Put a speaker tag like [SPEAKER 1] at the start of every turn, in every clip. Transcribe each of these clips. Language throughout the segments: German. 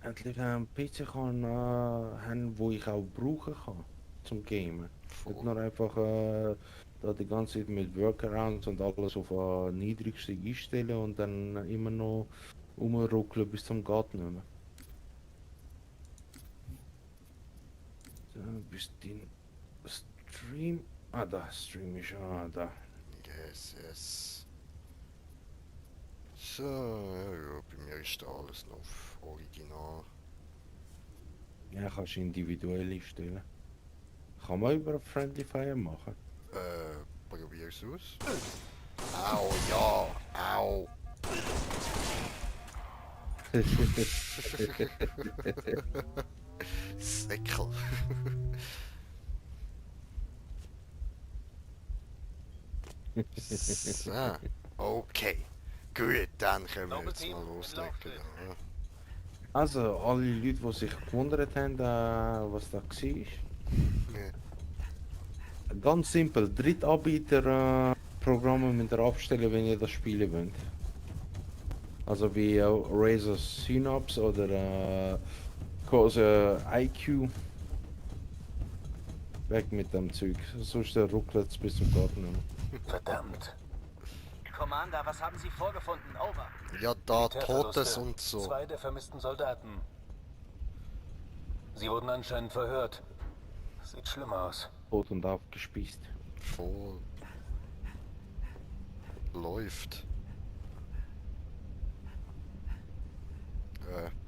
[SPEAKER 1] endlich einen PC kann, haben, wo ich auch brauchen kann zum Gamen. Nicht nur einfach da die ganze Zeit mit Workarounds und alles auf niedrigste einstellen und dann immer noch rumruckeln bis zum geht nicht mehr. So, bis den Stream. Ah, da, Stream ist da.
[SPEAKER 2] Yes, yes. So, ja, bei mir ist da alles noch auf Original.
[SPEAKER 1] Ja, kannst du individuell einstellen. Kann man über Friendly Fire machen.
[SPEAKER 2] Probier's aus. Au, ja, au. Säckel. So, okay. Gut, dann können wir jetzt mal loslegen. Ja.
[SPEAKER 1] Also, alle Leute, die sich gewundert haben, was da war. Ganz simpel, Drittanbieter Programme müsst ihr abstellen, wenn ihr das spielen wollt. Also wie Razer Synapse oder IQ. Weg mit dem Zeug, sonst ruckelt es bis zum Garten.
[SPEAKER 3] Verdammt.
[SPEAKER 4] Commander, was haben Sie vorgefunden? Over.
[SPEAKER 2] Ja, da
[SPEAKER 3] Militärverluste.
[SPEAKER 2] Totes und so.
[SPEAKER 3] 2 der vermissten Soldaten. Sie wurden anscheinend verhört. Sieht schlimm aus.
[SPEAKER 1] Tot und aufgespießt.
[SPEAKER 2] Voll. Läuft.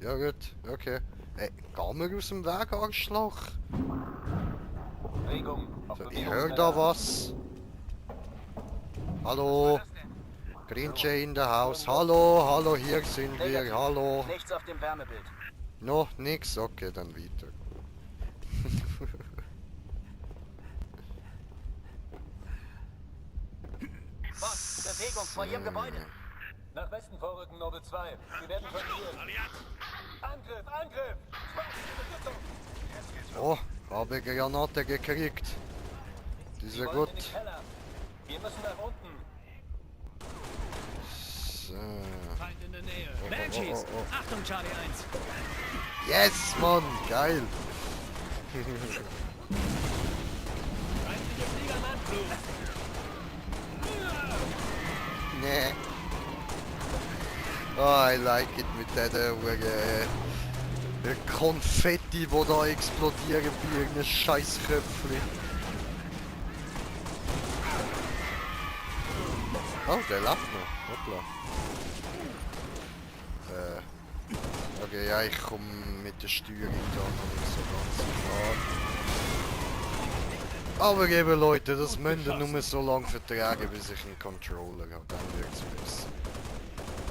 [SPEAKER 2] Ja gut, okay. Hey, geh mir aus dem Weg, Arschloch.
[SPEAKER 3] Regung. Auf
[SPEAKER 2] So, ich
[SPEAKER 3] Bewegung
[SPEAKER 2] höre
[SPEAKER 3] schneller.
[SPEAKER 2] da was. Hallo. Green Jay in der Haus. Hallo, hallo, hier sind wir.
[SPEAKER 4] Negativ.
[SPEAKER 2] Hallo.
[SPEAKER 4] Nichts auf dem Wärmebild.
[SPEAKER 2] Noch nix? Okay, dann weiter.
[SPEAKER 4] Boss, Bewegung vor Ihrem Gebäude.
[SPEAKER 3] Nach Westen vorrücken, Noble 2. Wir werden verlieren. Angriff, Angriff! Unterstützung!
[SPEAKER 2] Oh, habe Granate gekriegt. Die ist
[SPEAKER 3] Sie
[SPEAKER 2] ja
[SPEAKER 3] wollen
[SPEAKER 2] gut.
[SPEAKER 3] in den Keller. Wir müssen nach unten.
[SPEAKER 2] So.
[SPEAKER 5] Feind in der Nähe.
[SPEAKER 2] Oh,
[SPEAKER 5] Banshees!
[SPEAKER 2] oh, oh.
[SPEAKER 5] Achtung, Charlie 1!
[SPEAKER 2] Yes, Mann, geil.
[SPEAKER 5] Feindliche Flieger im Anflug!
[SPEAKER 2] Nee. Oh, I like it mit der Konfetti, wo da explodieren bei irgendeinem Scheißköpfchen. Oh, der läuft noch. Hoppla. Okay, ja, ich komme mit der Steuerung da noch nicht so ganz klar. Aber eben Leute, das müsst ihr nur so lange vertragen, bis ich einen Controller habe. Dann wird es besser.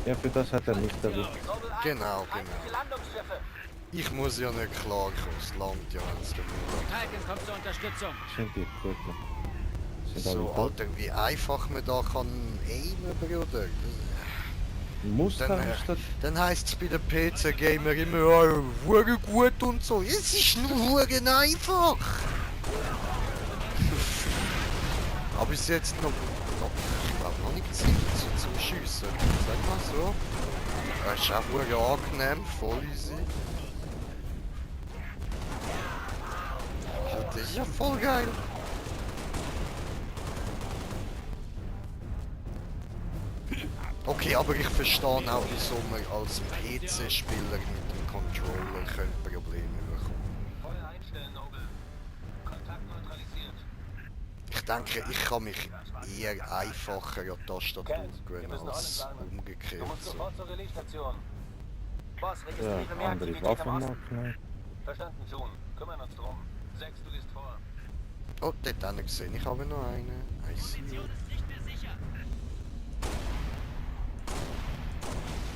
[SPEAKER 1] Ja, für das hat er nicht erwischt.
[SPEAKER 4] Noble 1,
[SPEAKER 2] Genau,
[SPEAKER 4] feindliche
[SPEAKER 2] genau.
[SPEAKER 4] Landungsschiffe.
[SPEAKER 2] Ich muss ja nicht klarkommen, es langt ja, wenn es der Mund
[SPEAKER 5] Titan kommt zur Unterstützung!
[SPEAKER 1] Sind die gut. Sind
[SPEAKER 2] So,
[SPEAKER 1] alle tot.
[SPEAKER 2] Alter, wie einfach man da kann aimen, Bruder.
[SPEAKER 1] Muss
[SPEAKER 2] Dann,
[SPEAKER 1] da statt.
[SPEAKER 2] dann heisst es bei den PC-Gamer immer, ja, hure gut und so. Es ist nur hure einfach. Aber bis jetzt noch ich glaube noch nicht Zeit zum Schiessen. Sag mal so. Das ist auch hure angenehm, voll easy. Ja, das ist ja voll geil. Okay, aber ich verstehe auch, wieso man als PC-Spieler mit dem Controller könnte Probleme bekommen.
[SPEAKER 3] Feuer einstellen, Noble. Kontakt neutralisiert.
[SPEAKER 2] Ich denke, ich kann mich eher einfacher an die Tastatur
[SPEAKER 3] Cat, wir
[SPEAKER 2] gewöhnen
[SPEAKER 3] müssen
[SPEAKER 2] als
[SPEAKER 3] alles warnen.
[SPEAKER 2] umgekehrt.
[SPEAKER 3] Du musst
[SPEAKER 2] So.
[SPEAKER 3] sofort zur Relaisstation.
[SPEAKER 4] Boss,
[SPEAKER 1] Ja,
[SPEAKER 4] registriere mehr
[SPEAKER 1] andere
[SPEAKER 4] Aktivität am
[SPEAKER 1] Waffen
[SPEAKER 4] Osten.
[SPEAKER 1] machen.
[SPEAKER 3] Verstanden, June. Kümmern uns drum. 6, du gehst vor.
[SPEAKER 2] Oh, dort habe ich gesehen, ich habe noch einen. I see.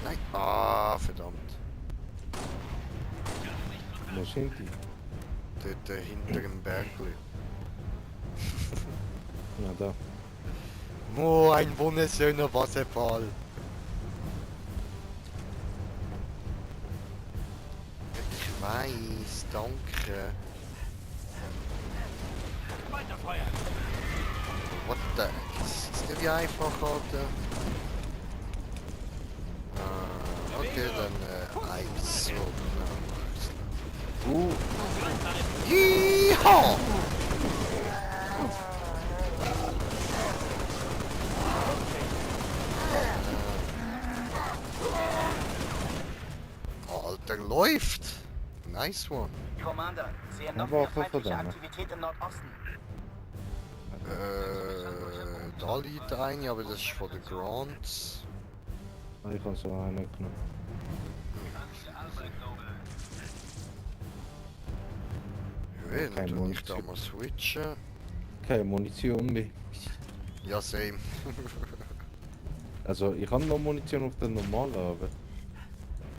[SPEAKER 2] Nein, ah, verdammt.
[SPEAKER 1] Wo sind die?
[SPEAKER 2] Dort hinter dem Bergli.
[SPEAKER 1] Ja, da.
[SPEAKER 2] Oh, ein wunderschöner Wasserfall. Ich weiß, danke.
[SPEAKER 5] Weiterfeuern!
[SPEAKER 2] What the? Das ist nicht wie einfach, Alter. Okay, dann eins. So,
[SPEAKER 1] Uh,
[SPEAKER 2] Yeehaw! Alter, läuft! Nice one.
[SPEAKER 4] Commander, sehen noch
[SPEAKER 1] Aber
[SPEAKER 4] mehr
[SPEAKER 1] auch
[SPEAKER 4] feindliche
[SPEAKER 1] verdammt.
[SPEAKER 4] Aktivität im Nordosten.
[SPEAKER 2] Da liegt eine, aber das ist von der Grants.
[SPEAKER 1] ich habe so einen genommen.
[SPEAKER 2] Ja,
[SPEAKER 1] Keine
[SPEAKER 2] dann tu ich
[SPEAKER 1] Munition.
[SPEAKER 2] da mal switchen.
[SPEAKER 1] Keine Munition mehr.
[SPEAKER 2] Ja, same.
[SPEAKER 1] Also ich habe noch Munition auf der normalen, aber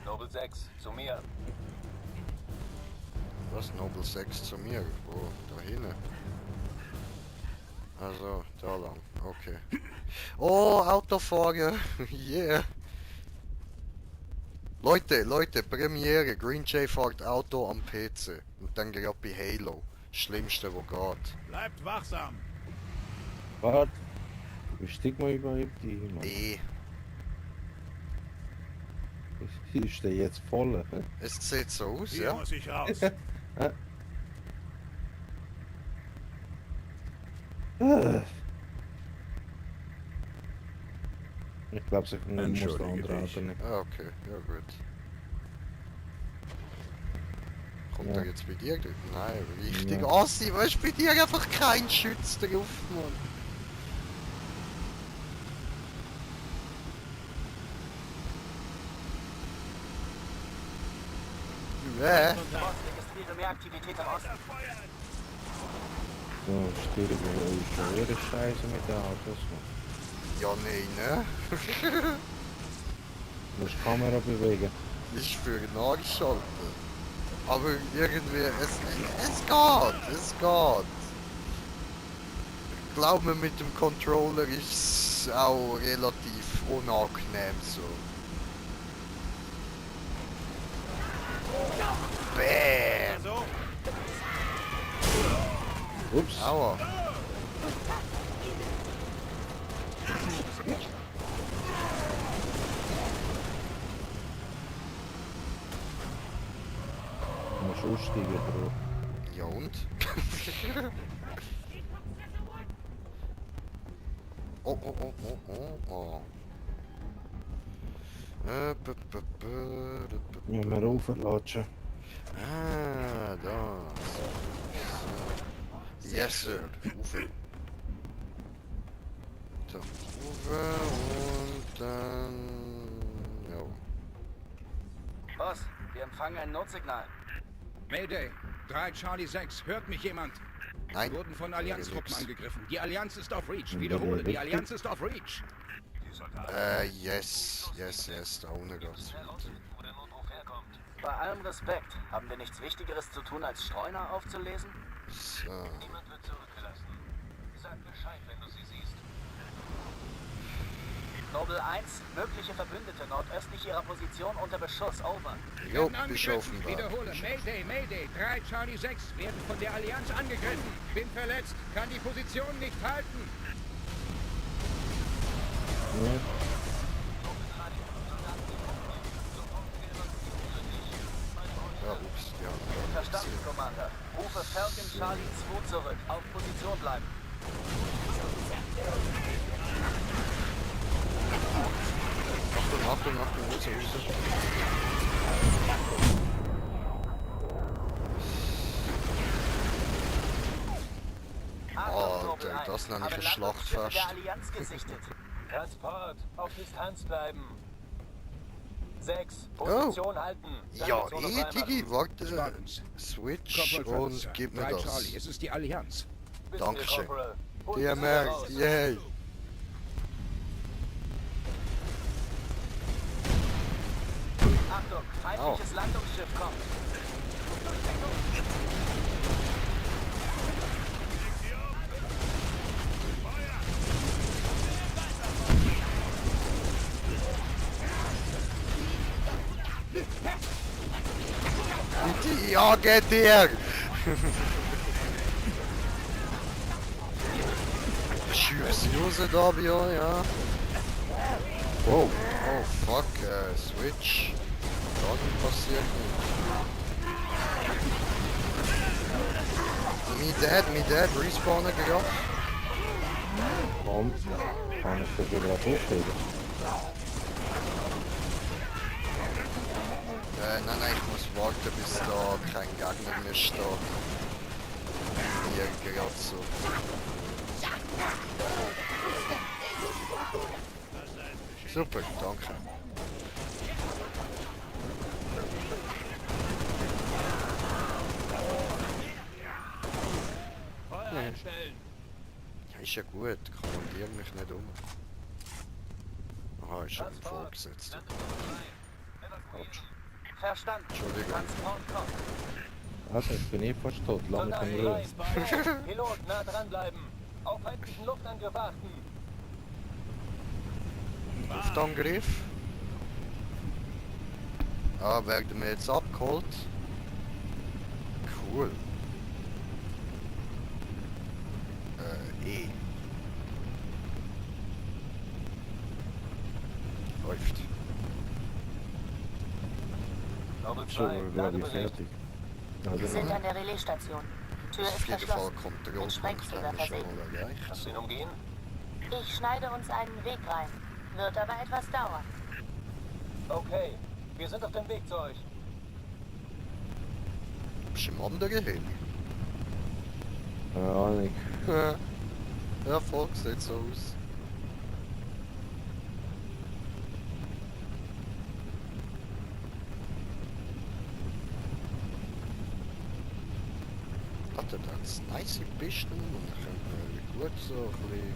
[SPEAKER 3] Noble 6, zu mir.
[SPEAKER 2] Was? Noble 6 zu mir? Wo? Da hinten? Also, da lang. Okay. Oh, Autofahrer! Yeah! Leute, Premiere. Green Jay fährt Auto am PC. Und dann gerade bei Halo. Schlimmste, wo geht.
[SPEAKER 5] Bleibt wachsam.
[SPEAKER 1] warte. Wie steigt man überhaupt ein? Mann? Ist der jetzt voll?
[SPEAKER 2] Es sieht so aus,
[SPEAKER 5] Hier
[SPEAKER 2] ja?
[SPEAKER 5] muss ich raus.
[SPEAKER 1] Ich glaube, ich muss den
[SPEAKER 5] Entschuldige
[SPEAKER 1] anderen
[SPEAKER 5] dich.
[SPEAKER 1] Auto nicht.
[SPEAKER 2] Ah, okay. Ja, gut. Kommt
[SPEAKER 1] Ja.
[SPEAKER 2] er jetzt bei dir? Nein, richtig
[SPEAKER 1] Ja.
[SPEAKER 2] assi. Was ist bei dir einfach kein Schütz drauf, Mann?
[SPEAKER 4] Boss, registriere mehr Aktivität im Osten.
[SPEAKER 1] So, stehen wir schon wieder Scheiße mit den Autos.
[SPEAKER 2] Ja, nein, ne?
[SPEAKER 1] Du musst die Kamera bewegen.
[SPEAKER 2] Ist für Nachschalten. Aber irgendwie, es geht. Ich glaube, mit dem Controller ist es auch relativ unangenehm so. Bäm!
[SPEAKER 5] So,
[SPEAKER 1] Ups.
[SPEAKER 2] Aua.
[SPEAKER 1] Du musst aussteigen, Bro.
[SPEAKER 2] Ja und? Oh, oh, oh, oh, oh, oh.
[SPEAKER 1] Müssen wir rauflatschen.
[SPEAKER 2] Ah, da. So. Yes, sir. Uwe. So, Uwe und dann... Ja.
[SPEAKER 4] Boss, wir empfangen ein Notsignal.
[SPEAKER 5] Mayday. 3 Charlie 6. Hört mich jemand?
[SPEAKER 2] Nein.
[SPEAKER 5] Wir wurden von Allianztruppen
[SPEAKER 2] Nix.
[SPEAKER 5] angegriffen. Die Allianz ist auf Reach. Wiederhole, die Allianz ist auf Reach.
[SPEAKER 2] Yes, da ohne das.
[SPEAKER 3] Wo der Notruf herkommt.
[SPEAKER 4] Bei allem Respekt, haben wir nichts Wichtigeres zu tun, als Streuner aufzulesen?
[SPEAKER 2] So.
[SPEAKER 3] Niemand wird zurückgelassen. Sag Bescheid, wenn du sie siehst.
[SPEAKER 4] Noble 1, mögliche Verbündete nordöstlich ihrer Position unter Beschuss, over.
[SPEAKER 2] Jo,
[SPEAKER 5] Werden
[SPEAKER 2] Bischofen
[SPEAKER 5] angegriffen. Wiederhole. Mayday, Mayday. 3 Charlie 6 werden von der Allianz angegriffen. Bin verletzt. Kann die Position nicht halten.
[SPEAKER 1] Ja.
[SPEAKER 2] Ja, ups, ja.
[SPEAKER 4] Verstanden, Commander. Rufe Falcon Charlie 2 zurück. Auf Position bleiben.
[SPEAKER 2] Achtung, Hose.
[SPEAKER 4] Achtung,
[SPEAKER 2] Alter,
[SPEAKER 4] Noble 1.
[SPEAKER 2] das nenne ich
[SPEAKER 4] Habe
[SPEAKER 2] ein
[SPEAKER 4] Landungsschiffe
[SPEAKER 2] Schlachtfest.
[SPEAKER 4] der Allianz gesichtet.
[SPEAKER 3] Transport, auf Distanz bleiben. 6, Position halten.
[SPEAKER 2] Ja,
[SPEAKER 3] Zone freimachen.
[SPEAKER 2] Digi, warte.
[SPEAKER 5] Spartans.
[SPEAKER 2] Switch
[SPEAKER 5] Corporal
[SPEAKER 2] und
[SPEAKER 5] Feather,
[SPEAKER 2] gib mir
[SPEAKER 5] 3
[SPEAKER 2] das.
[SPEAKER 5] Charlie. Es ist die Allianz.
[SPEAKER 3] Wissen wir,
[SPEAKER 2] Dankeschön.
[SPEAKER 3] Corporal. Holt
[SPEAKER 2] Ihr
[SPEAKER 3] es wieder
[SPEAKER 2] merkt,
[SPEAKER 3] raus.
[SPEAKER 2] yay.
[SPEAKER 4] Achtung, feindliches Landungsschiff kommt.
[SPEAKER 2] Ja, geht dir! Schieße Hose da bei euch, ja.
[SPEAKER 1] Wow.
[SPEAKER 2] Oh fuck, Switch. Schaden passiert nicht. Me dead, respawnen gerade.
[SPEAKER 1] Warum? Kann ich das wieder aufheben?
[SPEAKER 2] Nein, ich muss warten, bis da kein Gegner mehr steht. Hier gerade so. Super, danke.
[SPEAKER 3] Feuer einstellen.
[SPEAKER 2] Ja, ist ja gut, kommandiere mich nicht um. Aha, ist schon ein Vorgesetzter. Autsch.
[SPEAKER 4] Verstanden.
[SPEAKER 2] Entschuldigung.
[SPEAKER 4] Transport kommt.
[SPEAKER 1] Also, ich bin eh fast tot. Lass mich in Ruhe.
[SPEAKER 3] Soldat 3, Pilot, nah dranbleiben. Auf feindlichen Luftangriff achten.
[SPEAKER 2] Luftangriff. Ah, werden wir jetzt abgeholt? Cool. E. Läuft.
[SPEAKER 3] Norbert
[SPEAKER 1] So,
[SPEAKER 3] 2,
[SPEAKER 1] glaube ich,
[SPEAKER 3] Ladebericht.
[SPEAKER 1] fertig. Also,
[SPEAKER 4] Wir sind an der Relaisstation. Tür
[SPEAKER 2] Auf
[SPEAKER 4] ist
[SPEAKER 2] jeden Fall
[SPEAKER 4] verschlossen.
[SPEAKER 2] Kontrollpunkt haben
[SPEAKER 4] Sprengstoff
[SPEAKER 2] wir schon
[SPEAKER 4] versehen.
[SPEAKER 2] mal erreicht.
[SPEAKER 3] Kannst du ihn umgehen?
[SPEAKER 4] Ich schneide uns einen Weg rein. Wird aber etwas dauern.
[SPEAKER 3] Okay, wir sind auf dem Weg zu euch.
[SPEAKER 2] Bist du im anderen Heli?
[SPEAKER 1] keine Ahnung.
[SPEAKER 2] Ja, voll, sieht so aus. Hat er ganz nice Pisten und dann können wir gut so ein bisschen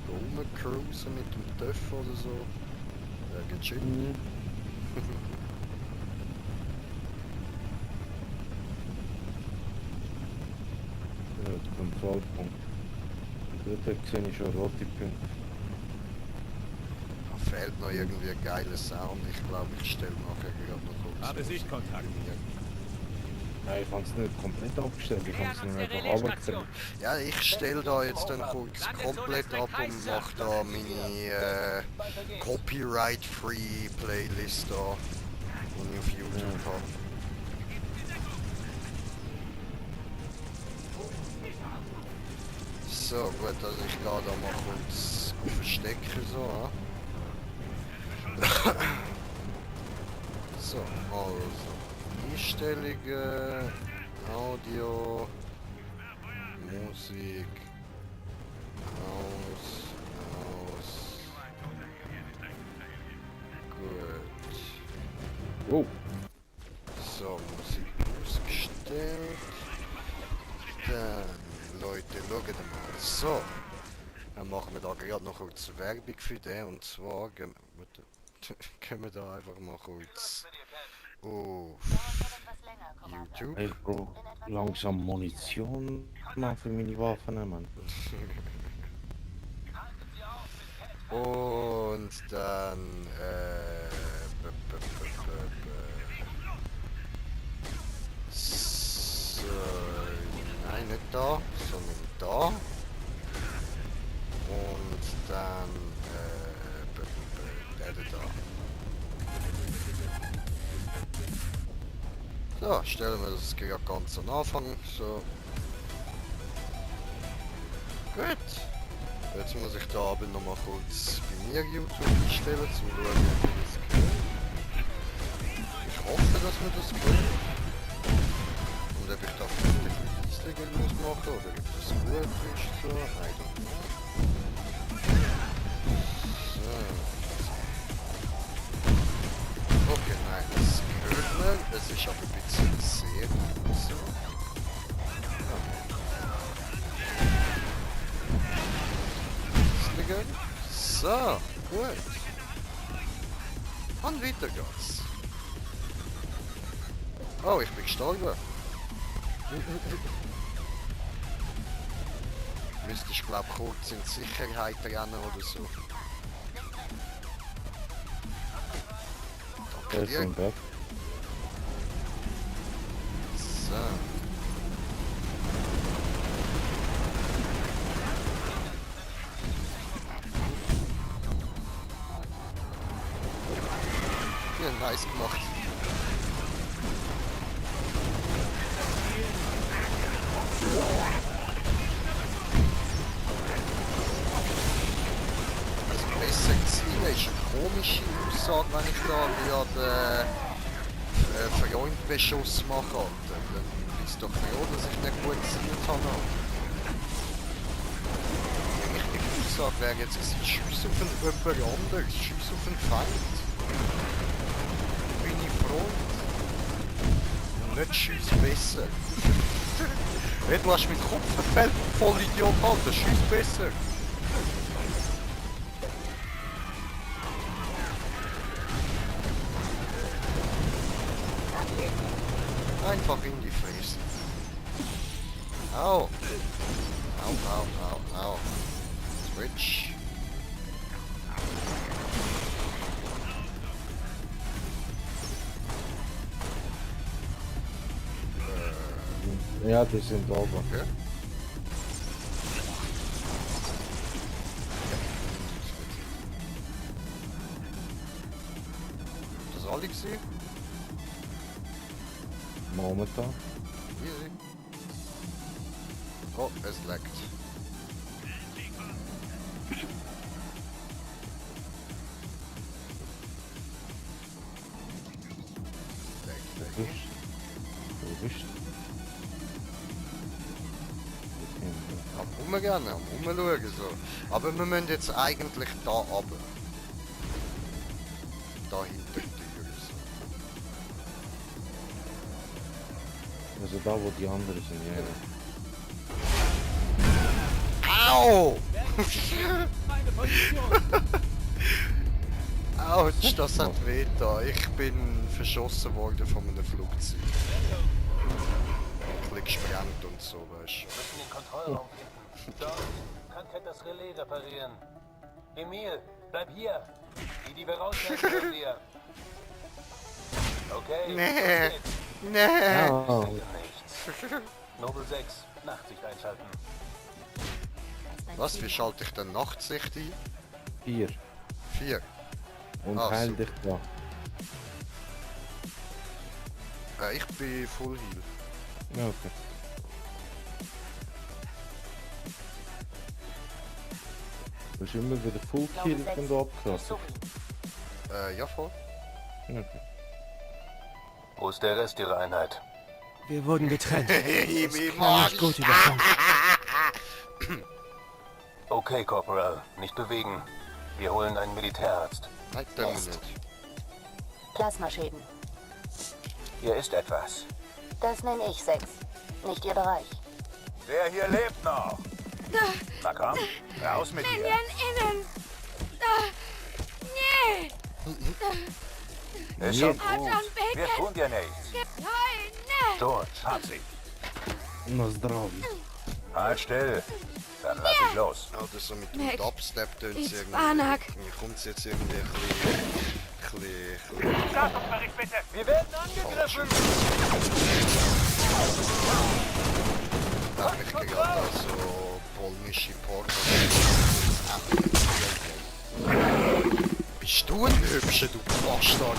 [SPEAKER 2] rumcruisen mit dem TÜV oder so. Geht schön.
[SPEAKER 1] Mhm. Ja, der Kontrollpunkt. Dort sehe ich schon rote Punkte.
[SPEAKER 2] Da fehlt noch irgendwie ein geiler Sound. Ich glaube, ich stelle nachher gerade noch kurz.
[SPEAKER 5] Habe Sichtkontakt.
[SPEAKER 1] Nein, ich habe es nicht komplett abgestellt, ich habe es nur einfach runtergestellt.
[SPEAKER 2] Ja, ich stelle da jetzt dann kurz komplett ab und mache da meine Copyright-Free Playlist da, die ich auf YouTube habe. So, gut, also ich gehe da mal kurz verstecken so. So, also Einstellungen, Audio, Musik, aus. Gut.
[SPEAKER 1] Oh,
[SPEAKER 2] So, Musik ausgestellt. Dann, Leute, schaut mal. So, dann machen wir da gerade noch kurz Werbung für den. Und zwar gehen wir da einfach mal kurz auf YouTube.
[SPEAKER 1] ich brauche langsam Munition mal für meine Waffen, Mann.
[SPEAKER 2] Und dann, so, nein, nicht da, sondern da. Und dann, der da. So, stellen wir das gerade ganz am Anfang, so. Gut. Jetzt muss ich da aber noch mal kurz bei mir YouTube einstellen, zum schauen, ob wir das können. Ich hoffe, dass wir das können. Und ob ich da vielleicht ein bisschen muss machen oder ob das gut ist, so. I don't know. So. Okay, nein, das hört man. Es ist aber ein bisschen sehr so. So, gut. Und weiter geht's. Oh, ich bin gestorben. Müsste ich glaube kurz in Sicherheit rennen oder so.
[SPEAKER 1] Der
[SPEAKER 2] Danke
[SPEAKER 1] ist
[SPEAKER 2] dir.
[SPEAKER 1] im Bett.
[SPEAKER 2] So. Kreis gemacht. Also besser Ziele ist eine komische Aussage, wenn ich da wieder Freundbeschuss mache. Alter. Dann ist doch froh, dass ich nicht gut gezielt habe. Die richtige Aussage wäre jetzt Schuss auf jemand anderes, Schuss auf einen Feind. Bin ich Freund. Und nicht Schuss besser. Hey, du hast mit Kopf verfällt, voll Idiot, Alter, Schuss besser. Einfach in die Fresse. Au. Au, au, au, au. Switch.
[SPEAKER 1] Ja, die sind oben.
[SPEAKER 2] Okay. Das alle gesehen?
[SPEAKER 1] Momentan.
[SPEAKER 2] Easy. Oh, es leckt.
[SPEAKER 1] Wo bist du? Wo bist du?
[SPEAKER 2] Am Rumgehen, am Rumschauen so. Aber wir müssen jetzt eigentlich da runter. Da hinter die Tür. So.
[SPEAKER 1] Also da, wo die anderen sind, ja.
[SPEAKER 2] Au!
[SPEAKER 3] Meine Position!
[SPEAKER 2] Autsch, das hat weh da. Ich bin verschossen worden von einem Flugzeug. Ein bisschen gesprengt und so, weißt
[SPEAKER 3] Wir müssen den Kontrollraum finden. John, kann Cat das Relais reparieren. Emil, bleib hier. Die wir rausschneiden von dir. Okay,
[SPEAKER 2] Nee.
[SPEAKER 3] los geht's.
[SPEAKER 2] du? Nee!
[SPEAKER 1] Oh,
[SPEAKER 3] Nichts. Nobel 6, Nachtsicht einschalten.
[SPEAKER 2] Was, wie schalte ich denn Nachtsicht ein?
[SPEAKER 1] 4.
[SPEAKER 2] 4.
[SPEAKER 1] Und
[SPEAKER 2] Ah,
[SPEAKER 1] heil
[SPEAKER 2] super.
[SPEAKER 1] dich da.
[SPEAKER 2] Ich bin Full Heal.
[SPEAKER 1] Ja, okay. Du bist immer wieder Full Kill, wenn du abkratzt.
[SPEAKER 2] Ja, voll.
[SPEAKER 1] Okay.
[SPEAKER 3] Wo ist der Rest Ihrer Einheit?
[SPEAKER 6] Wir wurden getrennt.
[SPEAKER 2] Wie
[SPEAKER 6] Kann nicht gut überkommen.
[SPEAKER 3] Okay, Corporal, nicht bewegen. Wir holen einen Militärarzt.
[SPEAKER 2] Nein, der muss nicht.
[SPEAKER 7] Plasmaschäden.
[SPEAKER 3] Hier ist etwas.
[SPEAKER 7] Das nenne ich Sex. Nicht Ihr Bereich.
[SPEAKER 3] Wer hier lebt noch? Na komm, raus mit dir.
[SPEAKER 8] innen. Nee.
[SPEAKER 3] Ist schon gut.
[SPEAKER 8] John
[SPEAKER 3] Wir tun dir nichts.
[SPEAKER 8] Nein, nee.
[SPEAKER 3] George, hab sie.
[SPEAKER 1] Na zdravi.
[SPEAKER 3] Halt still. Dann lass ich los.
[SPEAKER 2] Ja, das so mit dem
[SPEAKER 8] Mac,
[SPEAKER 2] Dubstep tönt es
[SPEAKER 8] ich
[SPEAKER 2] irgendwie.
[SPEAKER 8] Spanak.
[SPEAKER 2] Mir kommt es jetzt irgendwie ein bisschen...
[SPEAKER 3] Startungsbericht bitte. Wir werden angegriffen.
[SPEAKER 2] Ich hab mich gerade also polnische Porno. Bist du ein Hübscher, du Bastard?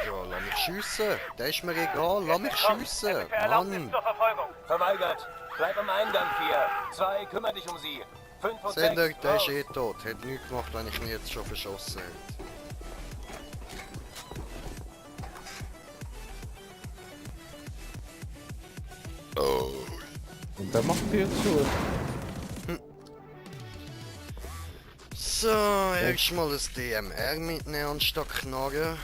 [SPEAKER 2] Ja, lass mich schiessen. Der ist mir egal, lass mich schiessen. Mann.
[SPEAKER 3] Verweigert. Bleib am Eingang, 4. 2, kümmere dich um sie. 5 und 6.
[SPEAKER 2] Sender, der ist eh tot. Hätte nichts gemacht, wenn ich ihn jetzt schon verschossen hätte. Oh.
[SPEAKER 1] Und der macht dir zu.
[SPEAKER 2] So, erstmal ein DMR mitnehmen anstatt Knarren.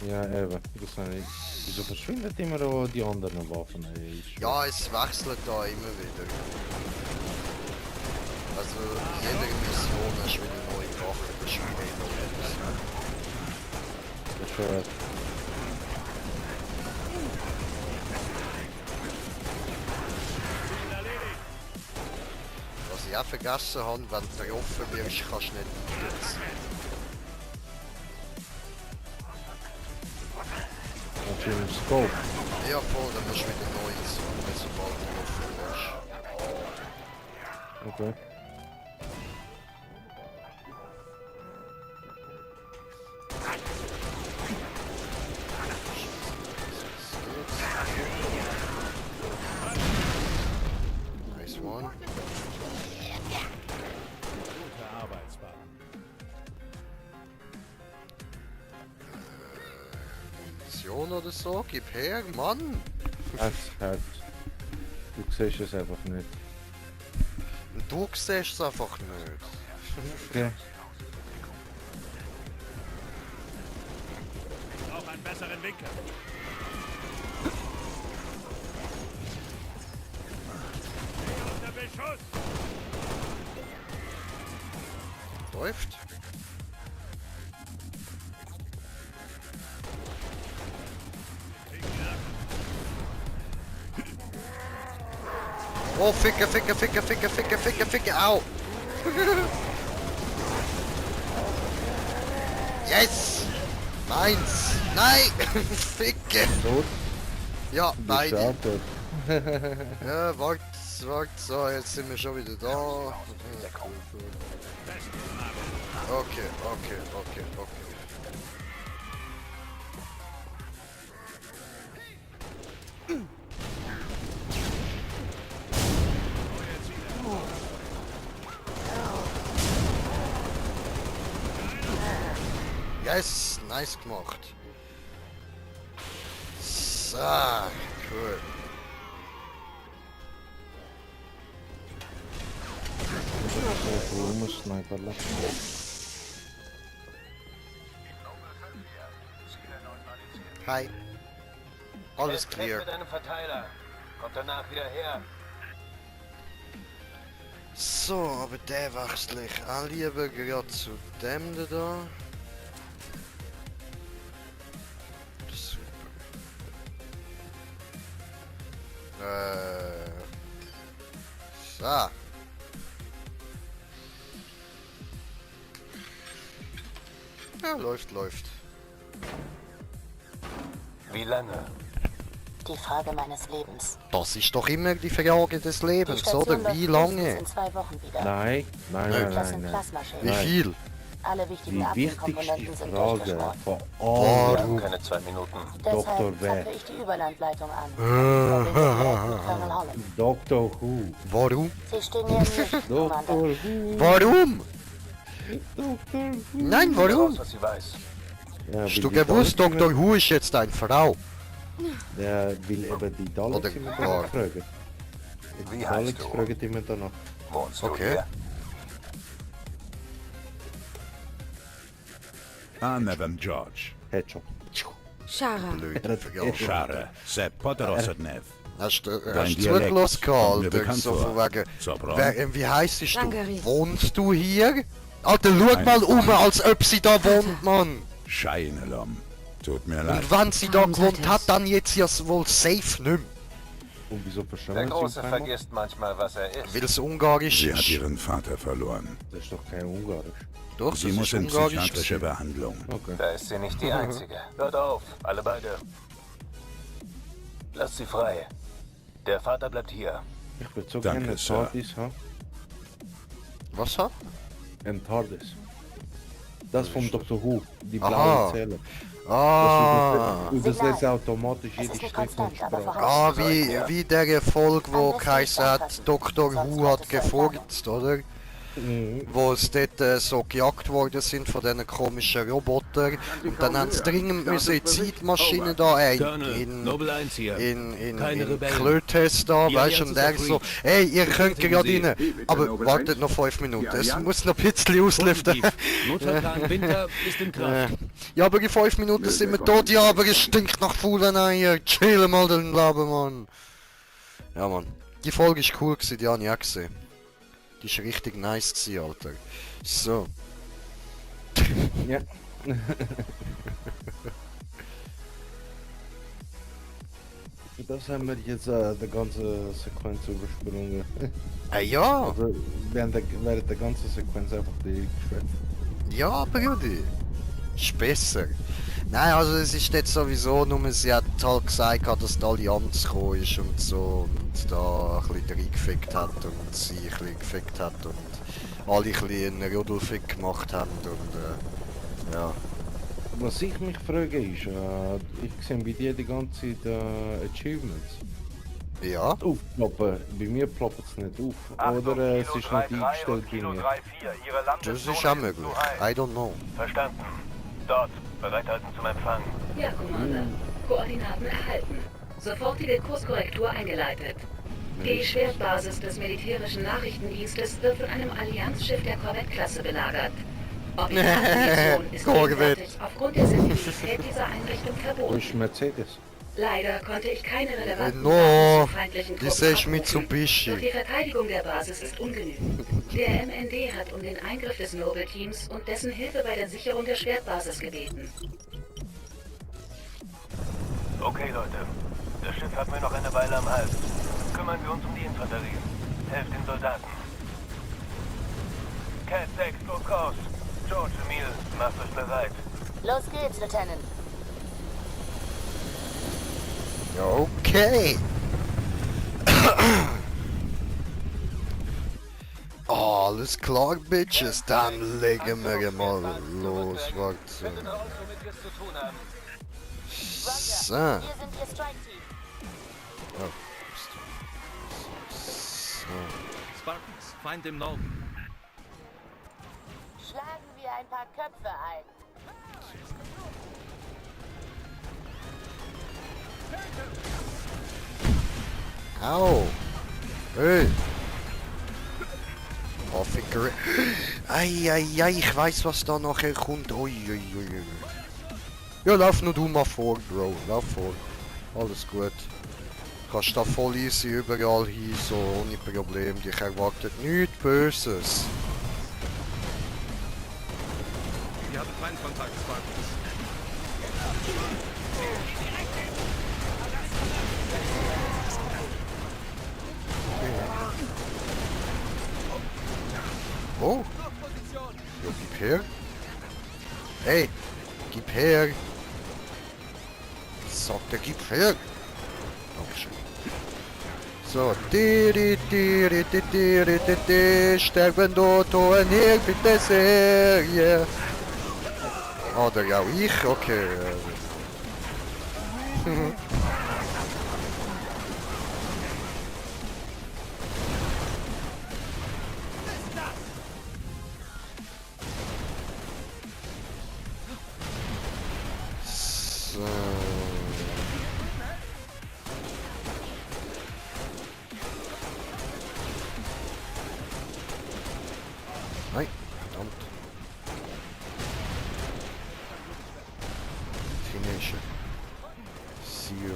[SPEAKER 1] Ja, eben. Das habe ich. Wieso verschwinden immer auch die anderen Waffen? Ey, ist
[SPEAKER 2] Ja, es wechselt da immer wieder. Also, jede Mission hast du wieder neue Waffen, das ist wieder etwas.
[SPEAKER 1] das ist schon.
[SPEAKER 2] Was ich auch vergessen habe, wenn du getroffen wirst, kannst du nicht weiterziehen.
[SPEAKER 1] Natürlich im Scope.
[SPEAKER 2] Ja voll, dann musst du wieder neu suchen, sobald du getroffen wirst.
[SPEAKER 1] Okay.
[SPEAKER 2] Munition oder so? Gib her, Mann!
[SPEAKER 1] Es. Du siehst es einfach nicht.
[SPEAKER 2] Du siehst es einfach nicht.
[SPEAKER 1] Okay.
[SPEAKER 5] Auch einen besseren Winkel. Unter Beschuss!
[SPEAKER 2] Läuft. Oh, Ficke, Ficke, Ficke, Ficke, Ficke, Ficke, Ficke, au! Yes! Meins! Nein! Ficke!
[SPEAKER 1] Tot?
[SPEAKER 2] Ja,
[SPEAKER 1] Du bist
[SPEAKER 2] beide.
[SPEAKER 1] auch tot.
[SPEAKER 2] Ja, wart, so, jetzt sind wir schon wieder da. Okay, okay, okay, okay. Yes, nice gemacht. So, cool.
[SPEAKER 1] Sniper lassen.
[SPEAKER 2] Hi. Alles
[SPEAKER 3] Fest weg
[SPEAKER 2] clear.
[SPEAKER 3] mit einem Verteiler. Kommt danach wieder her.
[SPEAKER 2] So, aber der wechsle ich auch lieber gerade zu dem da. Super. So. Ja, läuft.
[SPEAKER 3] Wie lange?
[SPEAKER 7] Die Frage meines Lebens.
[SPEAKER 2] Das ist doch immer die Frage des
[SPEAKER 7] Die
[SPEAKER 2] Lebens,
[SPEAKER 7] Station
[SPEAKER 2] oder?
[SPEAKER 7] läuft
[SPEAKER 2] Wie
[SPEAKER 7] frühestens
[SPEAKER 2] lange?
[SPEAKER 7] in 2 Wochen wieder.
[SPEAKER 1] Nein.
[SPEAKER 7] Das sind Plasmaschäden.
[SPEAKER 2] Wie viel?
[SPEAKER 7] Alle wichtigen
[SPEAKER 1] Die
[SPEAKER 7] Abwehrkomponenten
[SPEAKER 1] wichtigste
[SPEAKER 7] sind
[SPEAKER 1] Frage
[SPEAKER 7] durchgeschmort.
[SPEAKER 1] von
[SPEAKER 3] Wir
[SPEAKER 1] allen.
[SPEAKER 3] haben keine 2 Minuten.
[SPEAKER 1] Dr.
[SPEAKER 7] Deshalb
[SPEAKER 1] Wer?
[SPEAKER 7] zapfe ich die Überlandleitung an. Verbinde direkt mit Colonel Holland.
[SPEAKER 1] Dr. Who.
[SPEAKER 2] Warum?
[SPEAKER 7] Sie stehen neben mich,
[SPEAKER 1] Dr.
[SPEAKER 7] Commander.
[SPEAKER 1] Who.
[SPEAKER 2] Warum?
[SPEAKER 1] Dr. Who.
[SPEAKER 2] Nein,
[SPEAKER 3] Raus,
[SPEAKER 2] warum?
[SPEAKER 3] was sie weiß.
[SPEAKER 1] Ja,
[SPEAKER 2] Hast
[SPEAKER 1] weil
[SPEAKER 2] du
[SPEAKER 1] die
[SPEAKER 2] gewusst,
[SPEAKER 1] Daleks
[SPEAKER 2] Dr. Who ist jetzt eine Frau?
[SPEAKER 1] immer- Ja, weil eben die Daleks
[SPEAKER 2] Oder
[SPEAKER 1] immer
[SPEAKER 2] gar.
[SPEAKER 1] danach fragen.
[SPEAKER 3] Wie
[SPEAKER 1] Die
[SPEAKER 3] heißt
[SPEAKER 1] Daleks
[SPEAKER 3] du?
[SPEAKER 1] fragen immer danach.
[SPEAKER 3] Wohnst du
[SPEAKER 2] Okay.
[SPEAKER 3] hier?
[SPEAKER 9] Nevem George.
[SPEAKER 1] Headshot.
[SPEAKER 8] Shara.
[SPEAKER 2] Blöde Frage.
[SPEAKER 9] Share. Se Poterosetnev.
[SPEAKER 2] Hast du
[SPEAKER 9] Dialekt
[SPEAKER 2] zugelassen,
[SPEAKER 9] kommt mir
[SPEAKER 2] Alter?
[SPEAKER 9] bekannt
[SPEAKER 2] So
[SPEAKER 9] vor.
[SPEAKER 2] von wegen...
[SPEAKER 9] Sopran.
[SPEAKER 2] Wie heisst du?
[SPEAKER 8] Dangaris.
[SPEAKER 2] Wohnst du hier? Alter, schau mal als ob sie da wohnt, Mann.
[SPEAKER 9] Scheinelom. Tut mir leid.
[SPEAKER 2] Und wenn sie da
[SPEAKER 8] Warum
[SPEAKER 2] gewohnt
[SPEAKER 8] sollte
[SPEAKER 2] hat,
[SPEAKER 8] es?
[SPEAKER 2] dann jetzt ja wohl safe nicht mehr.
[SPEAKER 1] Und wieso verstehen
[SPEAKER 3] Der
[SPEAKER 1] wir
[SPEAKER 3] Große
[SPEAKER 1] sie auf einmal?
[SPEAKER 3] vergisst manchmal, was er ist.
[SPEAKER 2] Weil es ungarisch
[SPEAKER 9] Sie hat
[SPEAKER 2] ist.
[SPEAKER 9] ihren Vater verloren.
[SPEAKER 1] Das ist doch kein Ungarisch.
[SPEAKER 2] Doch,
[SPEAKER 9] Sie
[SPEAKER 2] das
[SPEAKER 9] muss
[SPEAKER 2] ist
[SPEAKER 9] in
[SPEAKER 2] ungarisch
[SPEAKER 9] psychiatrische
[SPEAKER 2] gewesen.
[SPEAKER 9] Behandlung.
[SPEAKER 1] Okay.
[SPEAKER 3] Da ist sie nicht die Einzige. Hört auf, alle beide. Lasst sie frei. Der Vater bleibt hier.
[SPEAKER 1] Ich würde so
[SPEAKER 9] Danke,
[SPEAKER 1] gerne
[SPEAKER 9] Sir.
[SPEAKER 1] TARDIS haben.
[SPEAKER 2] Was hat?
[SPEAKER 1] Ein TARDIS. Das vom Dr. Who. Die
[SPEAKER 2] Aha.
[SPEAKER 1] blauen Zellen.
[SPEAKER 2] Ah.
[SPEAKER 1] Und das
[SPEAKER 7] Signal.
[SPEAKER 1] lässt automatisch
[SPEAKER 7] Es
[SPEAKER 1] jede
[SPEAKER 7] ist nicht
[SPEAKER 1] Strecke
[SPEAKER 7] konstant, aber
[SPEAKER 1] Sprache.
[SPEAKER 7] vorhanden.
[SPEAKER 2] Ah, wie der Folge, wo geheißen hat, Dr. Who hat gefurzt, oder?
[SPEAKER 1] Mhm.
[SPEAKER 2] Wo es dort so gejagt worden sind von diesen komischen Robotern. Und dann haben sie dringend müssen in die Zeitmaschine da in Klötes da, weißt du, und der so, hey, ihr könnt gerade rein, aber wartet noch 5 Minuten, es muss noch ein bisschen auslüften.
[SPEAKER 5] Notfallplan Winter ist in Kraft.
[SPEAKER 2] Ja, aber in 5 Minuten sind wir tot, ja, aber es stinkt nach faulen Eier, chill mal den Leben, Mann. Ja, Mann, die Folge ist cool gewesen, die habe ich auch gesehen. Die ist richtig nice gewesen, Alter. So.
[SPEAKER 1] Ja. Das haben wir jetzt die ganze Sequenz übersprungen.
[SPEAKER 2] Ja,
[SPEAKER 1] Also während der ganzen Sequenz einfach die geschwätzt.
[SPEAKER 2] ja, Bruder. Ist besser. Nein, also es ist jetzt sowieso, nur sie hat halt gesagt, dass die Allianz gekommen ist und so und da ein bisschen reingefickt hat und sie ein bisschen gefickt hat und alle ein bisschen einen Rudelfick gemacht haben und ja.
[SPEAKER 1] Was ich mich frage ist, ich sehe bei dir die ganze Zeit Achievements
[SPEAKER 2] Ja,
[SPEAKER 1] aufploppen. Bei mir ploppt es nicht auf. Oder es ist nicht eingestellt bei mir.
[SPEAKER 2] das ist auch möglich. I don't know.
[SPEAKER 3] Verstanden. Dort. Bereithalten zum Empfang.
[SPEAKER 8] Ja, Commander.
[SPEAKER 10] Koordinaten erhalten. Sofortige Kurskorrektur eingeleitet. Die Schwertbasis des militärischen Nachrichtendienstes wird von einem Allianzschiff der Korvettklasse belagert. Orbitalammunition ist gegenwärtig aufgrund der Sensibilität dieser Einrichtung
[SPEAKER 1] Wo
[SPEAKER 10] verboten.
[SPEAKER 1] ist Mercedes?
[SPEAKER 10] Leider konnte ich keine relevanten
[SPEAKER 2] No,
[SPEAKER 10] Daten zu feindlichen
[SPEAKER 2] das
[SPEAKER 10] Truppen
[SPEAKER 2] ist
[SPEAKER 10] abrufen.
[SPEAKER 2] Mitsubishi.
[SPEAKER 10] Doch die Verteidigung der Basis ist ungenügend. Der MND hat um den Eingriff des Noble-Teams und dessen Hilfe bei der Sicherung der Schwertbasis gebeten.
[SPEAKER 3] Okay, Leute. Das Schiff hat mir noch eine Weile am Hals. Kümmern wir uns um die Infanterie. Helft den Soldaten. Cat 6, go Kurs. George, Emil, macht euch bereit.
[SPEAKER 7] Los geht's, Lieutenant.
[SPEAKER 2] Okay. Alles klar, Bitches. Dann legen wir mal los. Warte.
[SPEAKER 3] Findet raus, womit wir es zu tun haben.
[SPEAKER 2] So.
[SPEAKER 7] Wir sind Ihr Strike-Team.
[SPEAKER 2] So.
[SPEAKER 6] Spartans, Feind im Norden.
[SPEAKER 7] Schlagen wir ein paar Köpfe ein.
[SPEAKER 2] Au. Hey. Hoffiger. Ei, ich weiß, was da nachher kommt. Ui. Ja, lauf nur du mal vor, Bro. Lauf vor. Alles gut. Kannst da voll easy überall hin, so ohne Problem. Dich erwartet nichts Böses.
[SPEAKER 6] Wir haben Feindkontakt, Spartans.
[SPEAKER 2] Oh. Ja, gib her. Hey, gib her. Sagt er, gib her. Dankeschön. So, sterben Ottoen hier, bitte sehr, yeah. Oder ja, ich, okay. So. Nein, verdammt. Finisher. Seal.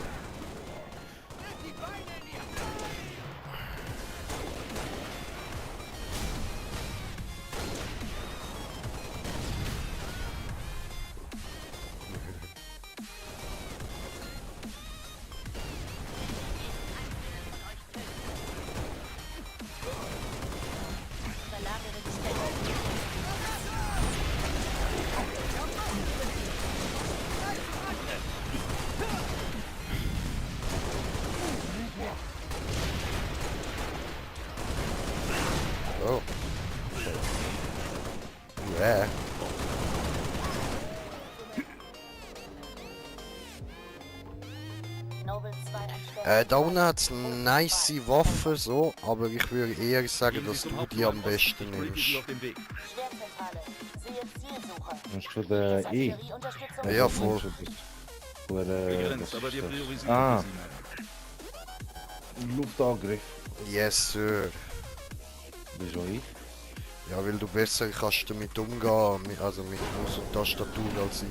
[SPEAKER 2] Oh. Yeah.
[SPEAKER 7] Noble 2 anstellen.
[SPEAKER 2] Da unten hat es nice Waffen, so, aber ich würde eher sagen, dass du die am besten nimmst.
[SPEAKER 7] Schwertzentrale. Sehe Zielsucher.
[SPEAKER 1] Hast du den E?
[SPEAKER 7] Artillerieunterstützung.
[SPEAKER 2] Ja, voll.
[SPEAKER 1] Voor,
[SPEAKER 6] Begrenzt, aber wir priorisieren
[SPEAKER 1] Ah,
[SPEAKER 6] sie mal.
[SPEAKER 1] Luftangriff.
[SPEAKER 2] Yes, sir.
[SPEAKER 1] Wieso ich?
[SPEAKER 2] Ja, weil du besser kannst damit umgehen, also mit Maus und Tastatur als ich.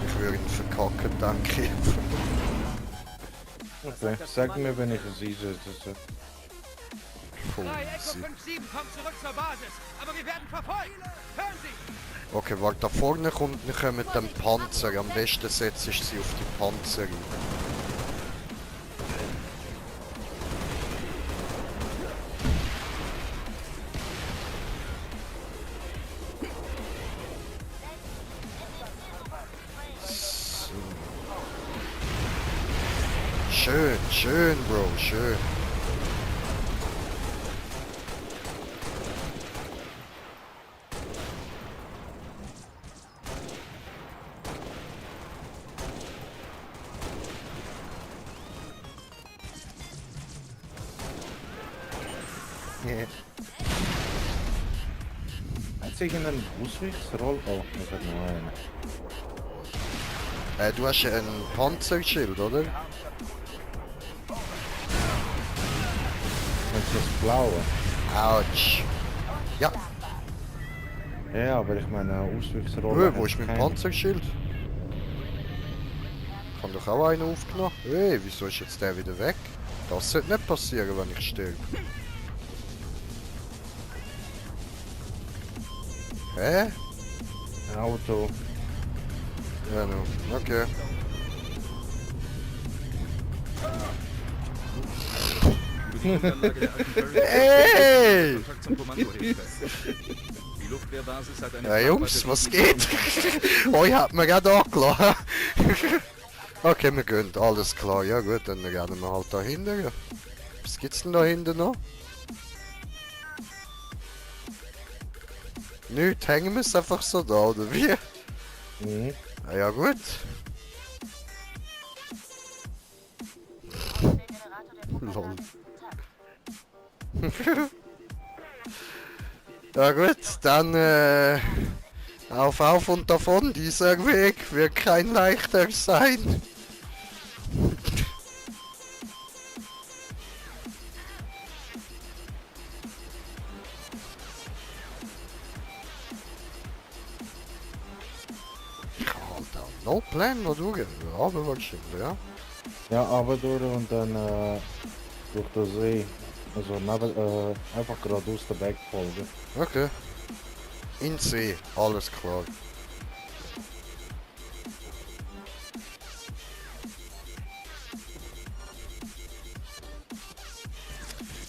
[SPEAKER 2] Ich würde ihn verkacken, denke ich.
[SPEAKER 1] Okay, sag mir, wenn ich es einsetze.
[SPEAKER 2] Voll
[SPEAKER 5] 3 Echo
[SPEAKER 2] easy.
[SPEAKER 5] 57 kommt zurück zur Basis, aber wir werden verfolgt. Hören Sie!
[SPEAKER 2] Okay, warte, da vorne kommen dann Panzer. Am besten setzt ich sie auf die Panzer rein. So. Schön, Bro, schön.
[SPEAKER 1] Hat sich in een Auswichtsroll? Oh, ik heb nog een.
[SPEAKER 2] Du hast ein Panzerschild, oder?
[SPEAKER 1] Das ist das Blaue.
[SPEAKER 2] Autsch. Ja,
[SPEAKER 1] Ja, aber ich meine, Ausweichsrolle.
[SPEAKER 2] wo ist mein Panzerschild? Ich habe doch auch einen aufgenommen. Wieso ist jetzt der wieder weg? Das sollte nicht passieren, wenn ich sterbe. Hä?
[SPEAKER 1] Auto.
[SPEAKER 2] Ja, no. Okay.
[SPEAKER 6] Über die Funkanlage der alten Barracks
[SPEAKER 2] Ey!
[SPEAKER 6] Kontakt zum Kommando herstellen. Die Luftwehrbasis hat eine
[SPEAKER 2] Ja, Jungs,
[SPEAKER 6] Fahrt
[SPEAKER 2] was
[SPEAKER 6] weiter
[SPEAKER 2] geht? Euch hat mir gerade angelassen. Okay, wir gehen, alles klar. Ja gut, dann rennen wir halt da hinten. Ja. Was gibt's denn da hinten noch? Nicht, hängen wir es einfach so da, oder wie?
[SPEAKER 1] Mhm.
[SPEAKER 2] Ah, ja gut. Lol. Ja gut, dann auf und davon. Dieser Weg wird kein leichter sein. Alter, no plan, noch durch. Ja, aber wahrscheinlich, ja.
[SPEAKER 1] Ja, aber durch und dann durch den See. Also neben, einfach geradeaus den Weg folgen.
[SPEAKER 2] Okay. In See, alles klar.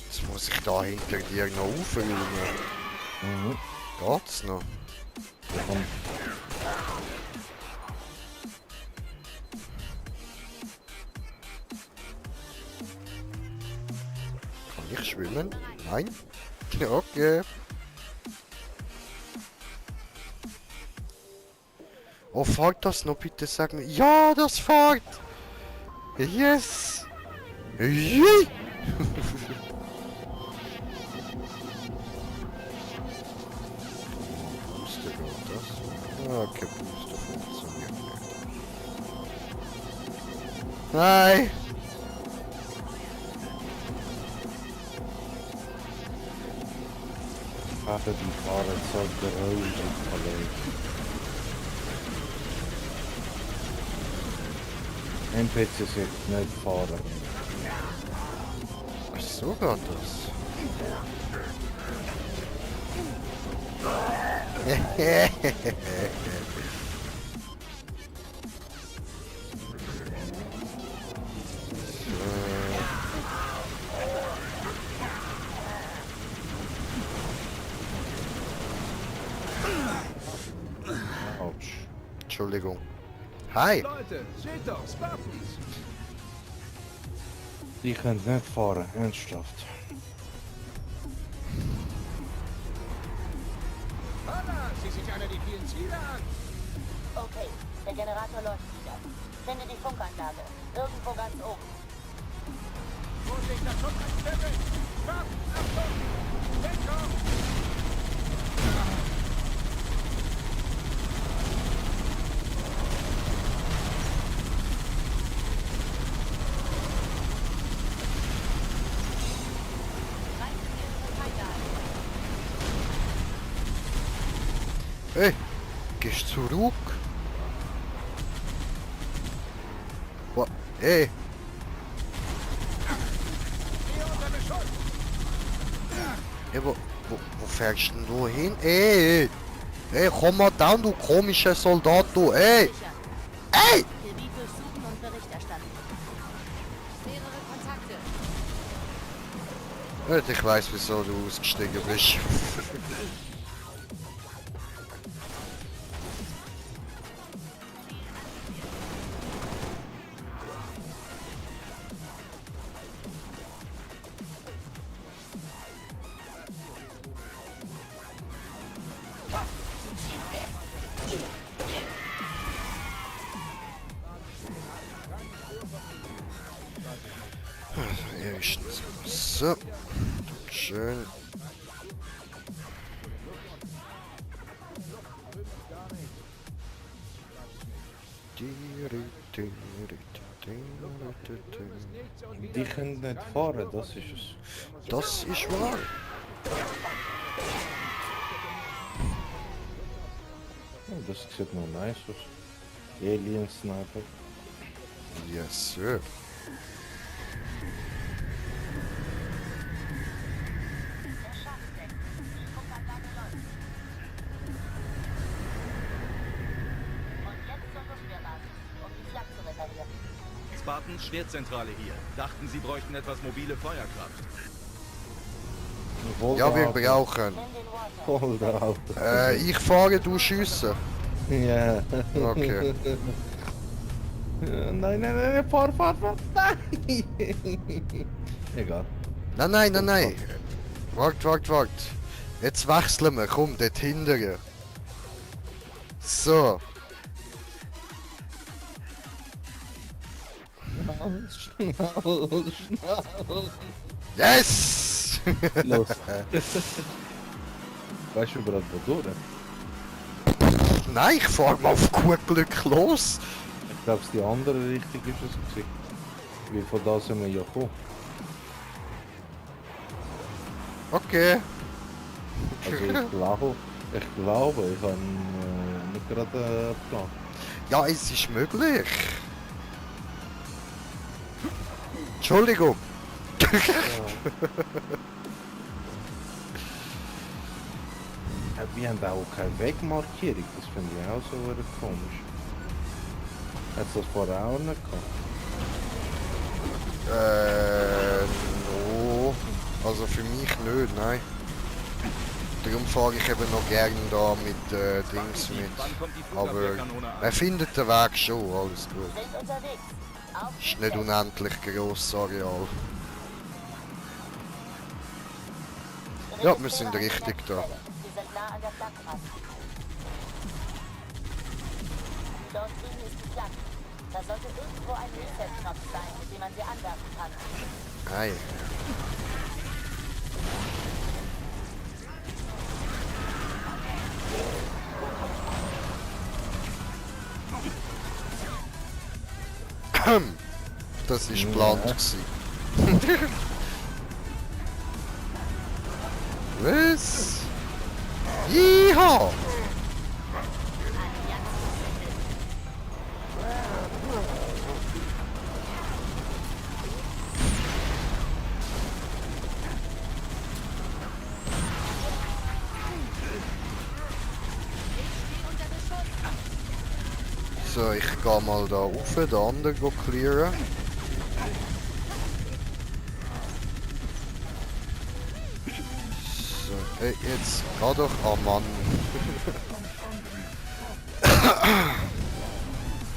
[SPEAKER 2] Jetzt muss ich da hinter dir noch aufräumen.
[SPEAKER 1] Mhm.
[SPEAKER 2] Geht's noch?
[SPEAKER 1] Und
[SPEAKER 2] Kann ich schwimmen? Nein? Okay. Oh, fahrt das noch bitte, sag mir. Ja, das fahrt! Yes! Yay! Booster geht das? Okay, Booster funktioniert nicht. Nein!
[SPEAKER 1] Vater, die Fahrer so gruselig, Kollege. NPCs jetzt nicht fahren.
[SPEAKER 2] Ach, so geht das.
[SPEAKER 1] Autsch.
[SPEAKER 2] Entschuldigung. Hi!
[SPEAKER 5] Leute, seht doch, Spartans!
[SPEAKER 1] Die können nicht fahren, ernsthaft.
[SPEAKER 5] Holla, sieh sich einer die vielen Ziele an!
[SPEAKER 7] Okay, der Generator läuft wieder. Finde die Funkanlage. Irgendwo ganz oben.
[SPEAKER 5] Vorsicht, das kommt ein Level! Stopp! Achtung! Deckung!
[SPEAKER 2] Hey, gehst zurück? What? Hey,
[SPEAKER 5] Hier unter Beschuss!
[SPEAKER 2] hey wo fährst denn du hin? Hey, hey, komm mal down, du komischer Soldat, du, hey! Hey!
[SPEAKER 7] Gebiet durchsuchen und Bericht erstatten. Mehrere Kontakte.
[SPEAKER 2] Ich weiß, wieso du ausgestiegen bist. Erstens. So. Schön.
[SPEAKER 1] Die können nicht fahren, das ist es.
[SPEAKER 2] Das ist wahr.
[SPEAKER 1] Oh, das sieht noch nice aus. Alien Sniper.
[SPEAKER 2] Yes, sir.
[SPEAKER 6] Spartans Schwertzentrale hier. Dachten, sie bräuchten etwas mobile Feuerkraft.
[SPEAKER 2] Ja, wir brauchen.
[SPEAKER 1] Voll der Auto.
[SPEAKER 2] Ich fahre, du schiessen.
[SPEAKER 1] Ja.
[SPEAKER 2] Okay.
[SPEAKER 1] Nein, fahr, nein! Egal.
[SPEAKER 2] Nein. Wart. Jetzt wechseln wir, komm, dort hinterher. So.
[SPEAKER 1] Schnell.
[SPEAKER 2] Yes!
[SPEAKER 1] Los. Weißt du überhaupt wo durch?
[SPEAKER 2] Nein, ich fahr mal auf gut Glück los.
[SPEAKER 1] Ich glaube, die andere Richtung ist es gewesen. Wie von da sind wir ja gekommen.
[SPEAKER 2] Okay.
[SPEAKER 1] Also ich glaube, ich habe nicht gerade einen Plan.
[SPEAKER 2] Ja, es ist möglich. Entschuldigung.
[SPEAKER 1] Wir haben auch keine Wegmarkierung, das finde ich auch so komisch. Hat es das vorher auch nicht gehabt?
[SPEAKER 2] No. Also für mich nicht, nein. Darum fahre ich eben noch gern da mit Dings mit. Aber man findet den Weg schon, alles gut.
[SPEAKER 7] Sind unterwegs. Auf
[SPEAKER 2] Ist nicht unendlich grosses Areal. Ja, wir sind richtig da.
[SPEAKER 7] Wir sind nah an der Flaktrasse. Dort drüben ist die Flak. Da sollte irgendwo ein Reset-Knopf sein, mit dem man sie anwerfen kann.
[SPEAKER 2] Nein. Das ist geplant gewesen. Was? Yeehaw! So, ich gehe mal da rauf, den anderen clearen. So, hey, jetzt geh doch, oh Mann.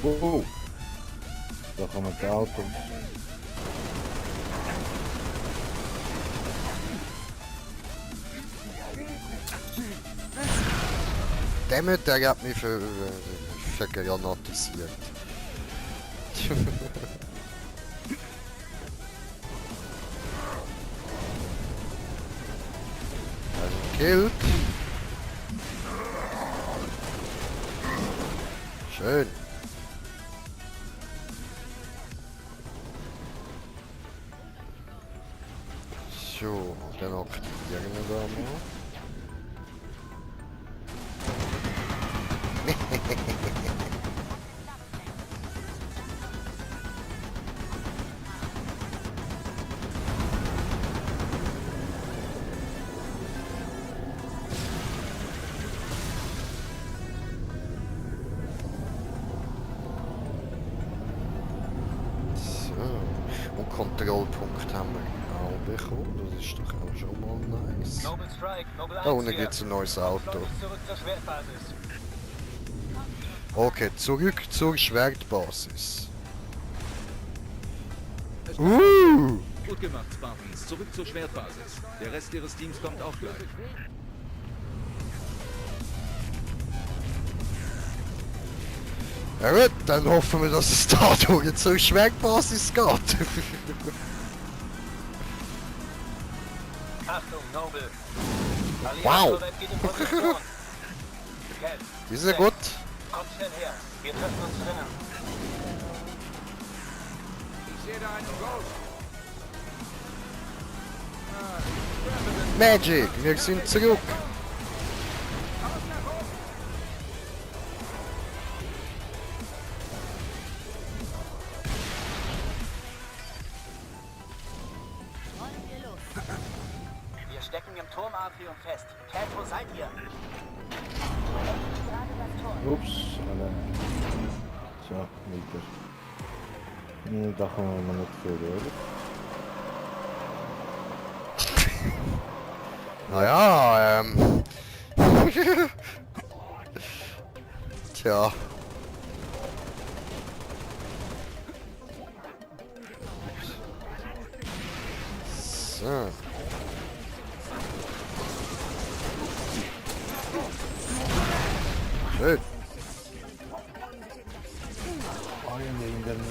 [SPEAKER 1] Oh. Da kommt das Auto.
[SPEAKER 2] Dammit, der hat mich vergranatisiert. Also killt. Schön. So, dann aktivieren wir da mal. Und Kontrollpunkt haben wir auch bekommen, das ist doch auch schon mal nice.
[SPEAKER 3] Noble Strike, Noble 1
[SPEAKER 2] Da unten
[SPEAKER 3] hier.
[SPEAKER 2] gibt es ein neues Auto.
[SPEAKER 3] Flucht zurück zur Schwertbasis.
[SPEAKER 2] Okay, zurück zur Schwertbasis.
[SPEAKER 6] Gut gemacht, Spartans. Zurück zur Schwertbasis. Der Rest ihres Teams kommt auch gleich.
[SPEAKER 2] Ja gut, dann hoffen wir, dass es dadurch zur Schwertbasis geht.
[SPEAKER 3] Achtung, Noble.
[SPEAKER 2] Wow.
[SPEAKER 3] Allianz geht in Position. Cat,
[SPEAKER 2] Ist ja gut.
[SPEAKER 3] kommt schnell her. Wir treffen uns drinnen.
[SPEAKER 5] jeder einen Ghost.
[SPEAKER 2] Magic, wir sind zurück.
[SPEAKER 4] Wir stecken im Turmatrium fest. Cat, wo seid ihr?
[SPEAKER 1] Ups, Alter. So, weiter. Da kommen wir nicht für, oder?
[SPEAKER 2] Naja, Tja. So. Schön.
[SPEAKER 1] Alle in der Nähe.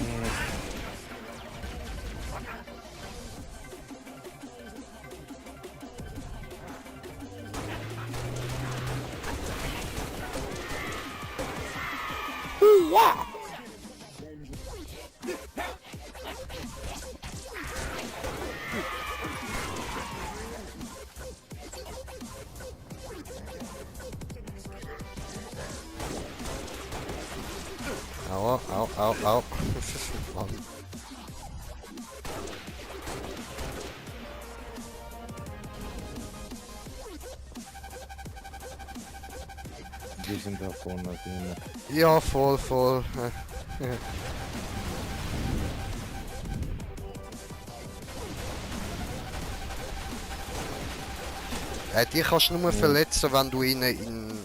[SPEAKER 2] Au, au, au, au. Mann.
[SPEAKER 1] Die sind da vorne drin.
[SPEAKER 2] Ja, voll, voll. Die kannst du nur verletzen, wenn du ihn in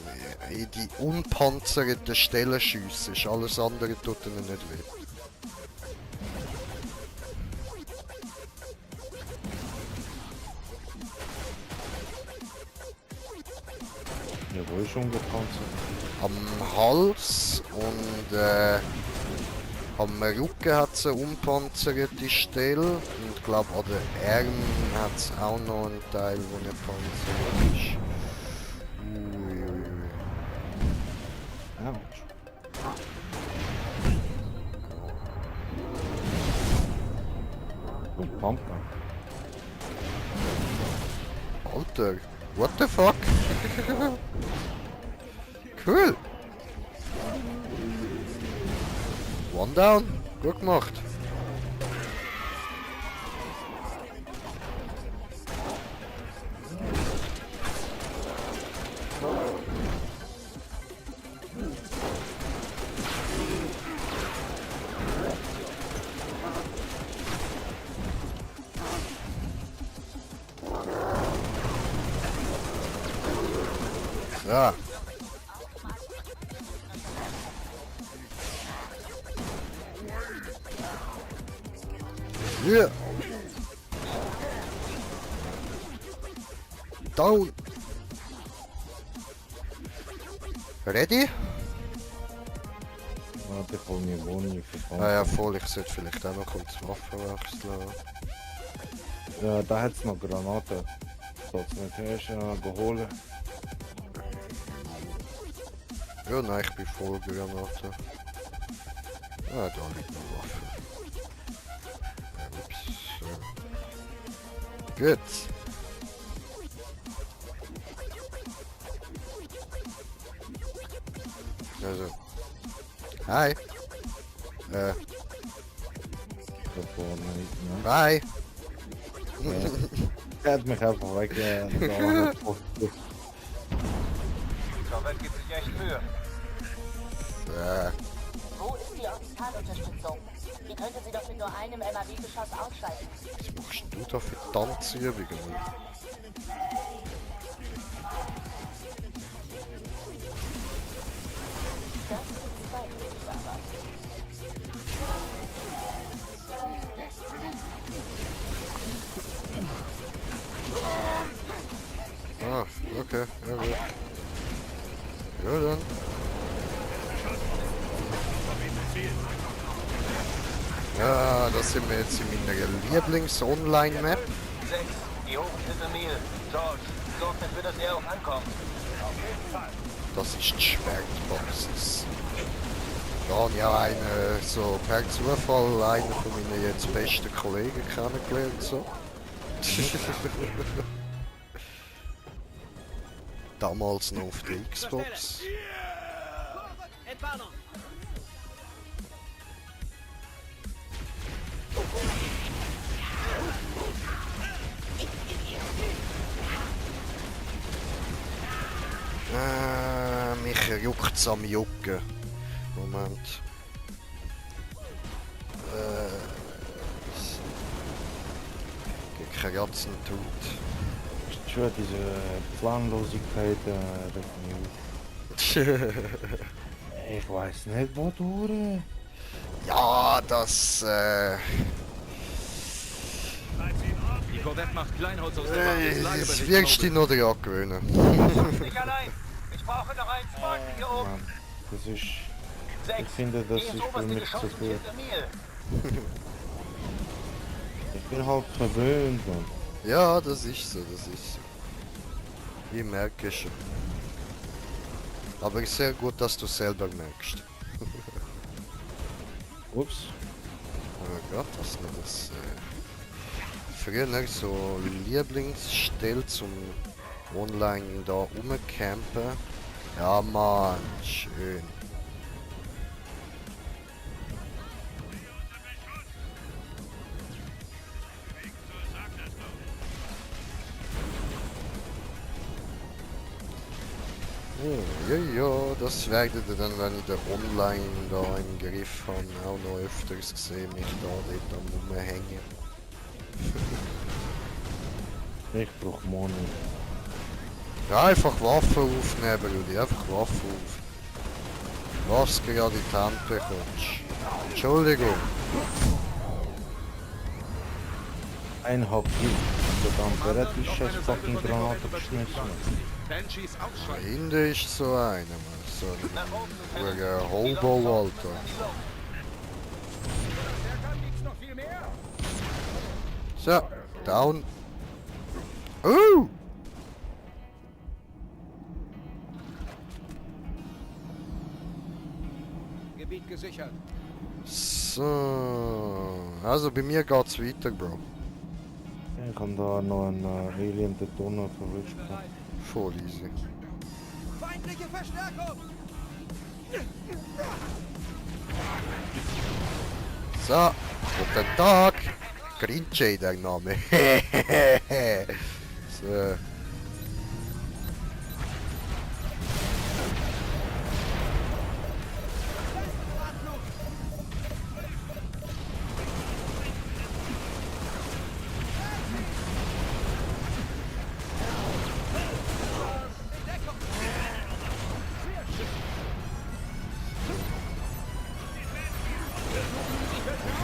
[SPEAKER 2] die unpanzerten Stellen schiessest. Alles andere tut ihnen nicht weh.
[SPEAKER 1] Ja, wo ist schon gepanzert?
[SPEAKER 2] Am Hals und am Rücken hat es eine unpanzerte Stelle und ich glaube an den Armen hat es auch noch einen Teil, der nicht panzert ist. Uiuiui.
[SPEAKER 1] Autsch. Und Pampa.
[SPEAKER 2] Alter, what the fuck? Cool. One down. Gut gemacht. Ja. Yeah. Down. Ready?
[SPEAKER 1] Warte, ich hol mir Boni für
[SPEAKER 2] Ah ja, voll. Ich sollte vielleicht auch noch kurz Waffen wechseln.
[SPEAKER 1] Ja, da hat's noch Granaten. Soll's nicht erst geholt.
[SPEAKER 2] Ja, nein, ich bin voll Granate. Ah, da liegt noch Waffe. Ups. Gut. Also. Hi.
[SPEAKER 1] Da vorne nicht, ne?
[SPEAKER 2] Bye.
[SPEAKER 1] Er hat mich einfach weg.
[SPEAKER 3] Korvette gibt sich echt Mühe.
[SPEAKER 7] Wo ist die Orbitalunterstützung? Die könnte sie doch mit nur einem MAW-Geschoss ausschalten.
[SPEAKER 2] Was machst du da für Tanzübungen?
[SPEAKER 7] Das ist die zweite Arbeit.
[SPEAKER 2] Ah, okay, ja gut. Ja dann. Ja, das sind wir jetzt in meiner Lieblings-Online-Map.
[SPEAKER 3] 6, die hoch hinter mir. George, sorgt dafür, dass er auch ankommt.
[SPEAKER 2] Das ist die Schwertbasis. Da habe ich auch einen, so per Zufall einen von meinen jetzt besten Kollegen kennengelernt. So. Damals noch auf der Xbox. Mich juckt's am Jucken. Moment. Kratzen tut.
[SPEAKER 1] Schon diese Planlosigkeit regt mich auf. Ich weiß nicht, wodurch.
[SPEAKER 2] Ja, das
[SPEAKER 6] Die Korvette macht Kleinholz aus der Basis.
[SPEAKER 2] das wirst du noch dran gewöhnen.
[SPEAKER 3] Nicht allein. Ich brauche noch einen Spartan hier oben.
[SPEAKER 1] Mann, das ist...
[SPEAKER 3] 6.
[SPEAKER 1] Ich finde, das
[SPEAKER 3] Geh ins
[SPEAKER 1] ist für
[SPEAKER 3] oberste
[SPEAKER 1] mich
[SPEAKER 3] Geschoss
[SPEAKER 1] zu
[SPEAKER 3] und
[SPEAKER 1] viel.
[SPEAKER 3] hinter mir.
[SPEAKER 1] Ich bin halt verwöhnt, Mann.
[SPEAKER 2] Ja, das ist so, das ist so. Ich merke schon. Aber sehr gut, dass du selber merkst.
[SPEAKER 1] Ups.
[SPEAKER 2] Oh Gott, was ist denn das? Früher so Lieblingsstelle zum Online da rumcampen. Ja, Mann, schön. Oh, ja, das werdet ihr dann, wenn ich den Online da im Griff habe, auch noch öfters gesehen, mich da dort am Rumhängen.
[SPEAKER 1] Ich brauch Money.
[SPEAKER 2] Ja, einfach Waffen aufnehmen, Rudi, einfach Waffen auf. Was du gerade in die Hand bekommst. Entschuldigung.
[SPEAKER 1] Ein HP. Der ganze Red ist scheiß fucking Granate geschmissen.
[SPEAKER 6] Banshees aufschreiben.
[SPEAKER 2] Dahinter ist so einer, Mann. So ein Hobo, Alter.
[SPEAKER 5] Der kann nichts noch viel mehr.
[SPEAKER 2] So, down.
[SPEAKER 5] Gebiet gesichert.
[SPEAKER 2] So, also bei mir geht's weiter, Bro.
[SPEAKER 1] Ich kann da noch einen Alien Detoner verwischt.
[SPEAKER 2] Voll easy.
[SPEAKER 5] Feindliche Verstärkung.
[SPEAKER 2] So, guten Tag. Grinche, der Name. So.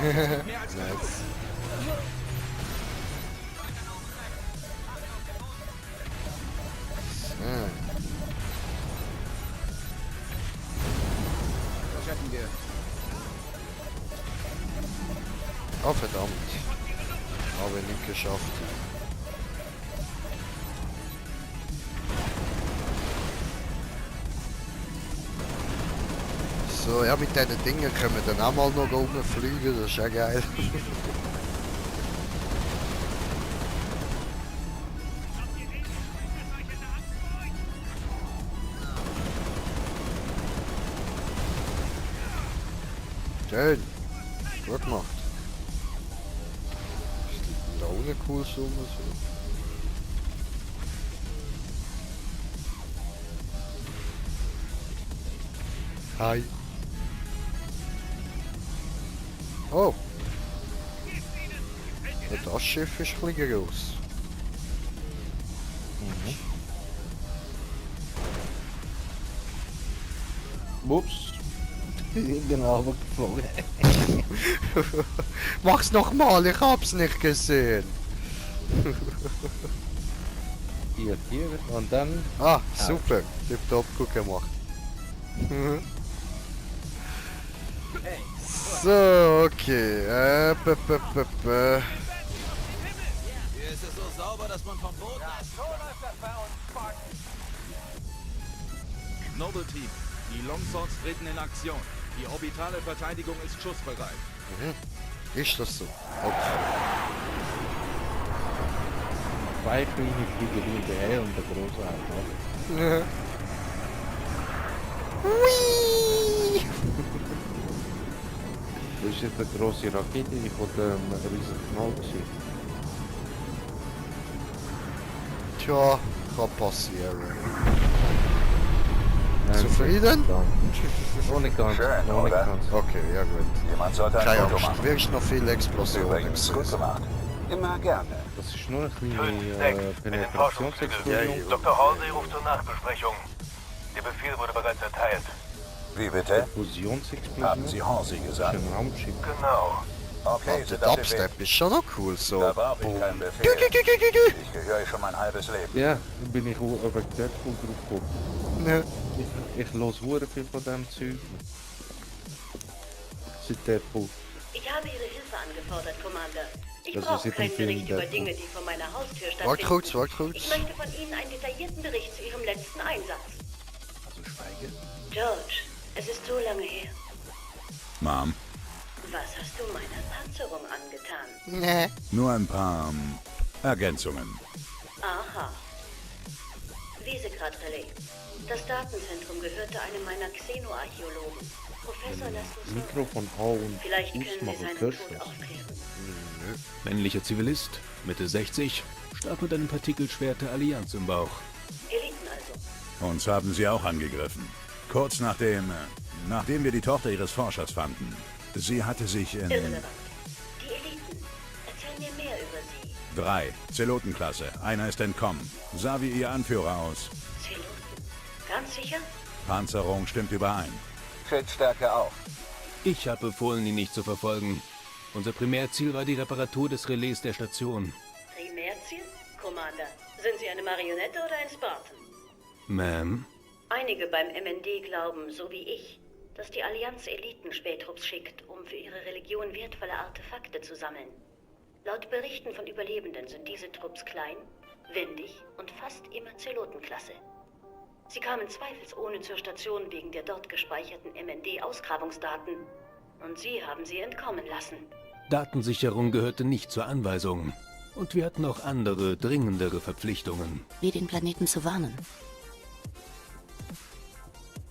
[SPEAKER 2] Nice.
[SPEAKER 5] Das hätten wir.
[SPEAKER 2] Oh verdammt. Aber nicht geschafft. So, ja, mit diesen Dingen können wir dann auch mal noch rumfliegen, das ist ja geil. Schön. Gut gemacht. Ist da ohne cool so. Hi. Oh. Ja, das Schiff ist ein bisschen groß.
[SPEAKER 1] Ups. Ich bin runtergeflogen.
[SPEAKER 2] Mach's nochmal, ich hab's nicht gesehen.
[SPEAKER 1] Hier und dann...
[SPEAKER 2] Ah, super. Tipptopp, gut gemacht. So, okay.
[SPEAKER 6] Hier ist es so sauber, dass man vom Boden...
[SPEAKER 3] So läuft das bei uns, Spartan.
[SPEAKER 6] Noble Team, die Longswords treten in Aktion. Die orbitale Verteidigung ist schussbereit.
[SPEAKER 2] Ist das so? Okay.
[SPEAKER 1] Zwei kleine Flieger hinterher und der große auch. Das ist jetzt eine grosse Rakete, die von dem riesen Knall gesehen.
[SPEAKER 2] Tja, kann passieren.
[SPEAKER 1] Nein,
[SPEAKER 2] Zufrieden?
[SPEAKER 1] Noch nicht ganz.
[SPEAKER 11] Schön,
[SPEAKER 1] Noch nicht
[SPEAKER 11] oder?
[SPEAKER 1] ganz.
[SPEAKER 2] Okay, ja gut.
[SPEAKER 11] Jemand sollte ein
[SPEAKER 2] Keine
[SPEAKER 11] Foto
[SPEAKER 2] Angst,
[SPEAKER 11] machen.
[SPEAKER 2] wirklich noch viele Explosionen
[SPEAKER 11] Übrigens, gut
[SPEAKER 2] gesehen.
[SPEAKER 11] gemacht. Immer gerne.
[SPEAKER 1] Das ist nur eine
[SPEAKER 3] 5,
[SPEAKER 1] kleine
[SPEAKER 3] 6, mit den
[SPEAKER 1] Penetrationsexplosion.
[SPEAKER 3] Dr. Halsey ruft zur Nachbesprechung. Der Befehl wurde bereits erteilt.
[SPEAKER 11] Wie bitte?
[SPEAKER 1] Fusionsexplosion.
[SPEAKER 11] Haben Sie Horsey gesagt?
[SPEAKER 1] Ein Raumschiff.
[SPEAKER 3] Genau.
[SPEAKER 11] Okay,
[SPEAKER 2] Der
[SPEAKER 11] sind auf dem Weg.
[SPEAKER 2] Dubstep ist schon noch cool, so.
[SPEAKER 11] Da brauche ich
[SPEAKER 2] Boom.
[SPEAKER 11] keinen Befehl. Ich gehöre hier schon mein halbes Leben.
[SPEAKER 1] Ja, da bin ich auch über Deadpool drauf gekommen.
[SPEAKER 2] Ne.
[SPEAKER 1] Ich los hure viel von dem Zeug. Seit Deadpool.
[SPEAKER 10] Ich habe Ihre Hilfe angefordert, Commander. Ich
[SPEAKER 1] Das
[SPEAKER 10] brauche
[SPEAKER 1] ist
[SPEAKER 10] keinen
[SPEAKER 1] ein Film,
[SPEAKER 10] Bericht über
[SPEAKER 1] Deadpool.
[SPEAKER 10] Dinge, die vor meiner Haustür
[SPEAKER 2] Wart
[SPEAKER 10] stattfinden.
[SPEAKER 2] kurz.
[SPEAKER 10] Ich möchte von Ihnen einen detaillierten Bericht zu Ihrem letzten Einsatz.
[SPEAKER 11] Also schweige.
[SPEAKER 10] George, es ist so lange her.
[SPEAKER 9] Mom,
[SPEAKER 10] Was hast du meiner Panzerung angetan?
[SPEAKER 2] Ne.
[SPEAKER 9] nur ein paar Ergänzungen.
[SPEAKER 10] Aha. Wiesegrad-Relais. Das Datenzentrum gehörte einem meiner Xenoarchäologen, Professor Laszlo
[SPEAKER 1] Mikro von A und
[SPEAKER 10] Vielleicht können Sie
[SPEAKER 1] Ausmachen
[SPEAKER 10] seinen
[SPEAKER 1] Kirsch.
[SPEAKER 10] Tod aufklären.
[SPEAKER 12] Männlicher Zivilist, Mitte 60, starb mit einem Partikelschwert der Allianz im Bauch.
[SPEAKER 10] Eliten also.
[SPEAKER 9] Uns haben sie auch angegriffen. Kurz nachdem wir die Tochter ihres Forschers fanden. Sie hatte sich in
[SPEAKER 10] Irrelevant. Die Eliten. Erzähl mir mehr über sie.
[SPEAKER 9] 3 Zelotenklasse. Einer ist entkommen. Sah wie ihr Anführer aus.
[SPEAKER 10] Zeloten. Ganz sicher?
[SPEAKER 9] Panzerung stimmt überein.
[SPEAKER 11] Schildstärke auch.
[SPEAKER 12] Ich habe befohlen, ihn nicht zu verfolgen. Unser Primärziel war die Reparatur des Relais der Station.
[SPEAKER 10] Primärziel? Commander. Sind Sie eine Marionette oder ein Spartan?
[SPEAKER 12] Ma'am?
[SPEAKER 10] Einige beim MND glauben, so wie ich, dass die Allianz Eliten-Spätrupps schickt, um für ihre Religion wertvolle Artefakte zu sammeln. Laut Berichten von Überlebenden sind diese Trupps klein, windig und fast immer Zelotenklasse. Sie kamen zweifelsohne zur Station wegen der dort gespeicherten MND-Ausgrabungsdaten und Sie haben sie entkommen lassen.
[SPEAKER 12] Datensicherung gehörte nicht zur Anweisung. Und wir hatten auch andere, dringendere Verpflichtungen.
[SPEAKER 7] Wie den Planeten zu warnen.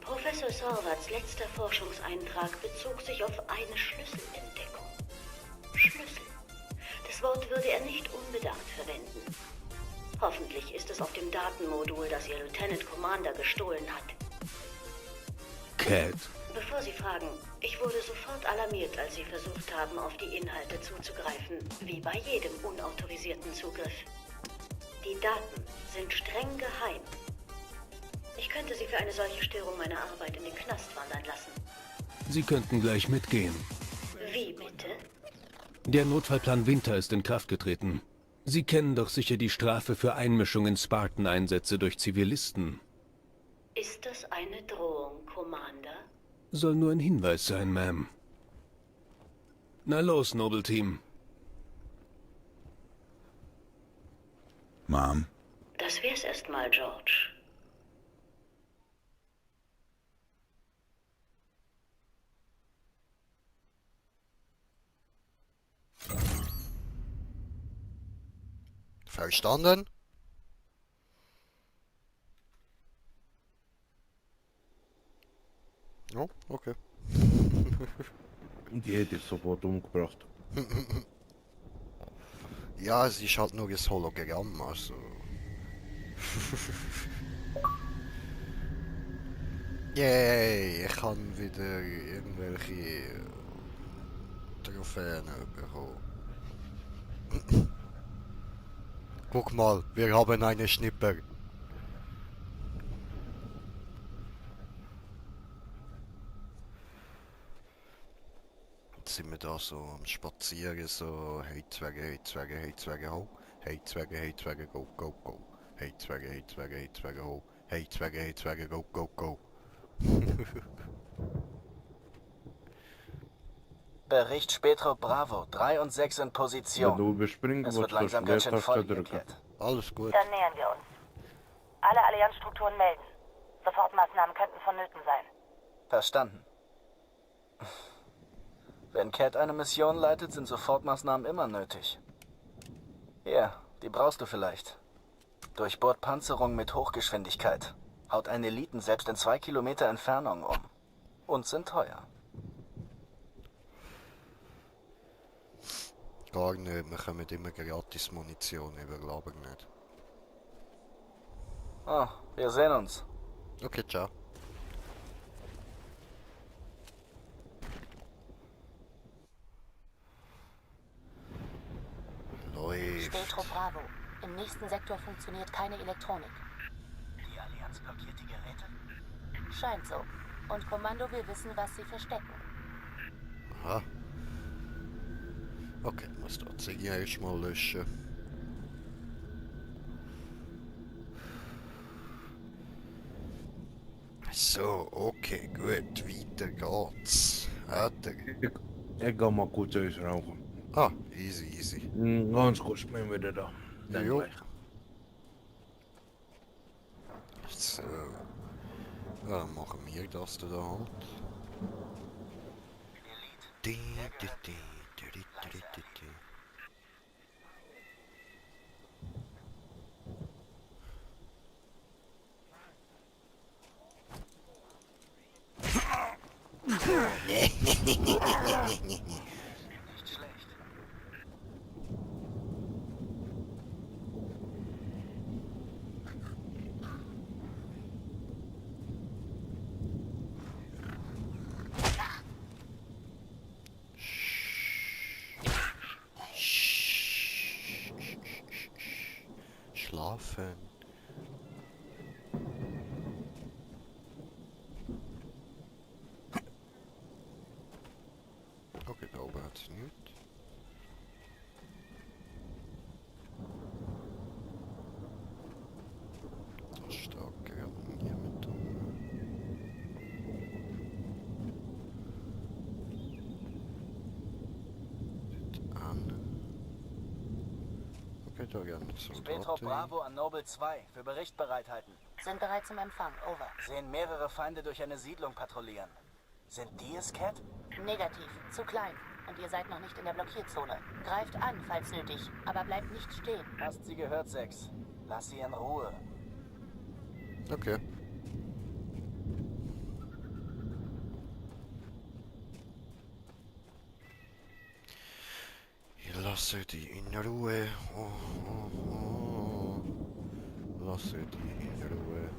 [SPEAKER 10] Professor Sorwats letzter Forschungseintrag bezog sich auf eine Schlüsselentdeckung. Schlüssel. Das Wort würde er nicht unbedacht verwenden. Hoffentlich ist es auf dem Datenmodul, das Ihr Lieutenant Commander gestohlen hat.
[SPEAKER 12] Cat.
[SPEAKER 10] Bevor Sie fragen, ich wurde sofort alarmiert, als Sie versucht haben, auf die Inhalte zuzugreifen, wie bei jedem unautorisierten Zugriff. Die Daten sind streng geheim. Ich könnte Sie für eine solche Störung meiner Arbeit in den Knast wandern lassen.
[SPEAKER 12] Sie könnten gleich mitgehen.
[SPEAKER 10] Wie bitte?
[SPEAKER 12] Der Notfallplan Winter ist in Kraft getreten. Sie kennen doch sicher die Strafe für Einmischung in Spartan-Einsätze durch Zivilisten.
[SPEAKER 10] Ist das eine Drohung, Commander?
[SPEAKER 12] Soll nur ein Hinweis sein, Ma'am. Na los, Nobelteam.
[SPEAKER 9] Mom,
[SPEAKER 10] Das wär's erstmal, George.
[SPEAKER 2] Verstanden? Oh, okay.
[SPEAKER 1] Die hätte ich sofort umgebracht.
[SPEAKER 2] Ja, es ist halt nur das Hologramm, also. Yay, ich kann wieder irgendwelche Trophäen bekommen. Guck mal, wir haben eine Schnipper. Jetzt sind wir da so am Spazieren, so hey Zwerge, ho. Hey Zwerge, go, go, go. Hey Zwerge, ho. Hey Zwerge, go, go, go.
[SPEAKER 4] Bericht Spetro Bravo, 3 und 6 in
[SPEAKER 1] Wenn
[SPEAKER 4] Position.
[SPEAKER 1] du überspringen
[SPEAKER 4] Es
[SPEAKER 1] willst,
[SPEAKER 4] wird langsam
[SPEAKER 1] du
[SPEAKER 4] ganz schön
[SPEAKER 1] Leertaste drücken.
[SPEAKER 4] vollgekehrt.
[SPEAKER 2] Alles gut.
[SPEAKER 7] Dann nähern wir uns. Alle Allianzstrukturen melden. Sofortmaßnahmen könnten vonnöten sein.
[SPEAKER 4] Verstanden. Wenn Cat eine Mission leitet, sind Sofortmaßnahmen immer nötig. Hier, die brauchst du vielleicht. Durchbohrt Panzerung mit Hochgeschwindigkeit. Haut einen Eliten selbst in 2 Kilometer Entfernung um. Und sind teuer.
[SPEAKER 2] Gar nicht, wir kommen immer gratis Munition über, glaube ich nicht.
[SPEAKER 4] Oh, wir sehen uns.
[SPEAKER 2] Okay, ciao. Läuft.
[SPEAKER 7] Steltro Bravo. Im nächsten Sektor funktioniert keine Elektronik.
[SPEAKER 4] Die Allianz blockiert die Geräte?
[SPEAKER 7] Scheint so. Und Kommando will wissen, was sie verstecken.
[SPEAKER 2] Aha. Okay, muss das Ding erstmal löschen. So, okay, gut, weiter geht's. Hat er.
[SPEAKER 1] Ich gehe mal kurz ausrauchen.
[SPEAKER 2] Ah, easy, easy.
[SPEAKER 1] Ganz kurz bin ich wieder da. Dann
[SPEAKER 2] Jo.
[SPEAKER 1] gleich.
[SPEAKER 2] So. Ja, machen wir das da halt. Di, di, di, di, di, di, di, di.
[SPEAKER 4] Nicht schlecht.
[SPEAKER 2] Schlafen. Okay, da oben hat's nichts. Da steht gerade niemand rum. Dort an. Okay, da gerne
[SPEAKER 4] Spätro
[SPEAKER 2] Soldaten.
[SPEAKER 4] Bravo an Noble 2. Für Bericht bereithalten.
[SPEAKER 7] Sind bereit zum Empfang. Over.
[SPEAKER 4] Sehen mehrere Feinde durch eine Siedlung patrouillieren. Sind die es, Cat?
[SPEAKER 7] Negativ. Zu klein. Und ihr seid noch nicht in der Blockierzone. Greift an, falls nötig. Aber bleibt nicht stehen.
[SPEAKER 4] Hast sie gehört, 6. Lass sie in Ruhe.
[SPEAKER 2] Okay. Ich lasse die in Ruhe. Oh, oh, oh. Lasse die in Ruhe.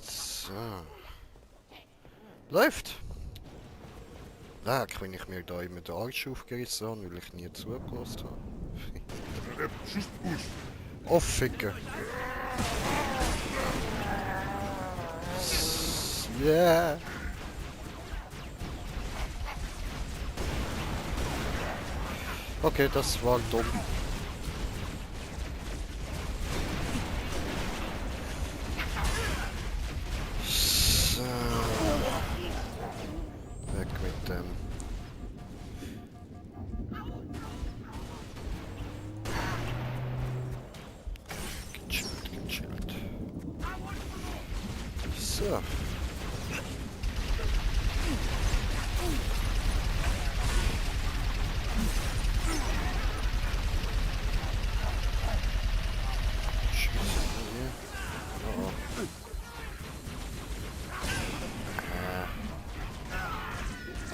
[SPEAKER 2] So. Läuft! Da kann ich mir da immer den Arsch aufgerissen haben, weil ich nie zugelassen habe. Oh, Ficker! Yeah! Okay, das war dumm. So. Weg mit dem. Gechillt, gechillt. So.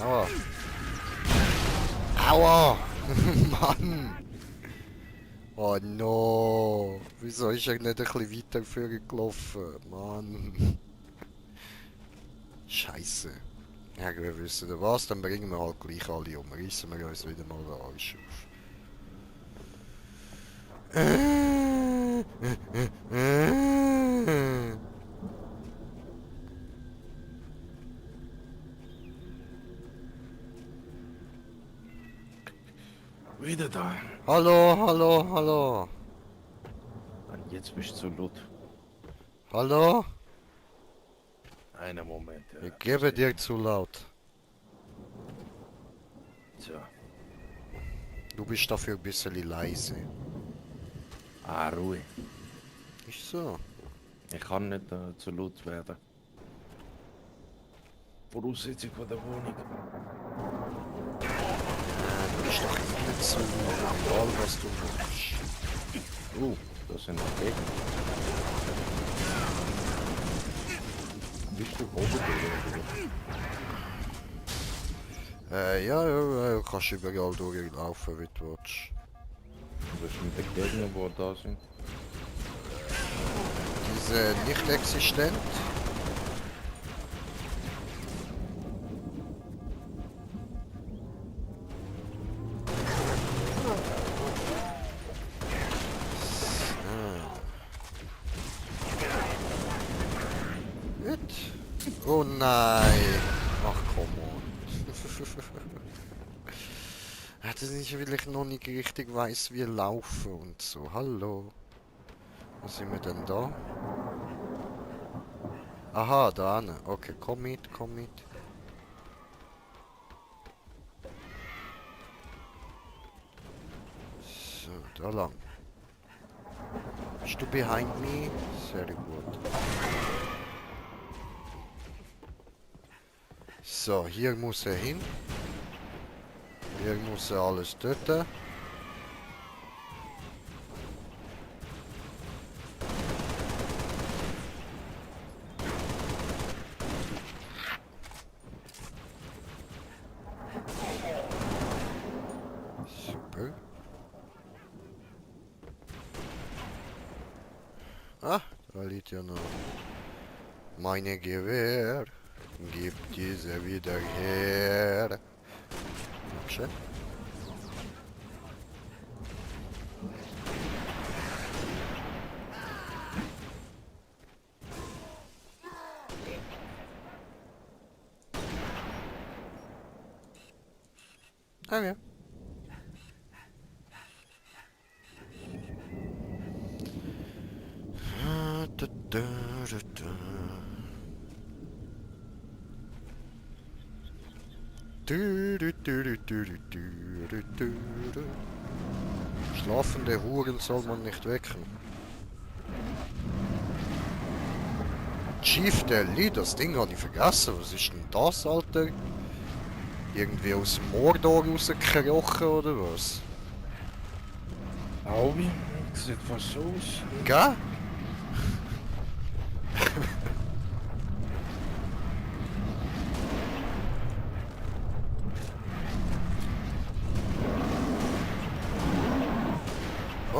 [SPEAKER 2] Aua. Aua! Mann! Oh no! Wieso ist er nicht ein bisschen weiter vorgelaufen? Mann! Scheiße. Ja, wir wissen was, dann bringen wir halt gleich alle um. Reissen wir uns wieder mal den Arsch auf.
[SPEAKER 1] Wieder da.
[SPEAKER 2] Hallo, hallo, hallo.
[SPEAKER 1] Und jetzt bist du zu laut.
[SPEAKER 2] Hallo?
[SPEAKER 1] Einen Moment. Ja.
[SPEAKER 2] Ich gebe dir zu laut.
[SPEAKER 1] So.
[SPEAKER 2] Du bist dafür ein bisschen leise.
[SPEAKER 1] Ah, Ruhe.
[SPEAKER 2] Ist so.
[SPEAKER 1] Ich kann nicht zu laut werden. Voraussetzung von der Wohnung.
[SPEAKER 2] Du bist doch nicht so egal, was du machst.
[SPEAKER 1] Das sind noch Gegner. Bist du oben oder?
[SPEAKER 2] Ja, kannst überall durchlaufen, wie du willst.
[SPEAKER 1] Was sind die Gegner, die da sind?
[SPEAKER 2] Diese nicht existent. Oh nein! Ach komm on. Das ist nicht, weil ich noch nicht richtig weiß, wie laufen und so. Hallo. Wo sind wir denn da? Aha, da hinten. Okay, komm mit, komm mit. So, da lang. Bist du behind me? Sehr gut. So, hier muss er hin. Hier muss er alles töten. Super. Ah, da liegt ja noch meine Gewehr. Gib diese wieder her. Dankeschön. Okay. Schlafende Huren soll man nicht wecken. Chief Deli, das Ding habe ich vergessen. Was ist denn das, Alter? Irgendwie aus dem Mordor rausgekrochen oder was?
[SPEAKER 1] Aubi, das sieht fast so aus.
[SPEAKER 2] Gell?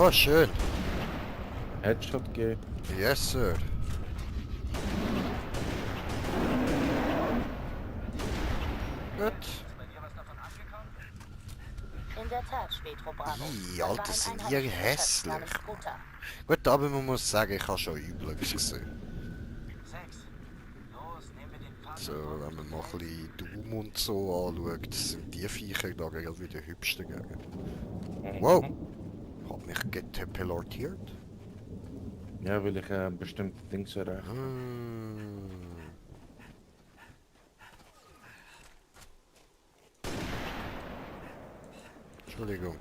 [SPEAKER 2] Oh, schön.
[SPEAKER 1] Headshot gegeben.
[SPEAKER 2] Yes, sir. Gut.
[SPEAKER 7] In der Tat, Petro Bravo.
[SPEAKER 2] Ih, Alter, sind ihr hässlich. Gut, aber man muss sagen, ich habe schon Übles gesehen. So, wenn man mal ein bisschen Doom und so anschaut, sind die Viecher da gerade wieder hübsch dagegen. Wow! Hat mich geteleportiert?
[SPEAKER 1] Ja, weil ich bestimmte Dinge erreichen.
[SPEAKER 2] Entschuldigung.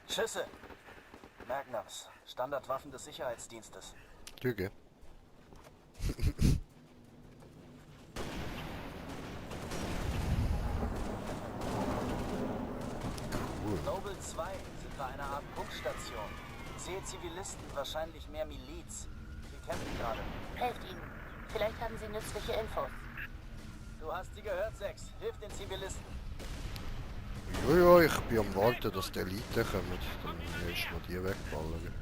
[SPEAKER 4] Schüsse! Magnums, Standardwaffen des Sicherheitsdienstes.
[SPEAKER 2] Lüge.
[SPEAKER 4] Noble 2 sind bei einer Art Pumpstation. Ich sehe Zivilisten, wahrscheinlich mehr Miliz. Wir kämpfen gerade.
[SPEAKER 7] Helft ihnen. Vielleicht haben sie nützliche Infos.
[SPEAKER 4] Du hast sie gehört, 6. Hilf den Zivilisten.
[SPEAKER 2] Jojo, ich bin am Warten, dass die Elite kommen. Dann ist mal die wegballern.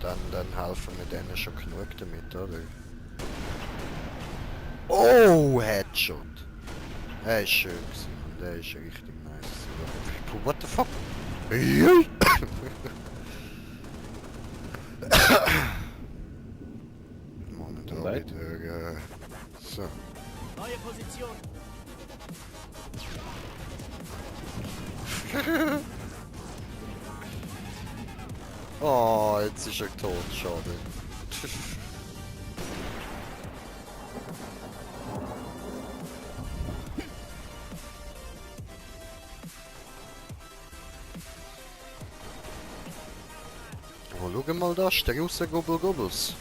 [SPEAKER 2] Dann helfen wir denen schon genug damit, oder? Oh, Headshot! Der ist schön gewesen. Der ist richtig nice. What the fuck?
[SPEAKER 4] Position.
[SPEAKER 2] Oh, jetzt ist er tot, schade. Oh, schau mal da, Strauße Gobel Gobels.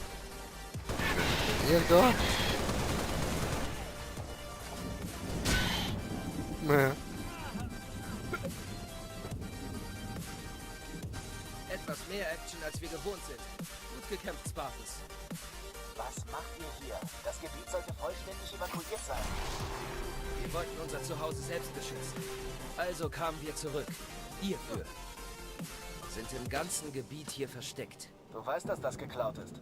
[SPEAKER 2] Hier da. Nee.
[SPEAKER 13] Etwas mehr Action, als wir gewohnt sind. Gut gekämpft, Spartans.
[SPEAKER 4] Was macht ihr hier? Das Gebiet sollte vollständig evakuiert sein.
[SPEAKER 13] Wir wollten unser Zuhause selbst beschützen. Also kamen wir zurück. Hierfür. Sind im ganzen Gebiet hier versteckt.
[SPEAKER 4] Du weißt, dass das geklaut ist?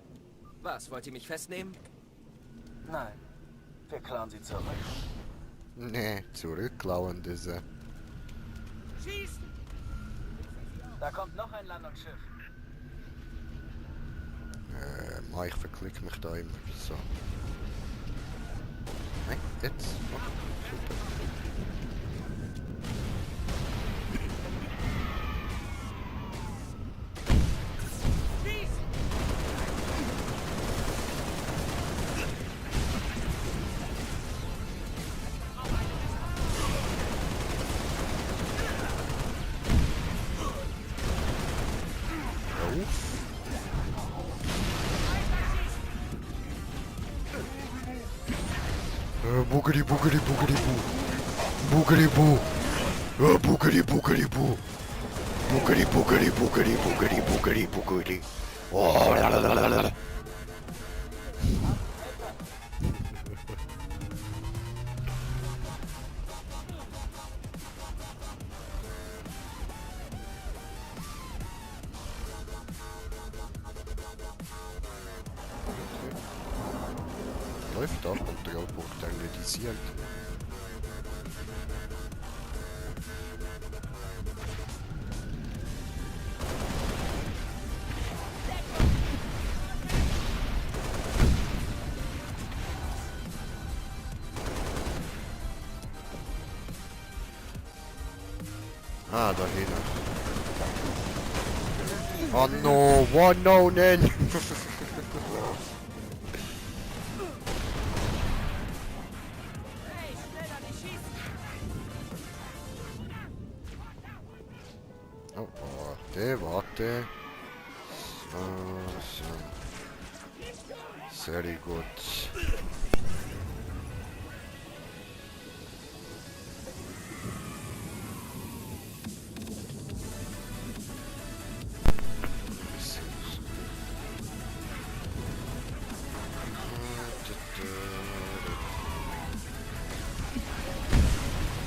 [SPEAKER 13] Was, wollt ihr mich festnehmen?
[SPEAKER 4] Nein. Wir klauen sie zurück.
[SPEAKER 2] Nee, zurückklauen diese.
[SPEAKER 13] Schießen!
[SPEAKER 4] Da kommt noch ein Landungsschiff.
[SPEAKER 2] Ich verklick mich da immer so. Nein, jetzt. Oh, super. Boogity boogity boogity boo. Boogity boo. Boogity boogity boo. Boogity boogity boogity boogity boogity boogity. Oh, la la la la la. Läuft da, Kontrollpunkt analysiert. Ah, da hinten. Oh no, what no, then? Oh, warte. So. Sehr gut.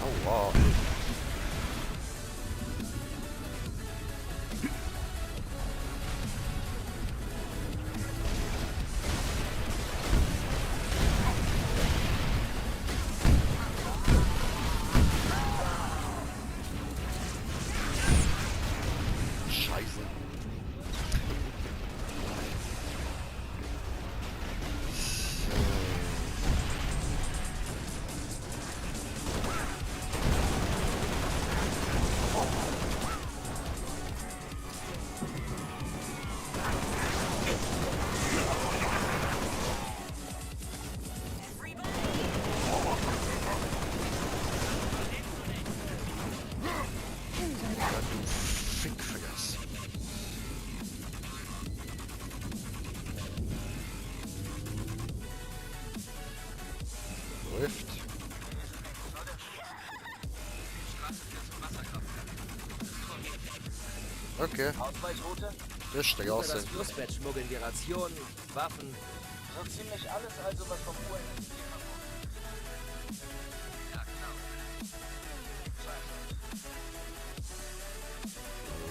[SPEAKER 2] Oh, wow. Scheiße. Du Fickvergass. Läuft. Okay.
[SPEAKER 4] Ausweichroute?
[SPEAKER 2] Das ist der
[SPEAKER 13] Über
[SPEAKER 2] Gasse.
[SPEAKER 13] das Flussbett schmuggeln wir Rationen, Waffen.
[SPEAKER 4] So ziemlich alles also, was vom UNSC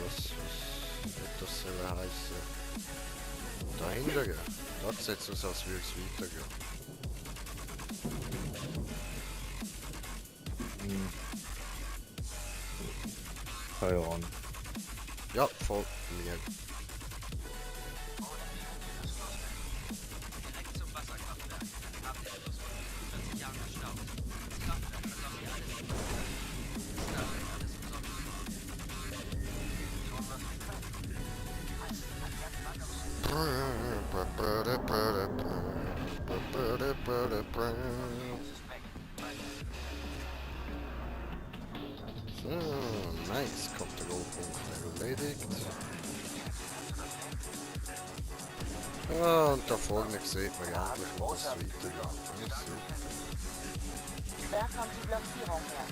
[SPEAKER 2] Was wird das soll heißen? Dahinter gehen. Das sieht so aus, als würde es weitergehen.
[SPEAKER 1] Keine Ahnung.
[SPEAKER 2] Ja, voll mir.
[SPEAKER 13] Direkt zum Wasserkraftwerk. Haben den Fluss vor 45 Jahren gestaut.
[SPEAKER 2] So, nice. Kontrollpunkt erledigt. Und da vorne sieht man ja endlich, wo es weitergeht.
[SPEAKER 7] Da kommt die Blockierung her.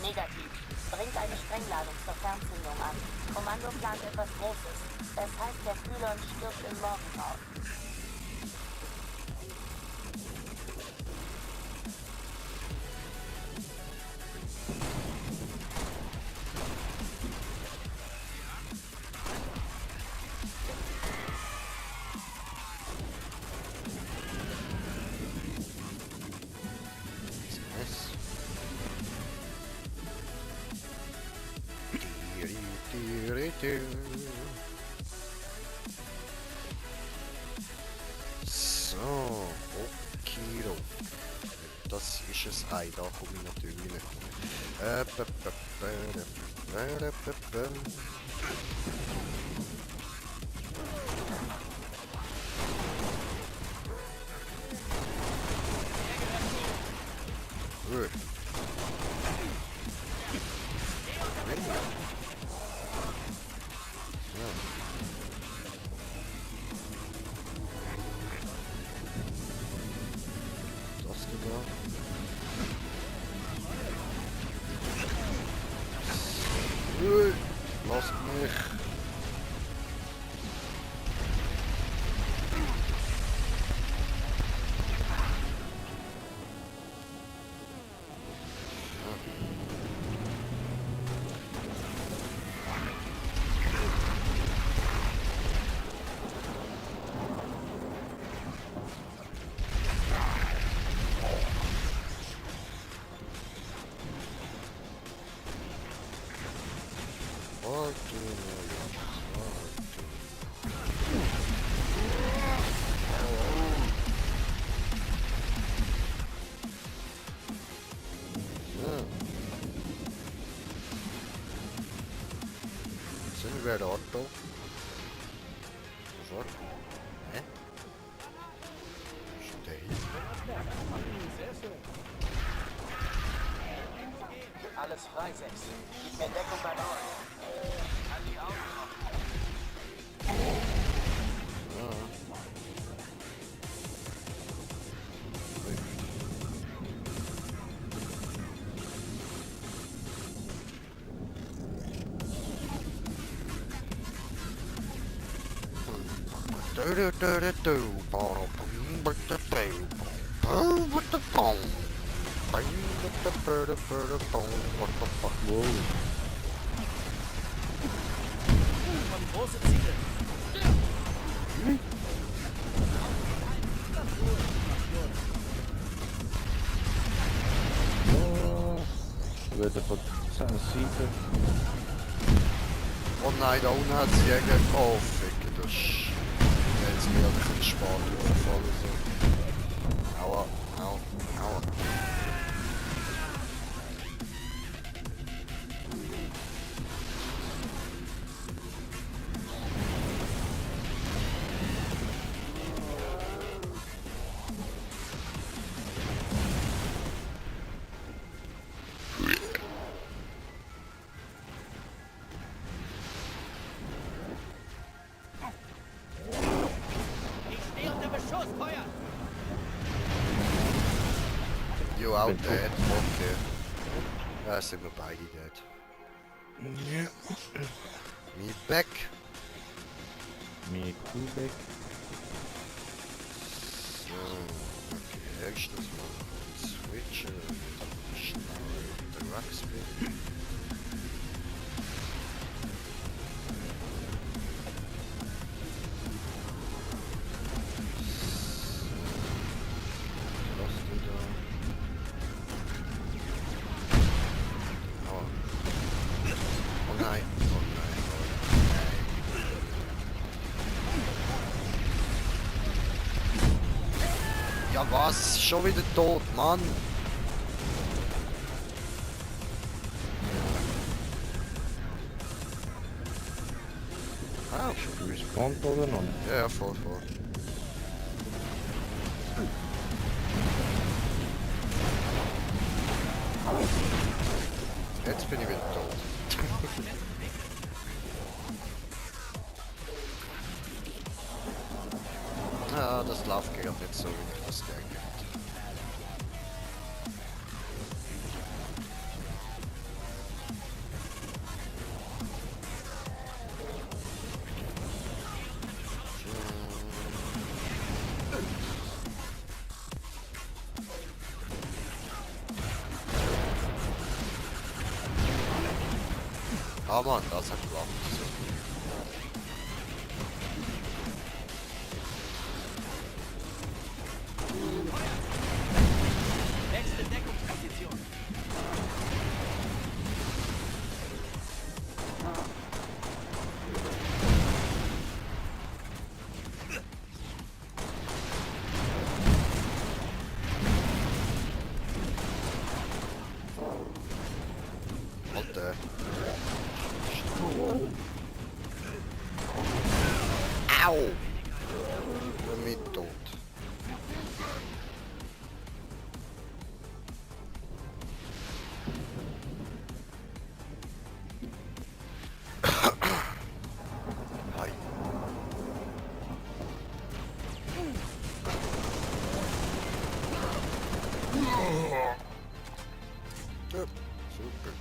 [SPEAKER 7] Negativ. Bringt eine Sprengladung zur Fernzündung an. Kommando plant etwas Großes. Das heißt, der Pylon stirbt im Morgengrauen.
[SPEAKER 2] So, okiro. Das ist es. Ei, da komme ich natürlich nicht. Lasst mich. Sind wir der Otto? Was? Hä? Ist der hier?
[SPEAKER 3] Alles frei, 6. Gib mir Deckung bei euch. An die Augen.
[SPEAKER 13] Große Ziele.
[SPEAKER 1] Wird von 7.
[SPEAKER 2] Oh nein, da unten hat es Jäger. Oh, Ficken, das ist jetzt wieder ein bisschen spät überfallen. So. Aua, au, aua. You out dead, okay. Ja, sind wir beide dead. Me back.
[SPEAKER 1] Me cool back.
[SPEAKER 2] So, okay, erstens mal switchen. Schnell den Ruckspeed. Ja was? Schon wieder tot, Mann! Ah.
[SPEAKER 1] Schon respawned oder noch?
[SPEAKER 2] Ja, voll. Jetzt bin ich wieder tot. Ja, das läuft gerade nicht so, wie ich das gerne hätte. Ah Mann, das hat geklappt.
[SPEAKER 13] Nächste Deckungsposition.
[SPEAKER 2] Alter. Au! Mit tot. Hi. Ja, super.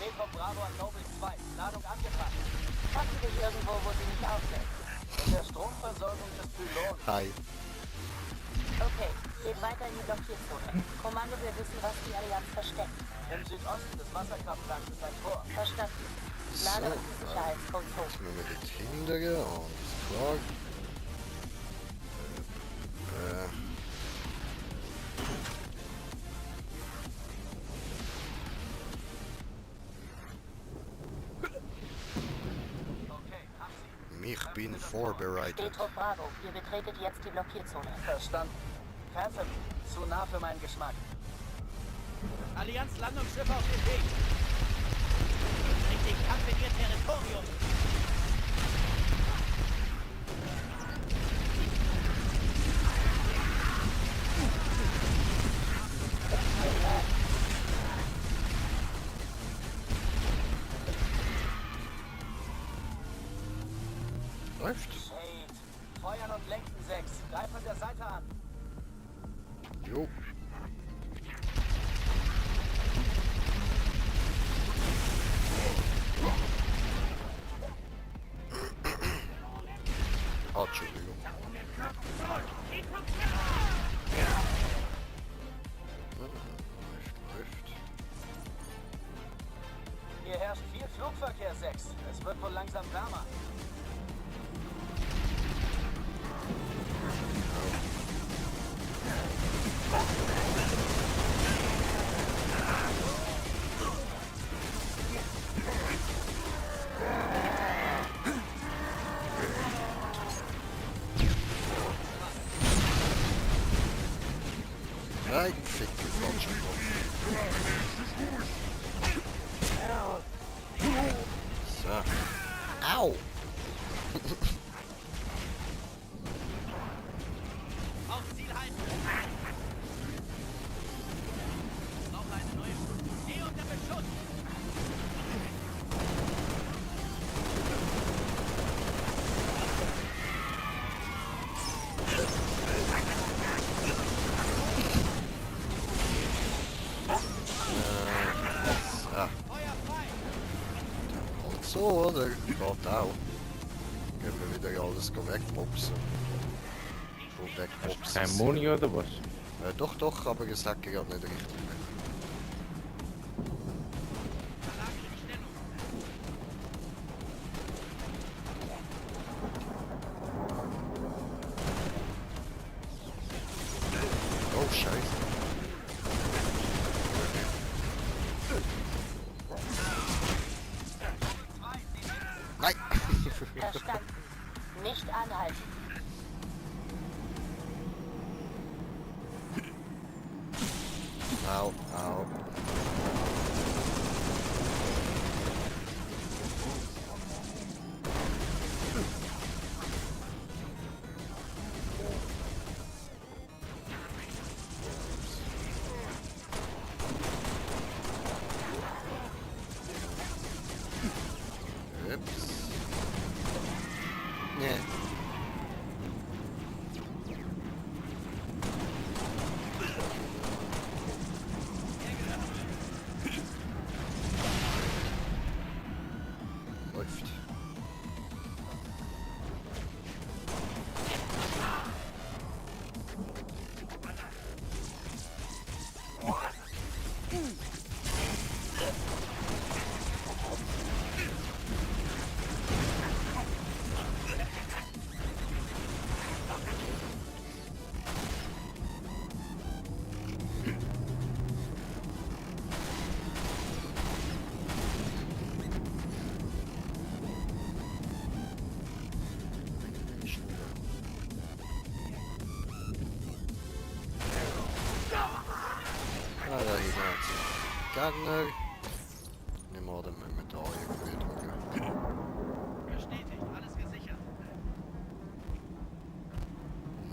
[SPEAKER 4] Petro Bravo an Noble 2. Ladung angepasst.
[SPEAKER 7] Hast du dich irgendwo, wo sie nicht auflädt?
[SPEAKER 4] In der Stromversorgung des Pylons.
[SPEAKER 2] Hi.
[SPEAKER 7] Okay, geht weiter in die Blockierzone. Kommando, wir wissen, was die Allianz versteckt.
[SPEAKER 4] Im Südosten des Wasserkraftwerks ist ein Tor.
[SPEAKER 7] Verstanden. Lade uns die Sicherheitscodes hoch.
[SPEAKER 2] Müssen wir mit hindern, alles klar. Ich bin vorbereitet.
[SPEAKER 7] Petro Bravo, ihr betretet jetzt die Blockierzone.
[SPEAKER 4] Verstanden. Phantom, zu nah für meinen Geschmack.
[SPEAKER 13] Allianz-Landungsschiffe auf den Weg. Bringt den Kampf in ihr Territorium.
[SPEAKER 2] Läuft.
[SPEAKER 4] Shade. Feuern und lenken 6. Greif von der Seite an.
[SPEAKER 2] Jo. Oh, Entschuldigung. Läuft.
[SPEAKER 4] Hier herrscht viel Flugverkehr 6. Es wird wohl langsam wärmer.
[SPEAKER 2] Nein, fick die falsche So. Au!
[SPEAKER 13] Auf Ziel halten. Noch eine neue Stunde. Geh unter Beschuss.
[SPEAKER 2] So, oder? Geht auch. Gehen wir wieder alles wegpopsen.
[SPEAKER 1] Kein Moni oder was?
[SPEAKER 2] Doch, aber ich sage gerade nicht richtig.
[SPEAKER 7] anhalten.
[SPEAKER 2] Au, au. Ups. Nie. Läuft. Ah, da hinten hat sie Gegner. Nehmen wir den mit der irgendwie drücken.
[SPEAKER 4] Bestätigt, alles gesichert.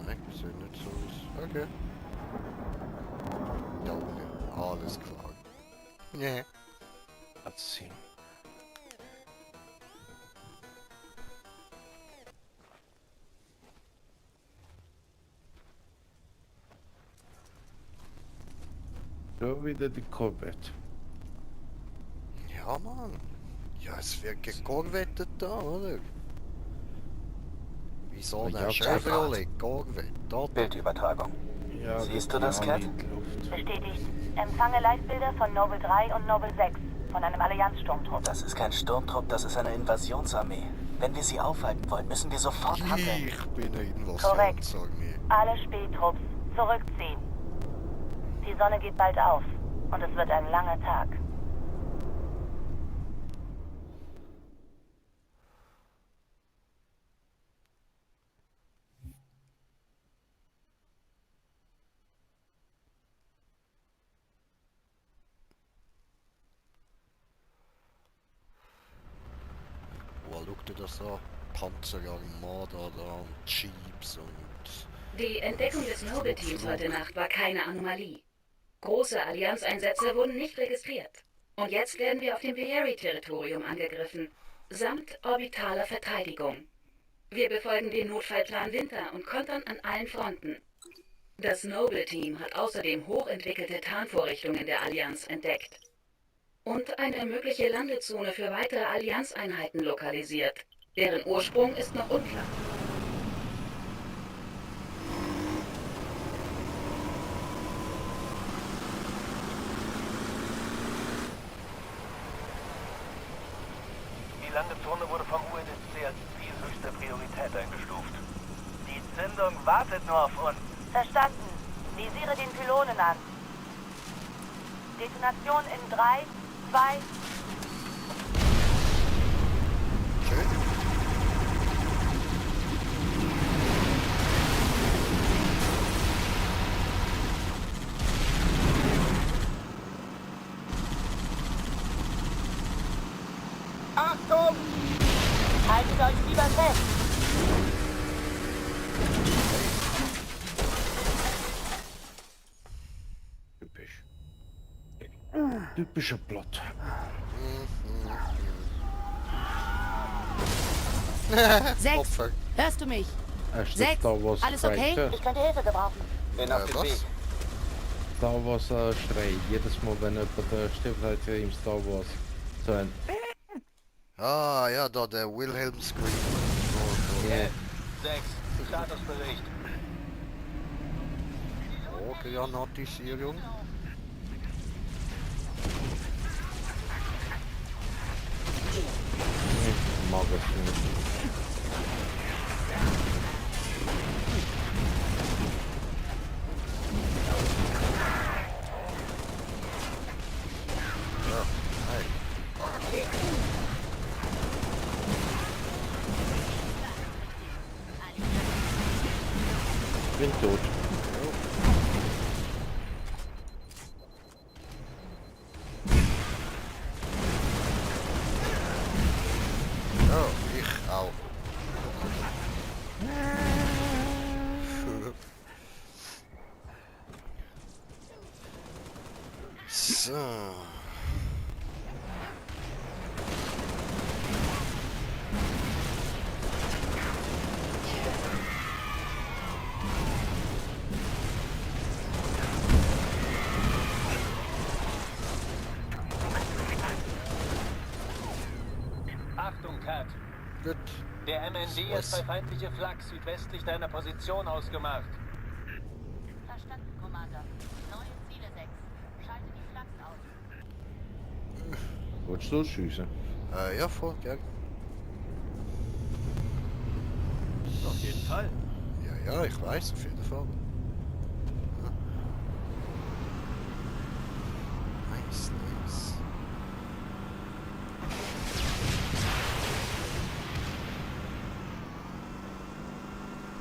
[SPEAKER 2] Nein, sieht nicht so aus. Okay. Ja, ne, alles klar. Nee.
[SPEAKER 1] Cutscene. So wieder die Corvette.
[SPEAKER 2] Ja, Mann. Ja, es wird gegorwettet da, oder? Wieso
[SPEAKER 1] Ja,
[SPEAKER 2] der Chevrolet Corvette? Dort.
[SPEAKER 4] Bildübertragung.
[SPEAKER 1] Ja,
[SPEAKER 4] Siehst du das, Cat?
[SPEAKER 7] Bestätigt. Empfange Live-Bilder von Noble 3 und Noble 6 von einem Allianz-Sturmtrupp.
[SPEAKER 4] Das ist kein Sturmtrupp, das ist eine Invasionsarmee. Wenn wir sie aufhalten wollen, müssen wir sofort handeln.
[SPEAKER 2] Ich bin eine
[SPEAKER 7] Korrekt.
[SPEAKER 2] Invasionsarmee.
[SPEAKER 7] Alle Spähtrupps zurückziehen. Die Sonne geht bald auf und es wird ein langer Tag.
[SPEAKER 2] Oh, schau dir das an. Panzerarmada da und Jeeps und...
[SPEAKER 10] Die Entdeckung des Noble-Teams heute Nacht war keine Anomalie. Große Allianz-Einsätze wurden nicht registriert. Und jetzt werden wir auf dem Vieri-Territorium angegriffen, samt orbitaler Verteidigung. Wir befolgen den Notfallplan Winter und kontern an allen Fronten. Das Noble-Team hat außerdem hochentwickelte Tarnvorrichtungen der Allianz entdeckt. Und eine mögliche Landezone für weitere Allianz-Einheiten lokalisiert. Deren Ursprung ist noch unklar.
[SPEAKER 3] Die Landezone wurde vom UNSC als Ziel höchster Priorität eingestuft. Die Zündung wartet nur auf uns.
[SPEAKER 7] Verstanden. Visiere den Pylonen an. Detonation in 3, 2...
[SPEAKER 3] Achtung!
[SPEAKER 7] Haltet euch lieber fest.
[SPEAKER 1] Typisch. Typischer Plot.
[SPEAKER 8] Sechs, hörst du mich? Sechs, alles okay?
[SPEAKER 7] Ich könnte Hilfe gebrauchen.
[SPEAKER 3] Bin auf dem Weg.
[SPEAKER 1] Star Wars Schrei. Jedes Mal, wenn jemand stirbt, hat er im Star Wars so ein...
[SPEAKER 2] Ah, ja, da der Wilhelm Scream.
[SPEAKER 3] Yeah. 6. Statusbericht.
[SPEAKER 2] Okay, Granatisierung.
[SPEAKER 1] Ich mag es nicht.
[SPEAKER 2] Ja, hey.
[SPEAKER 1] bin tot.
[SPEAKER 2] Oh, ich auch. So.
[SPEAKER 3] Achtung, Kat.
[SPEAKER 2] Gut.
[SPEAKER 3] Der MND ist bei feindlicher Flak südwestlich deiner Position ausgemacht.
[SPEAKER 7] Verstanden, Commander. Neue Ziele 6. Schalte die Flaks aus.
[SPEAKER 1] Willst du schiessen?
[SPEAKER 2] Ja, voll, gell.
[SPEAKER 13] Auf jeden Fall.
[SPEAKER 2] Ja, ich weiß, auf jeden Fall. Ja. Nice, nice.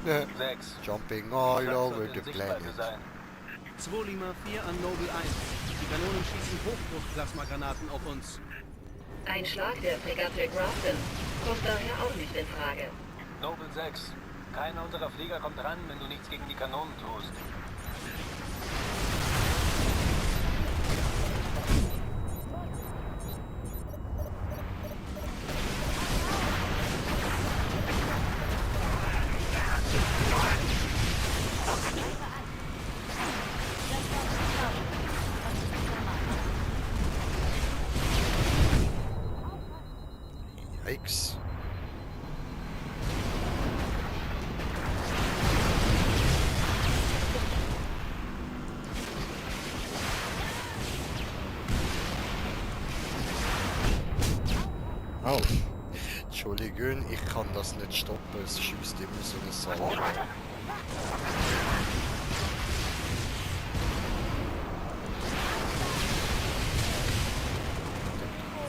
[SPEAKER 2] Ja.
[SPEAKER 3] 6.
[SPEAKER 2] Jumping all over the
[SPEAKER 3] Sichtweite
[SPEAKER 2] planet.
[SPEAKER 3] sein.
[SPEAKER 14] 2 Lima 4 an Noble 1. Die Kanonen schießen Hochdruckplasmagranaten auf uns.
[SPEAKER 10] Ein Schlag der Fregatte Grafton kommt daher auch nicht in Frage.
[SPEAKER 3] Noble 6. Keiner unserer Flieger kommt ran, wenn du nichts gegen die Kanonen tust.
[SPEAKER 2] Yikes.
[SPEAKER 1] Oh.
[SPEAKER 2] Entschuldigung, ich kann das nicht stoppen, es schießt immer so eine Sache.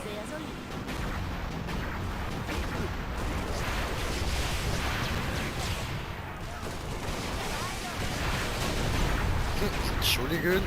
[SPEAKER 7] Sehr solid.
[SPEAKER 2] Entschuldigung.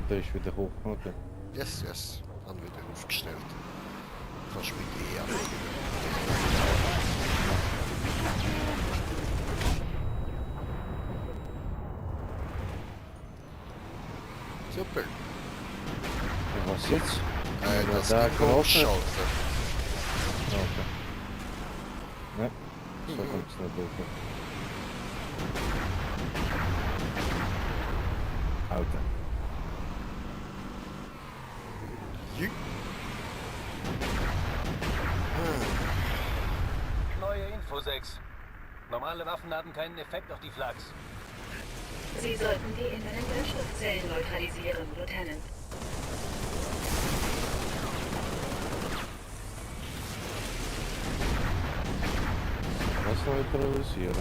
[SPEAKER 1] Der ist wieder hoch. Okay.
[SPEAKER 2] Yes, yes. Dann wieder aufgestellt. Kannst du mit E Super.
[SPEAKER 1] Und was jetzt?
[SPEAKER 2] Das
[SPEAKER 1] da
[SPEAKER 2] geht
[SPEAKER 1] geholfen.
[SPEAKER 2] ausschalten.
[SPEAKER 1] Okay. Ne, so kommt's nicht durch. Alter.
[SPEAKER 3] Neue Info 6. Normale Waffen haben keinen Effekt auf die Flaks.
[SPEAKER 10] Sie sollten die inneren Brennstoffzellen neutralisieren, Lieutenant.
[SPEAKER 1] Was neutralisieren?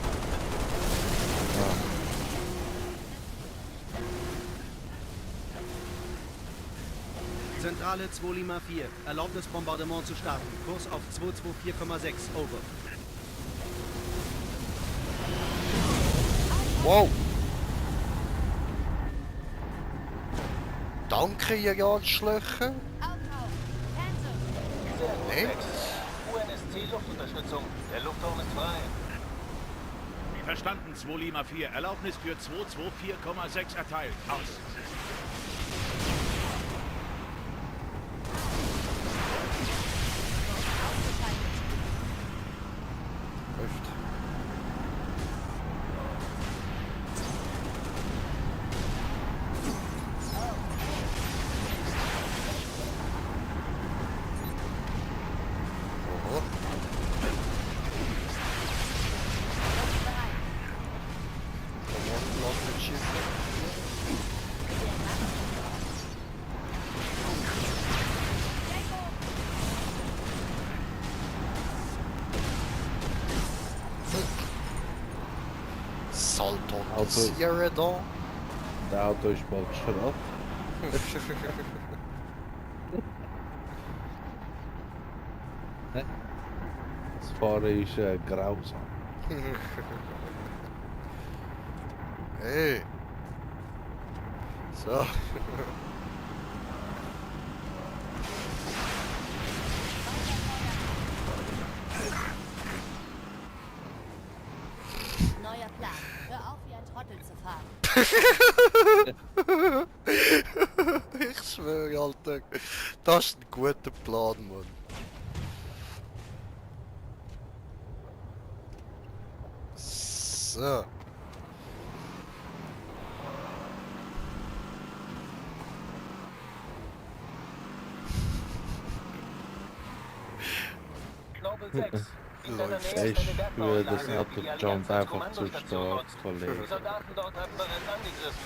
[SPEAKER 14] Zentrale 2 Lima 4. Erlaubtes Bombardement zu starten. Kurs auf 224,6. Over.
[SPEAKER 2] Wow! Danke, ihr Arschlöcher! Nee?
[SPEAKER 3] UNSC-Luftunterstützung. Der Luftraum ist frei.
[SPEAKER 15] Verstanden, 2 Lima 4. Erlaubnis für 224,6 erteilt. Aus.
[SPEAKER 2] Saltotisieren da.
[SPEAKER 1] Das Auto ist bald Schrott. Das Fahren ist grausam.
[SPEAKER 2] Hey. So.
[SPEAKER 8] Neuer Plan. Hör auf, wie ein Trottel zu fahren.
[SPEAKER 2] Ich schwöre, Alter. Das ist ein guter Plan, Mann. So.
[SPEAKER 3] Noble 6. In deiner
[SPEAKER 1] Ich
[SPEAKER 3] Nähe ist eine
[SPEAKER 1] spüre, das
[SPEAKER 3] Bergbauanlage,
[SPEAKER 1] Auto
[SPEAKER 3] die die
[SPEAKER 1] jumpt
[SPEAKER 3] Allianz als
[SPEAKER 1] einfach zu
[SPEAKER 3] Kommandostation
[SPEAKER 1] stark,
[SPEAKER 3] nutzt.
[SPEAKER 1] Kollege.
[SPEAKER 3] Die Soldaten dort haben bereits angegriffen.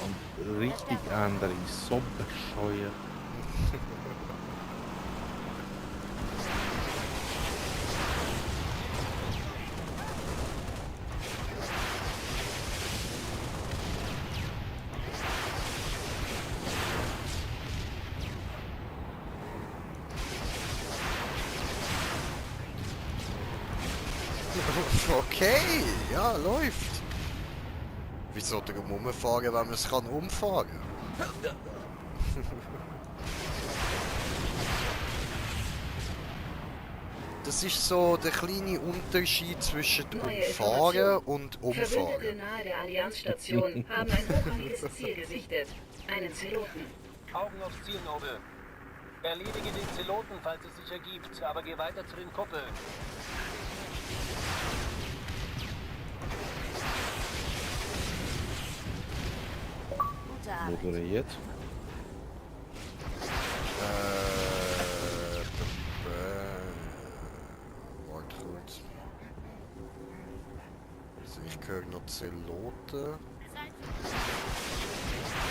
[SPEAKER 1] Und richtig andere, so bescheuert.
[SPEAKER 2] Okay, ja, läuft. Wieso der umfahren, wenn man es kann umfahren? Das ist so der kleine Unterschied zwischen Umfahren und
[SPEAKER 10] Verbündete
[SPEAKER 2] Umfahren.
[SPEAKER 10] nahe der Allianzstation haben ein hochrangiges Ziel gesichtet. Einen Zeloten.
[SPEAKER 3] Augen aufs Ziel, Noble. Erledige den Zeloten, falls es sich ergibt, aber geh weiter zu den Kuppeln.
[SPEAKER 1] Moderiert.
[SPEAKER 2] Warte kurz. Also ich höre noch Zeloten.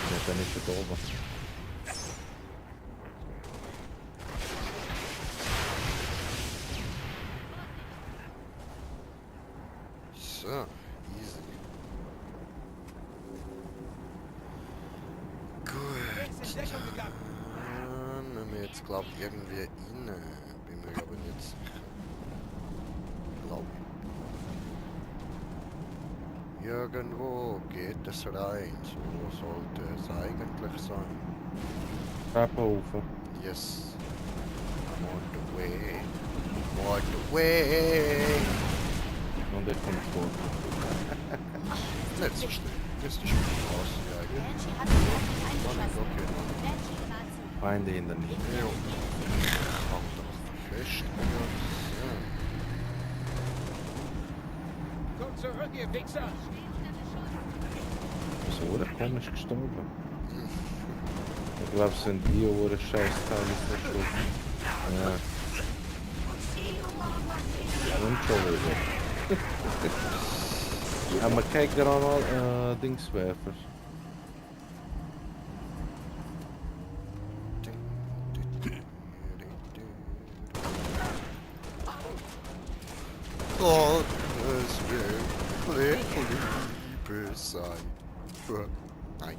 [SPEAKER 1] Ja, dann ist er oben.
[SPEAKER 2] So, easy. Gut. Müssen wir jetzt, glaube ich, irgendwie rein. Bin mir aber nicht sicher. Glaub. Irgendwo geht es rein. So sollte es eigentlich sein.
[SPEAKER 1] Treppenhaufen.
[SPEAKER 2] Yes. I'm on the way. I'm on the way.
[SPEAKER 1] Und ich komme vor.
[SPEAKER 2] Nicht so schlimm. Müsste schon raus. Ja, okay.
[SPEAKER 1] Feinde hinter nicht.
[SPEAKER 2] Jo. Hang doch fest.
[SPEAKER 5] Kommt zurück, ihr Wichser!
[SPEAKER 1] So, der komisch gestorben. Ich glaube, es sind die, die den Scheiß-Teil nicht so schuld. Ja. Und schon wieder. Ja, maar kijk er allemaal dingswerpers.
[SPEAKER 2] Oh, es will Liebe sein. Nein.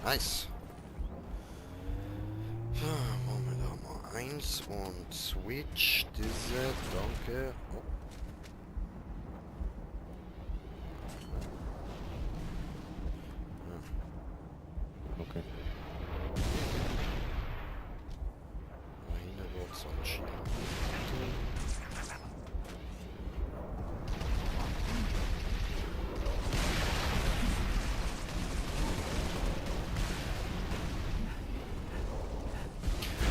[SPEAKER 2] Nice. So, machen wir da mal 1 und Switch diese, danke. Oh.
[SPEAKER 1] Okay.
[SPEAKER 2] Eine wird's anscheinend.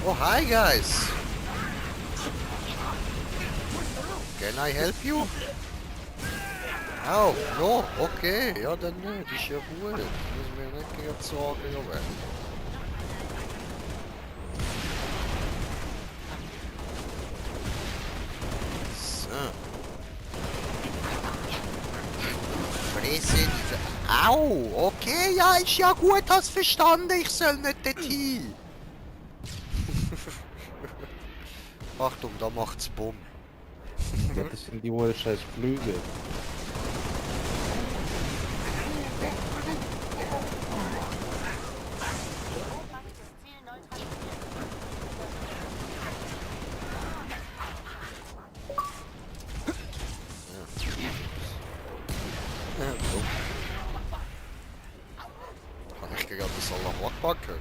[SPEAKER 2] Oh, hi guys! Can I help you? Oh, ja, okay, ja dann nicht, ist ja gut. Muss mir nicht gerade sagen, ja wenn. So. Fresse diese... Au, okay, ja, ist ja gut, hast verstanden, ich soll nicht dorthin. Achtung, da macht's Bumm.
[SPEAKER 1] Ja, das sind die wohl scheiß Flüge.
[SPEAKER 2] Kann ich gerade das Allah Akbar gehört?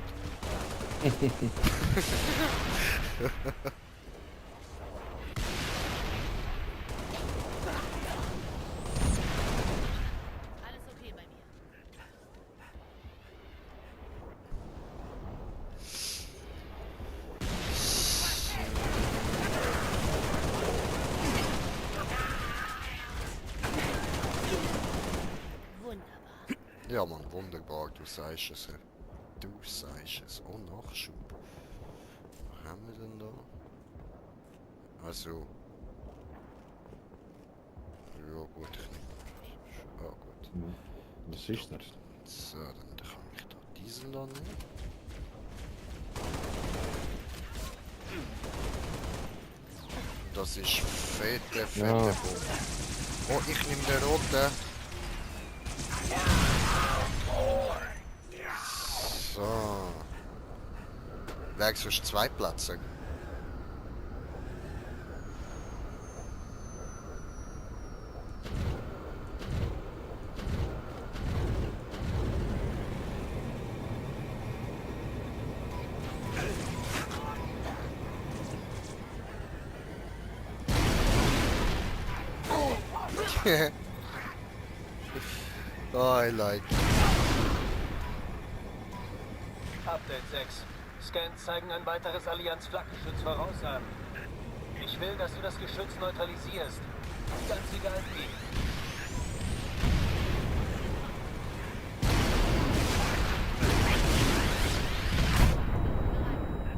[SPEAKER 2] Ja man, wunderbar, du sagst es. Du sagst es. Oh, Nachschub. Was haben wir denn da? Also. Ja gut, ich nehme. Ah gut.
[SPEAKER 1] Was ist das?
[SPEAKER 2] So, dann kann ich da diesen da nehmen. Das ist fette Bombe. Oh, ich nehme den roten. So. Wäre sonst 2 Plätze. Oh, I like it.
[SPEAKER 3] Update 6. Scans zeigen ein weiteres Allianz-Flakgeschütz voraus an. Ich will, dass du das Geschütz neutralisierst. Ganz egal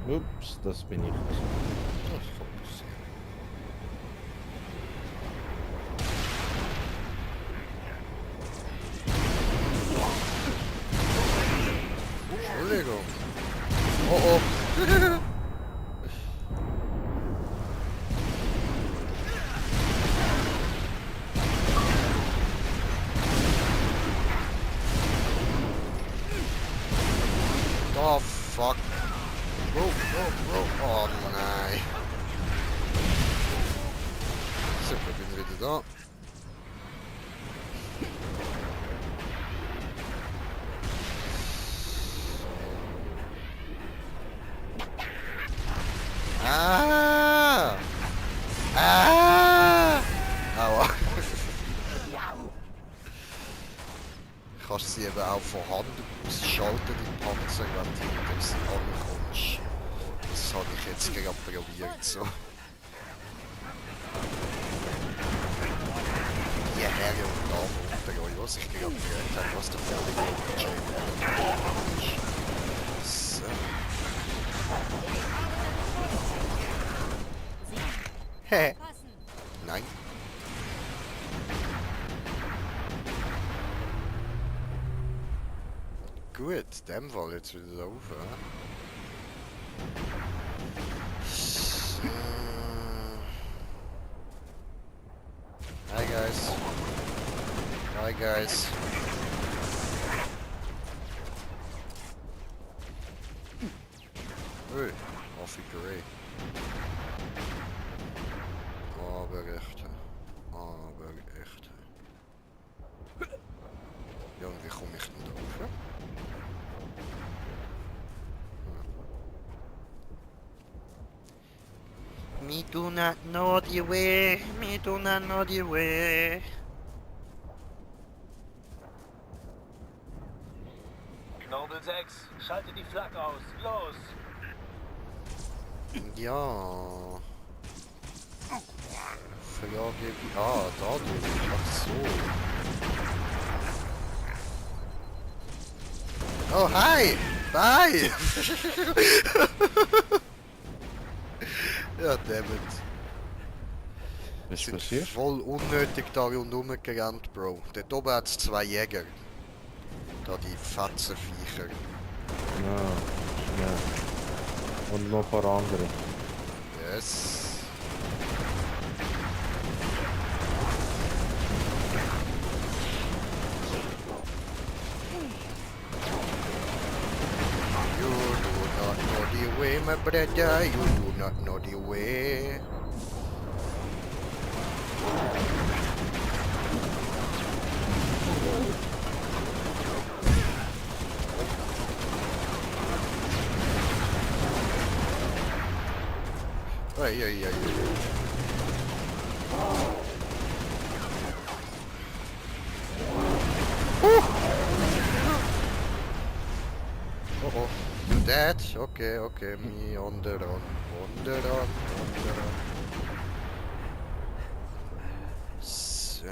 [SPEAKER 3] wie.
[SPEAKER 1] Ups, das bin ich.
[SPEAKER 2] Entschuldigung. Oh oh. Oh fuck. Oh nein. Super, bin wieder da. Ah! Ah! Aua. Kannst sie eben auch von Hand ausschalten, die Panzer, wenn du hinter sie ankommst. Das habe ich jetzt gerade probiert, so. Die Herren und Damen unter euch, was ich gerade gehört habe, was der völlige Champion ist. So. Hä? Nein. Gut, dem Fall jetzt wieder auf. Hi guys. Hi guys. Ui, Affikerei. Aber echt. Ja, und wie komme ich denn da rauf? Me do not know the way. Me do not know the way.
[SPEAKER 3] Noble 6, schalte die Flak aus. Los!
[SPEAKER 2] Ja. Frage wie... Ah, da drüben. Ach so. Oh, hi! Hi! Ja, dammit.
[SPEAKER 1] Was ist
[SPEAKER 2] Sind
[SPEAKER 1] passiert?
[SPEAKER 2] voll unnötig da rundherum gerannt, Bro. Dort oben hat es 2 Jäger. Da die Fetzenviecher.
[SPEAKER 1] Ja. Und noch ein paar andere.
[SPEAKER 2] Yes. You do not know the way, my brother. You do not know the way. Ay, ay, ay, ay. Oh, you dead? Okay, okay, me on the run, on the run, on the run. So.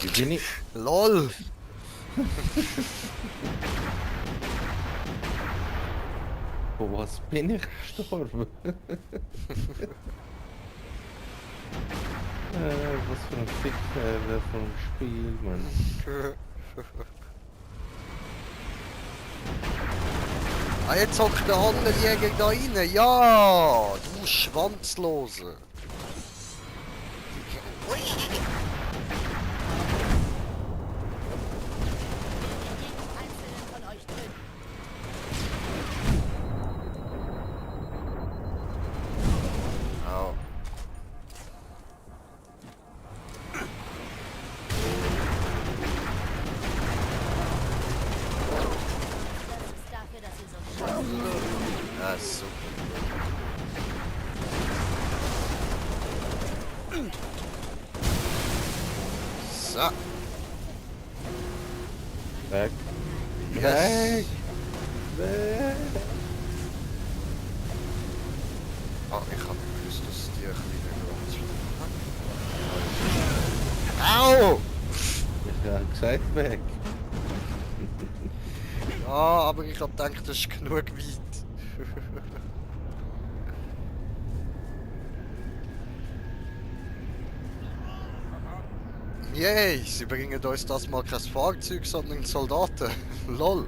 [SPEAKER 1] Wie bin ich?
[SPEAKER 2] LOL!
[SPEAKER 1] Von was bin ich gestorben? Was für ein Fickfehler vom Spiel, Mann.
[SPEAKER 2] Ah, jetzt hockt der andere Jäger da rein. Ja, du Schwanzlose. Au. Ja, super. So.
[SPEAKER 1] Weg.
[SPEAKER 2] Yes.
[SPEAKER 1] Weg. Weg.
[SPEAKER 2] Ah, ich hab gewusst, dass die ein bisschen Au!
[SPEAKER 1] Ich hab gesagt, weg.
[SPEAKER 2] Ja, aber ich hab gedacht, das ist genug weit. Yay, sie bringen uns das mal kein Fahrzeug, sondern Soldaten. Lol.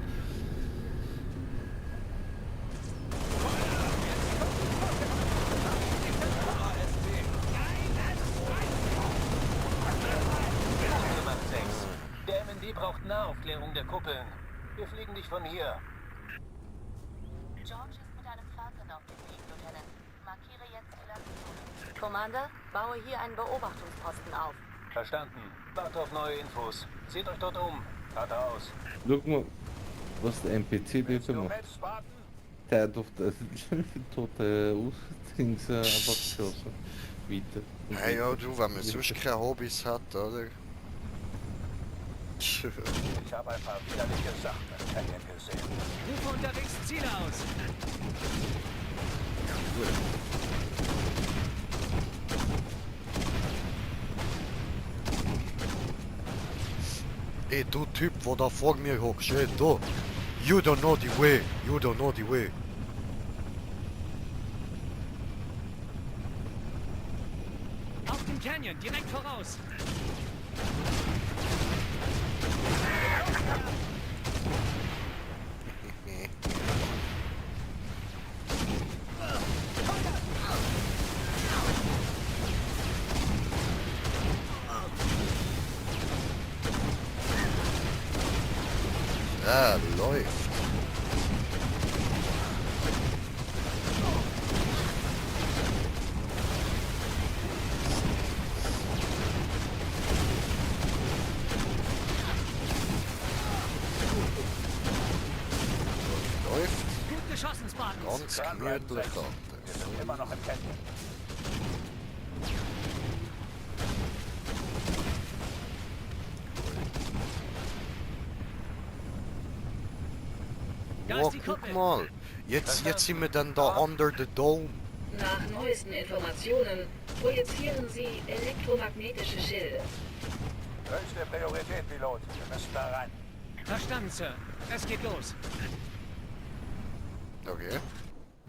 [SPEAKER 3] Der MND braucht Nahaufklärung der Kuppeln. Wir fliegen dich von hier.
[SPEAKER 7] George ist mit einem Falcon auf dem Weg, Lieutenant. Markiere jetzt die Latitude. Commander, baue hier einen Beobachtungsposten auf.
[SPEAKER 3] Verstanden. Warte auf neue Infos. Seht euch dort um. Geradeaus.
[SPEAKER 1] Schau mal, was der NPC dort macht. Der hat auf den toten Ausdings einfach geschossen. Weiter.
[SPEAKER 2] Hey, ja, du, wenn man sonst keine Hobbys hat, oder?
[SPEAKER 11] Ich habe ein paar widerliche Sachen im Canyon gesehen.
[SPEAKER 14] Rufe unterwegs Ziele aus.
[SPEAKER 2] Ey, du Typ, wo da vor mir hockst, ey, du. You don't know the way. You don't know the way.
[SPEAKER 14] Auf dem Canyon, direkt voraus.
[SPEAKER 2] Ja, läuft. Läuft.
[SPEAKER 14] Gut geschossen, Spartans.
[SPEAKER 2] Ganz gemütlich, Alter.
[SPEAKER 11] Wir sind immer noch im Canyon.
[SPEAKER 2] Oh, guck mal. Jetzt sind wir dann da under the dome.
[SPEAKER 10] Nach neuesten Informationen projizieren Sie elektromagnetische Schilde.
[SPEAKER 11] Höchste Priorität, Pilot. Wir müssen da rein.
[SPEAKER 5] Verstanden, Sir. Es geht los.
[SPEAKER 2] Okay.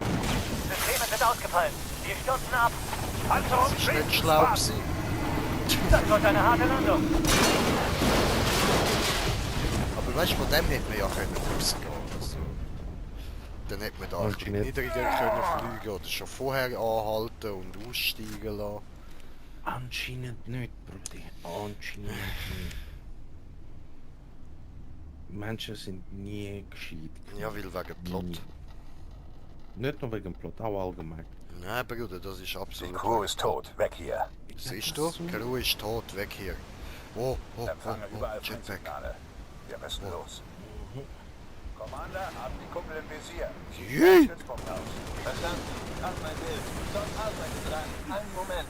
[SPEAKER 3] Systeme sind ausgefallen. Wir stürzen ab. Panzerung
[SPEAKER 2] Das ist nicht schlau gewesen.
[SPEAKER 3] Das wird eine harte Landung.
[SPEAKER 2] Aber weißt du, von dem hätte man ja können ausgehen. Also, dann hätte man da ein bisschen niedriger können fliegen oder schon vorher anhalten und aussteigen lassen.
[SPEAKER 1] Anscheinend nicht, Brudi. Anscheinend nicht. Menschen sind nie gescheit.
[SPEAKER 2] Ja, weil wegen Plot.
[SPEAKER 1] Nie. Nicht nur wegen Plot, auch allgemein.
[SPEAKER 2] Nein, Bruder, das ist absolut...
[SPEAKER 11] Die Crew ist tot. Weg hier.
[SPEAKER 2] Siehst du? Die Crew ist tot. Weg hier. Oh,
[SPEAKER 11] Empfange überall
[SPEAKER 2] Jetpack.
[SPEAKER 11] Signale. Wir müssen los. Commander, haben die Kuppel im Visier.
[SPEAKER 2] Jee.
[SPEAKER 11] Stützpunkt aus.
[SPEAKER 3] Verstanden. Hab mein Bild. Dort arbeitet dran. Einen Moment.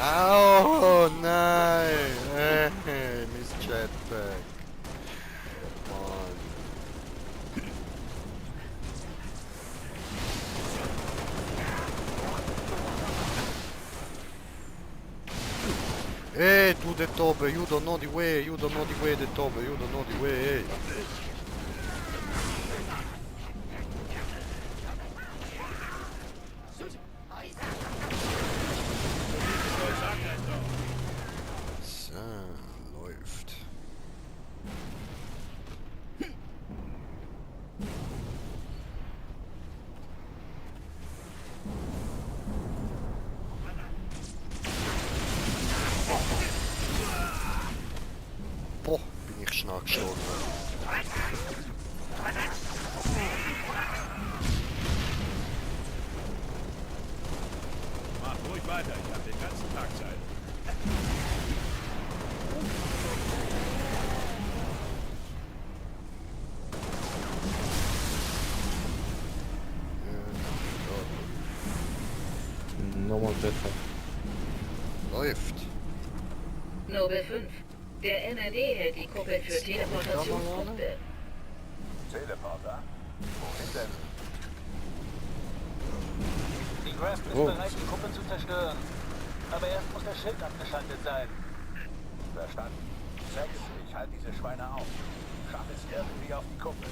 [SPEAKER 2] Oh nein! Miss Jetpack. Mann. Hey, du dort oben, you don't know the way, you don't know the way dort oben, you don't know the way, hey. So, läuft. Boah, bin ich schnell gestorben.
[SPEAKER 15] Mach ruhig weiter, ich habe den ganzen Tag Zeit.
[SPEAKER 1] Nochmal Jetpack.
[SPEAKER 2] Läuft.
[SPEAKER 10] Nobel 5. Der MRD hält die Kuppel für Teleportationspunkte.
[SPEAKER 11] Teleporter? Wohin denn?
[SPEAKER 3] Die Grasp ist bereit, die Kuppel zu zerstören. Aber erst muss der Schild abgeschaltet sein.
[SPEAKER 11] Verstanden. 6, ich halte diese Schweine auf. Schaff es irgendwie auf die Kuppel.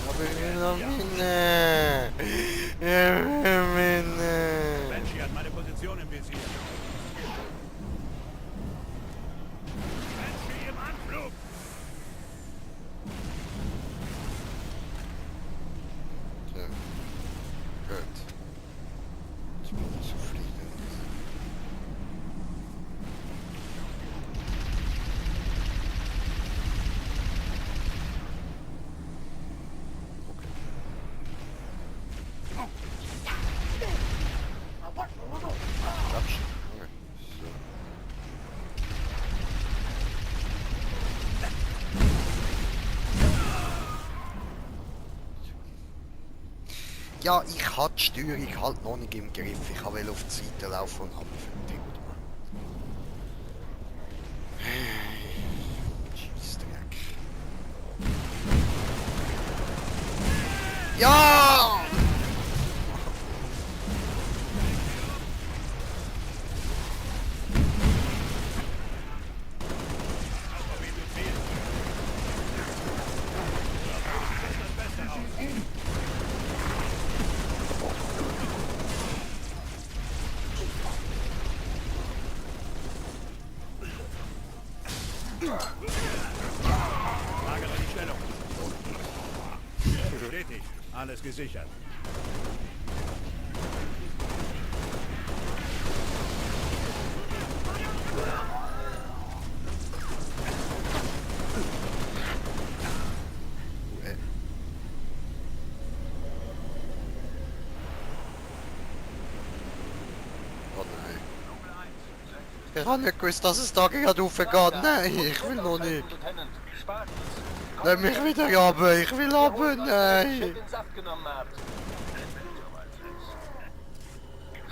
[SPEAKER 2] Aber ich noch Minne. Minne.
[SPEAKER 15] Banshee hat meine Position im Visier. Banshee im Anflug!
[SPEAKER 2] Ja. Gut. Jetzt bin ich zufrieden. Klatsch. Okay. So. Ja, ich hatte die Steuerung halt noch nicht im Griff. Ich wollte auf die Seite laufen und habe mich vertippelt. Scheissdreck. Ja!
[SPEAKER 15] Lagere die Stellung. Bestätigt. Alles gesichert.
[SPEAKER 2] Ich habe nicht gewusst, dass es da gerade raufgeht. Nein, ich will noch nicht. Lass mich wieder runter, ich will runter, nein.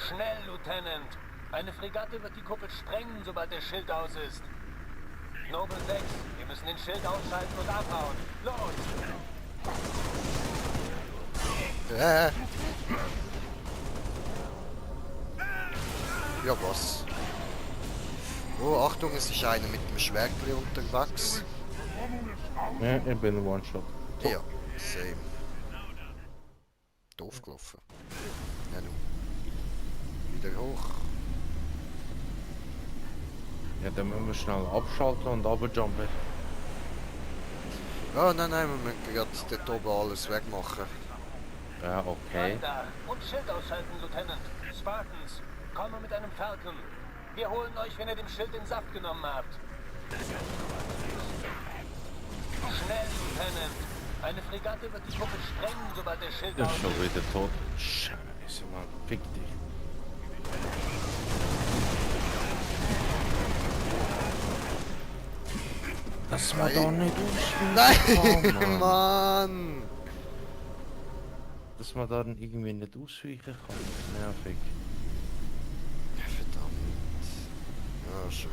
[SPEAKER 3] Schnell, Lieutenant. Eine Fregatte wird die Kuppel sprengen, sobald der Schild aus ist. Noble 6, wir müssen den Schild ausschalten und abhauen. Los!
[SPEAKER 2] Ja, was? Oh, Achtung, es ist einer mit dem Schwertli unterwegs.
[SPEAKER 1] Ja, ich bin ein One-Shot.
[SPEAKER 2] Ja, same. Doof gelaufen. Ja, nun. Wieder hoch.
[SPEAKER 1] Ja, dann müssen wir schnell abschalten und runterjumpen.
[SPEAKER 2] Oh nein, wir müssen gerade dort oben alles wegmachen.
[SPEAKER 1] Ja, okay.
[SPEAKER 3] Und Schild ausschalten, Lieutenant. Spartans, komme mit einem Falcon. Wir holen euch, wenn ihr dem Schild den Saft genommen habt. Schnell, Lieutenant. Eine Fregatte wird die Kuppel sprengen, sobald der Schild aus ist.
[SPEAKER 1] Ist schon wieder tot. Scheiße, Mann. Fick dich. Das war doch nicht
[SPEAKER 2] ausweichen. Nein, Mann!
[SPEAKER 1] Dass man da irgendwie nicht ausweichen kann. Nervig.
[SPEAKER 2] Ja, verdammt. Ja, schon.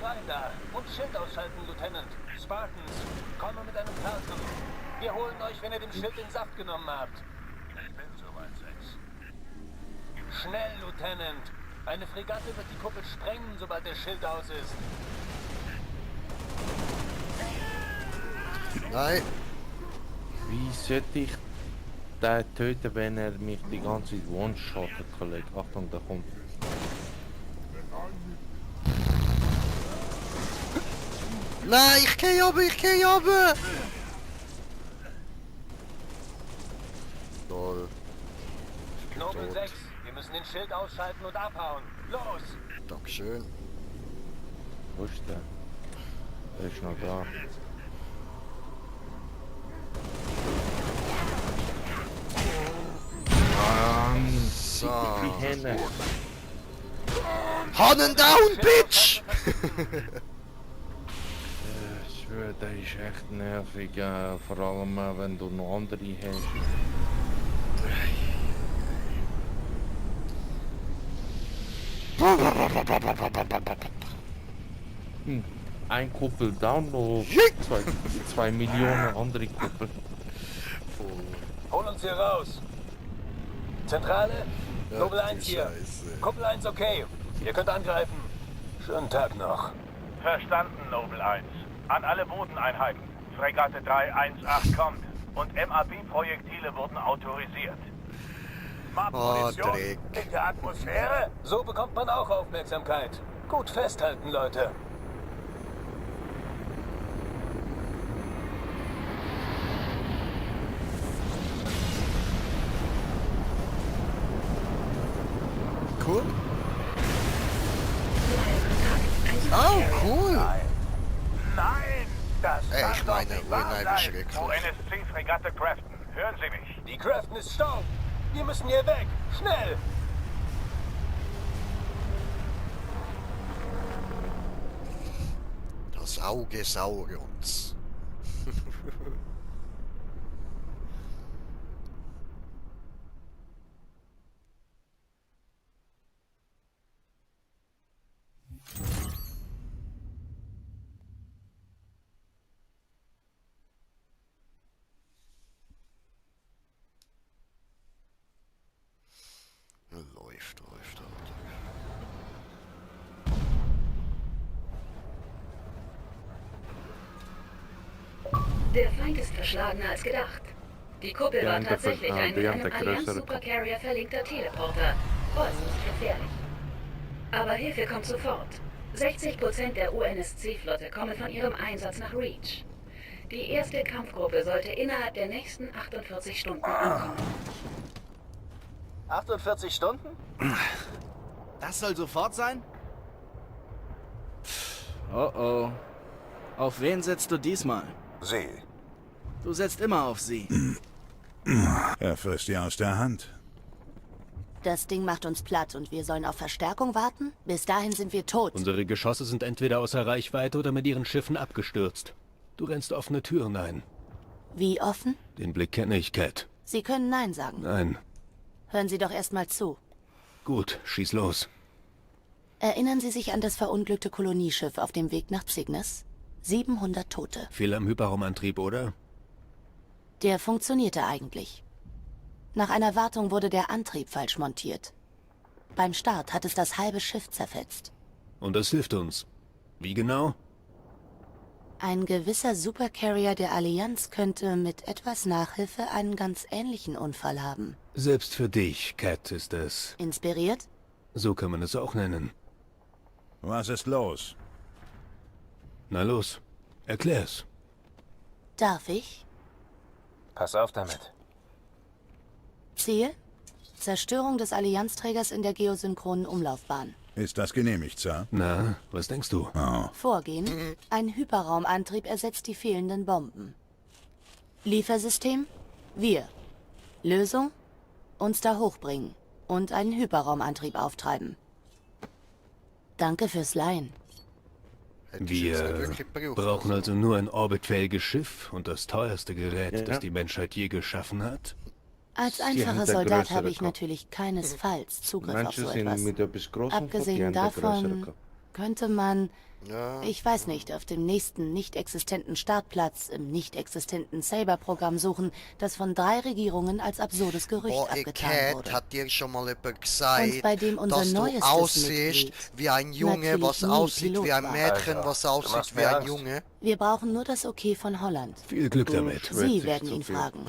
[SPEAKER 3] Rein da! Und Schild ausschalten, Lieutenant. Spartans, komme mit einem Falcon. Wir holen euch, wenn ihr dem Schild den Saft genommen habt. Ich bin soweit, 6. Schnell, Lieutenant! Eine Fregatte wird die Kuppel sprengen, sobald der Schild aus ist.
[SPEAKER 2] Nein!
[SPEAKER 1] Wie sollte ich den töten, wenn er mich die ganze Zeit one-shottet, Kollege? Achtung, da kommt.
[SPEAKER 2] Nein, ich geh runter! Toll.
[SPEAKER 3] Noble 6, wir müssen den Schild ausschalten und abhauen. Los!
[SPEAKER 2] Dankeschön.
[SPEAKER 1] Wo ist der? Der ist noch da. Mann!
[SPEAKER 2] So.
[SPEAKER 1] Die Hände!
[SPEAKER 2] Hannen down, Bitch!
[SPEAKER 1] Ich schwöre, der ist echt nervig, vor allem wenn du noch andere hast. Ein Kuppel down, noch 2 Millionen andere Kuppel.
[SPEAKER 3] Hol uns hier raus! Zentrale?
[SPEAKER 2] Ja,
[SPEAKER 3] Noble 1 hier.
[SPEAKER 2] Scheiße.
[SPEAKER 3] Kuppel 1 okay. Ihr könnt angreifen. Schönen Tag noch.
[SPEAKER 15] Verstanden, Noble 1. An alle Bodeneinheiten. Fregatte 318 kommt. Und MAB-Projektile wurden autorisiert.
[SPEAKER 2] Oh, Dreck.
[SPEAKER 3] In der Atmosphäre? So bekommt man auch Aufmerksamkeit. Gut festhalten, Leute.
[SPEAKER 2] Cool. Oh, cool.
[SPEAKER 15] Nein! Das
[SPEAKER 2] Ich meine, unheimlich
[SPEAKER 15] Wo NSC-Fregatte Crafton. Hören Sie mich.
[SPEAKER 3] Die Crafton ist Staub. Wir müssen hier weg. Schnell!
[SPEAKER 2] Das Auge Saurions. Läuft.
[SPEAKER 10] Der Feind ist verschlagener als gedacht. Die Kuppel war tatsächlich ein mit einem Allianz-Supercarrier verlinkter Teleporter. Äußerst gefährlich. Aber Hilfe kommt sofort. 60% der UNSC-Flotte kommen von ihrem Einsatz nach Reach. Die erste Kampfgruppe sollte innerhalb der nächsten 48 Stunden ankommen.
[SPEAKER 4] 48 Stunden?
[SPEAKER 13] Das soll sofort sein? Oh oh. Auf wen setzt du diesmal?
[SPEAKER 11] Sie.
[SPEAKER 13] Du setzt immer auf sie.
[SPEAKER 9] Er frisst dir aus der Hand.
[SPEAKER 8] Das Ding macht uns platt und wir sollen auf Verstärkung warten? Bis dahin sind wir tot.
[SPEAKER 12] Unsere Geschosse sind entweder außer Reichweite oder mit ihren Schiffen abgestürzt. Du rennst offene Türen ein.
[SPEAKER 8] Wie offen?
[SPEAKER 12] Den Blick kenne ich, Cat.
[SPEAKER 8] Sie können Nein sagen.
[SPEAKER 12] Nein.
[SPEAKER 8] Hören Sie doch erst mal zu.
[SPEAKER 12] Gut, schieß los.
[SPEAKER 8] Erinnern Sie sich an das verunglückte Kolonieschiff auf dem Weg nach Cygnus? 700 Tote.
[SPEAKER 12] Viel am Hyperraumantrieb, oder?
[SPEAKER 8] Der funktionierte eigentlich. Nach einer Wartung wurde der Antrieb falsch montiert. Beim Start hat es das halbe Schiff zerfetzt.
[SPEAKER 12] Und das hilft uns. Wie genau?
[SPEAKER 8] Ein gewisser Supercarrier der Allianz könnte mit etwas Nachhilfe einen ganz ähnlichen Unfall haben.
[SPEAKER 12] Selbst für dich, Cat, ist es...
[SPEAKER 8] Inspiriert?
[SPEAKER 12] So kann man es auch nennen.
[SPEAKER 9] Was ist los?
[SPEAKER 12] Na los, erklär's.
[SPEAKER 8] Darf ich?
[SPEAKER 11] Pass auf damit.
[SPEAKER 8] Ziel? Zerstörung des Allianzträgers in der geosynchronen Umlaufbahn.
[SPEAKER 9] Ist das genehmigt, Sir?
[SPEAKER 12] Na, was denkst du?
[SPEAKER 9] Oh.
[SPEAKER 8] Vorgehen? Ein Hyperraumantrieb ersetzt die fehlenden Bomben. Liefersystem? Wir. Lösung? Uns da hochbringen und einen Hyperraumantrieb auftreiben. Danke fürs Leihen.
[SPEAKER 12] Wir brauchen also nur ein orbitfähiges Schiff und das teuerste Gerät, das die Menschheit je geschaffen hat?
[SPEAKER 8] Als einfacher Soldat habe ich natürlich keinesfalls Zugriff auf so etwas. Abgesehen davon könnte man, ich weiß nicht, auf dem nächsten nicht existenten Startplatz im nicht existenten Saber-Programm suchen, das von 3 Regierungen als absurdes Gerücht abgetan wurde.
[SPEAKER 2] Hat dir schon mal jemand gesagt,
[SPEAKER 8] und bei dem unser
[SPEAKER 2] dass
[SPEAKER 8] neuestes
[SPEAKER 2] du aussiehst wie ein Junge, was aussieht wie ein Mädchen, was aussieht wie ein Junge?
[SPEAKER 8] Wir brauchen nur das Okay von Holland.
[SPEAKER 12] Viel Glück damit.
[SPEAKER 8] Sie werden ihn fragen.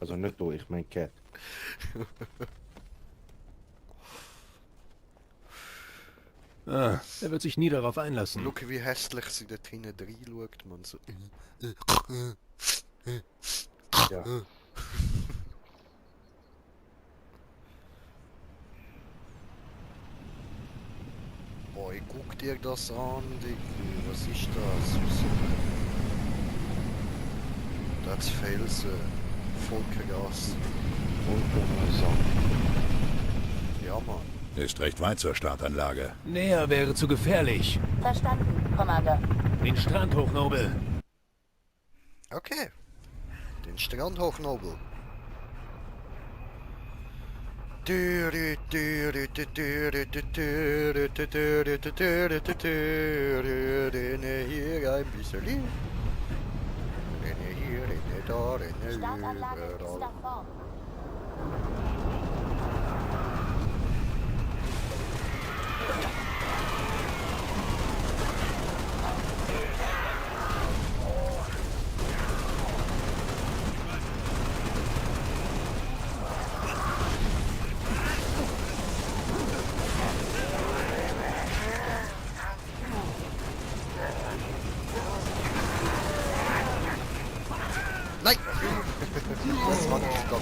[SPEAKER 1] Also nicht du, ich mein Cat.
[SPEAKER 12] Ah, er wird sich nie darauf einlassen.
[SPEAKER 2] Schau, wie hässlich sie dort hinten reinschaut, man. So.
[SPEAKER 1] Ja.
[SPEAKER 2] Boy, guck dir das an, Digga. Was ist das? Das Felsen. Vollgas. Ja, Mann.
[SPEAKER 9] Ist recht weit zur Startanlage.
[SPEAKER 12] Näher wäre zu gefährlich.
[SPEAKER 7] Verstanden, Commander.
[SPEAKER 12] Den Strand hoch, Nobel.
[SPEAKER 2] Okay. Den Strand hoch, Nobel. Hier ein bisschen.
[SPEAKER 7] Startanlage ist da vorn.
[SPEAKER 2] Nein! Das war nicht Gott.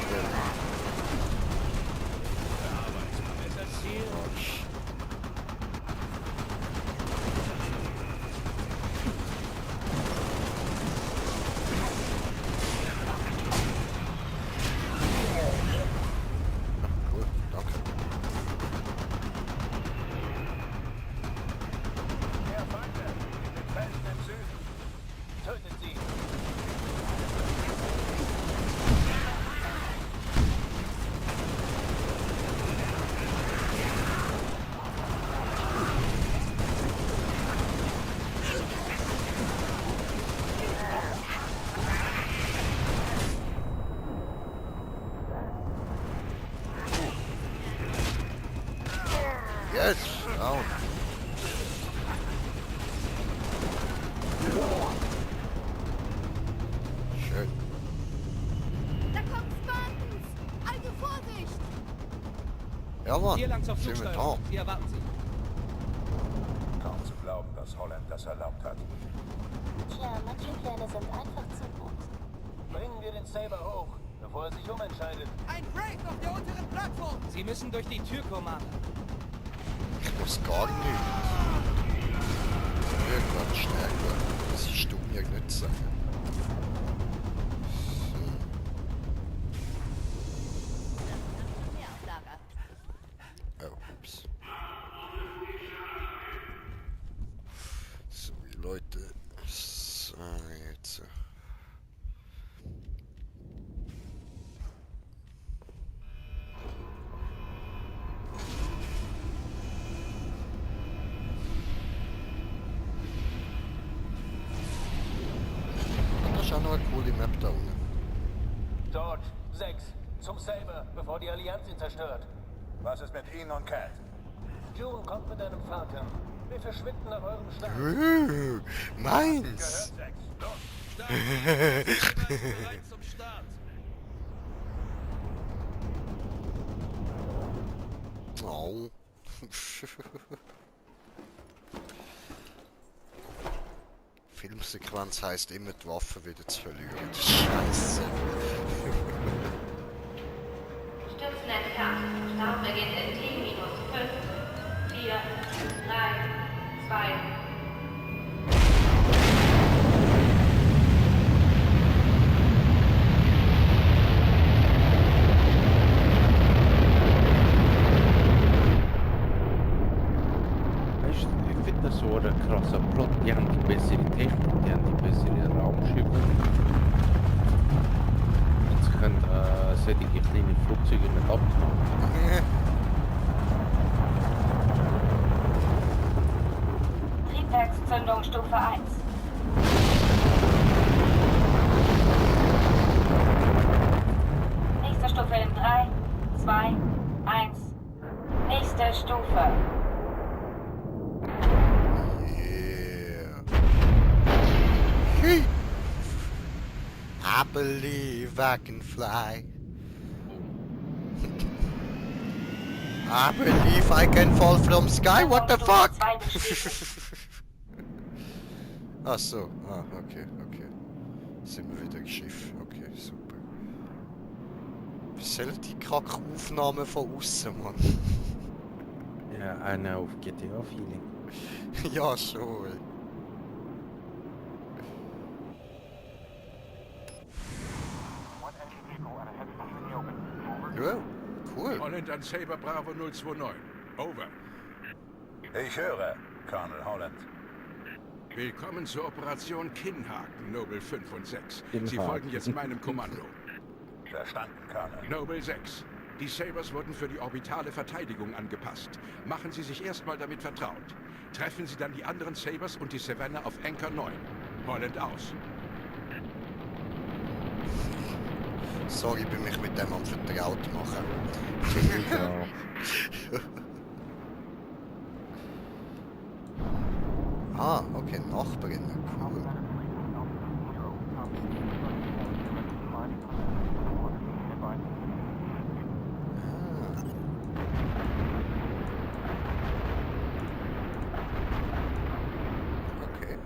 [SPEAKER 2] Cool, danke.
[SPEAKER 3] Mehr Feinde in den Felsen im Süden. Tötet sie!
[SPEAKER 2] Yes! Down. Schön.
[SPEAKER 8] Da kommt Spartans! Also Vorsicht!
[SPEAKER 2] Ja, Mann.
[SPEAKER 14] Hier lang zur
[SPEAKER 2] Sind wir
[SPEAKER 14] Flugsteuerung.
[SPEAKER 2] da?
[SPEAKER 14] Hier erwarten Sie.
[SPEAKER 15] Kaum zu glauben, dass Holland das erlaubt hat.
[SPEAKER 7] Tja, manche Pläne sind einfach zu gut.
[SPEAKER 3] Bringen wir den Saber hoch, bevor er sich umentscheidet.
[SPEAKER 14] Ein Raid auf der unteren Plattform! Sie müssen durch die Tür, Commander.
[SPEAKER 2] Ich muss gar nicht. Irgendwann stärker. Das ist du mir nicht sagen. Leute. So, jetzt. Das ist auch noch eine coole Map da unten.
[SPEAKER 3] George, 6. Zum Saber, bevor die Allianz ihn zerstört.
[SPEAKER 15] Was ist mit Ihnen und Cat?
[SPEAKER 3] June kommt mit einem Falcon. Wir verschwinden nach eurem Start.
[SPEAKER 2] Meins!
[SPEAKER 15] Gehört 6. Los!
[SPEAKER 13] Bereit zum Start.
[SPEAKER 2] Oh. Filmsequenz heisst immer die Waffe wieder zu verlieren. Scheiße.
[SPEAKER 10] Stützen entfernt. Start beginnt in T-5, 4, 3, 2.
[SPEAKER 1] Ich finde das so ein krasser Plot. Die haben die bessere Technik, die haben die bessere Raumschiffe. Und sie können solche kleine Flugzeuge nicht abfangen.
[SPEAKER 7] Triebwerkszündung Stufe 1. Nächste Stufe in 3, 2, 1. Nächste Stufe.
[SPEAKER 2] I believe I can fly. I believe I can fall from sky. What the fuck? Ach so. Ah, okay, okay. Sind wir wieder im Schiff. Okay, super. Wie sollen die Kackaufnahmen von außen, Mann?
[SPEAKER 1] Ja, eine auf GTA-Feeling.
[SPEAKER 2] Ja, schon. Ja, cool.
[SPEAKER 5] Holland an Saber Bravo 029. Over.
[SPEAKER 15] Ich höre, Colonel Holland.
[SPEAKER 5] Willkommen zur Operation Kinnhaken, Noble 5 und 6. Sie
[SPEAKER 1] Kinnhaken.
[SPEAKER 5] folgen jetzt meinem Kommando.
[SPEAKER 15] Verstanden, Colonel.
[SPEAKER 5] Noble 6. Die Sabers wurden für die orbitale Verteidigung angepasst. Machen Sie sich erstmal damit vertraut. Treffen Sie dann die anderen Sabers und die Savannah auf Anchor 9. Holland aus.
[SPEAKER 2] Sorry, ich bin mich mit dem am vertraut machen. Ah, okay, Nachbarin, cool. Okay.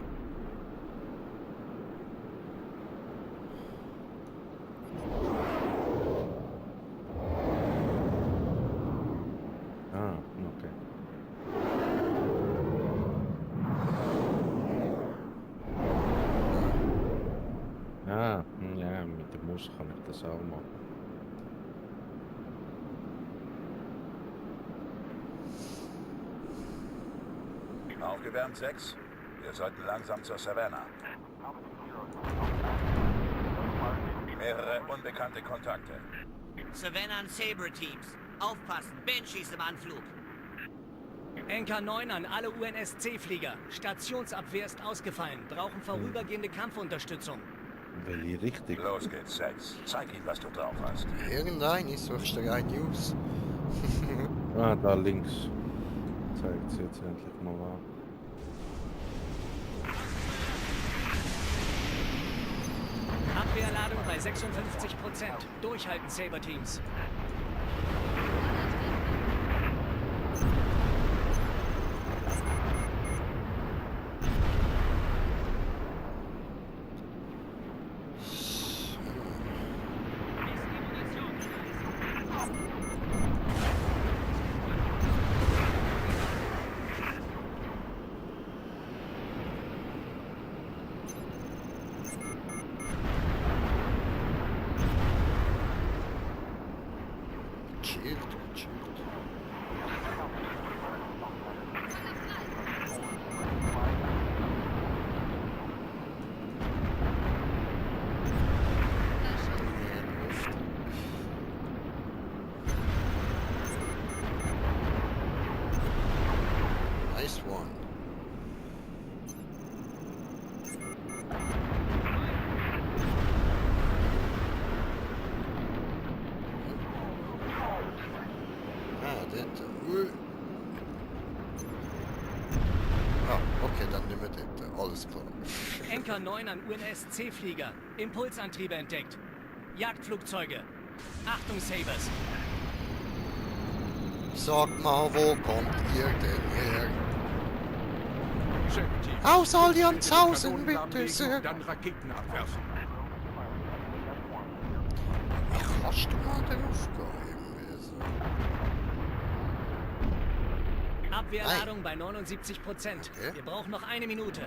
[SPEAKER 1] Ah, okay. Ah, ja, mit dem Maus kann ich das auch machen.
[SPEAKER 15] Aufgewärmt 6. Wir sollten langsam zur Savannah. Mehrere unbekannte Kontakte.
[SPEAKER 16] Savannah und Saber Teams. Aufpassen, Banshees im Anflug.
[SPEAKER 17] Anchor 9 an alle UNSC-Flieger. Stationsabwehr ist ausgefallen. Brauchen vorübergehende Kampfunterstützung.
[SPEAKER 1] Welche richtig?
[SPEAKER 15] Los geht's, 6. Zeig ihnen, was du drauf hast.
[SPEAKER 2] Irgendeine suchst du rein News.
[SPEAKER 1] Ah, da links. Zeigt sie jetzt endlich mal an.
[SPEAKER 17] Abwehrladung bei 56%. Durchhalten, Saber Teams.
[SPEAKER 2] alles klar.
[SPEAKER 17] Anchor 9 an UNSC-Flieger. Impulsantriebe entdeckt. Jagdflugzeuge. Achtung, Sabers.
[SPEAKER 2] Sag mal, wo kommt ihr denn her?
[SPEAKER 5] Saber-Teams.
[SPEAKER 2] Aus Allianzhausen, bitte sehr.
[SPEAKER 5] Dann Raketen abwerfen.
[SPEAKER 2] Wie kannst du mal drauf gehen?
[SPEAKER 17] Abwehrladung bei 79%.
[SPEAKER 2] Okay.
[SPEAKER 17] Wir brauchen noch 1 Minute.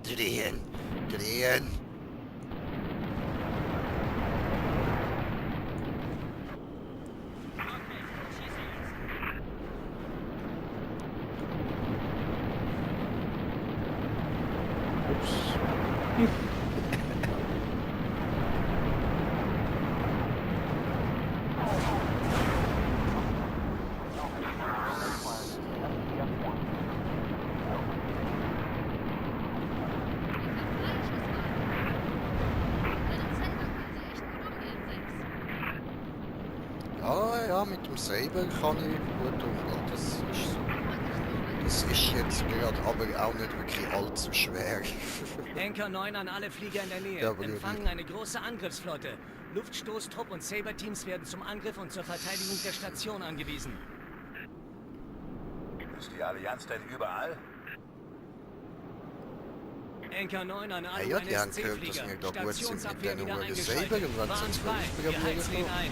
[SPEAKER 2] Drehen. Ja, mit dem Saber kann ich gut umgehen, das ist so. Das ist jetzt gerade aber auch nicht wirklich allzu schwer.
[SPEAKER 17] Anchor 9 an alle Flieger in der Nähe.
[SPEAKER 2] Ja,
[SPEAKER 17] Empfangen eine große Angriffsflotte. Luftstoßtrupp und Saber-Teams werden zum Angriff und zur Verteidigung der Station angewiesen.
[SPEAKER 15] Ist die Allianz denn überall?
[SPEAKER 17] Anchor 9 an alle
[SPEAKER 2] Ja, die haben gehört, dass
[SPEAKER 17] UNSC-Flieger.
[SPEAKER 2] wir da gut sind mit
[SPEAKER 17] Stationsabwehr
[SPEAKER 2] denen
[SPEAKER 17] wieder
[SPEAKER 2] Saber
[SPEAKER 17] eingeschaltet.
[SPEAKER 2] und wenn
[SPEAKER 17] Waren
[SPEAKER 2] sie
[SPEAKER 17] frei.
[SPEAKER 2] uns
[SPEAKER 17] Wir heizen ihn ein.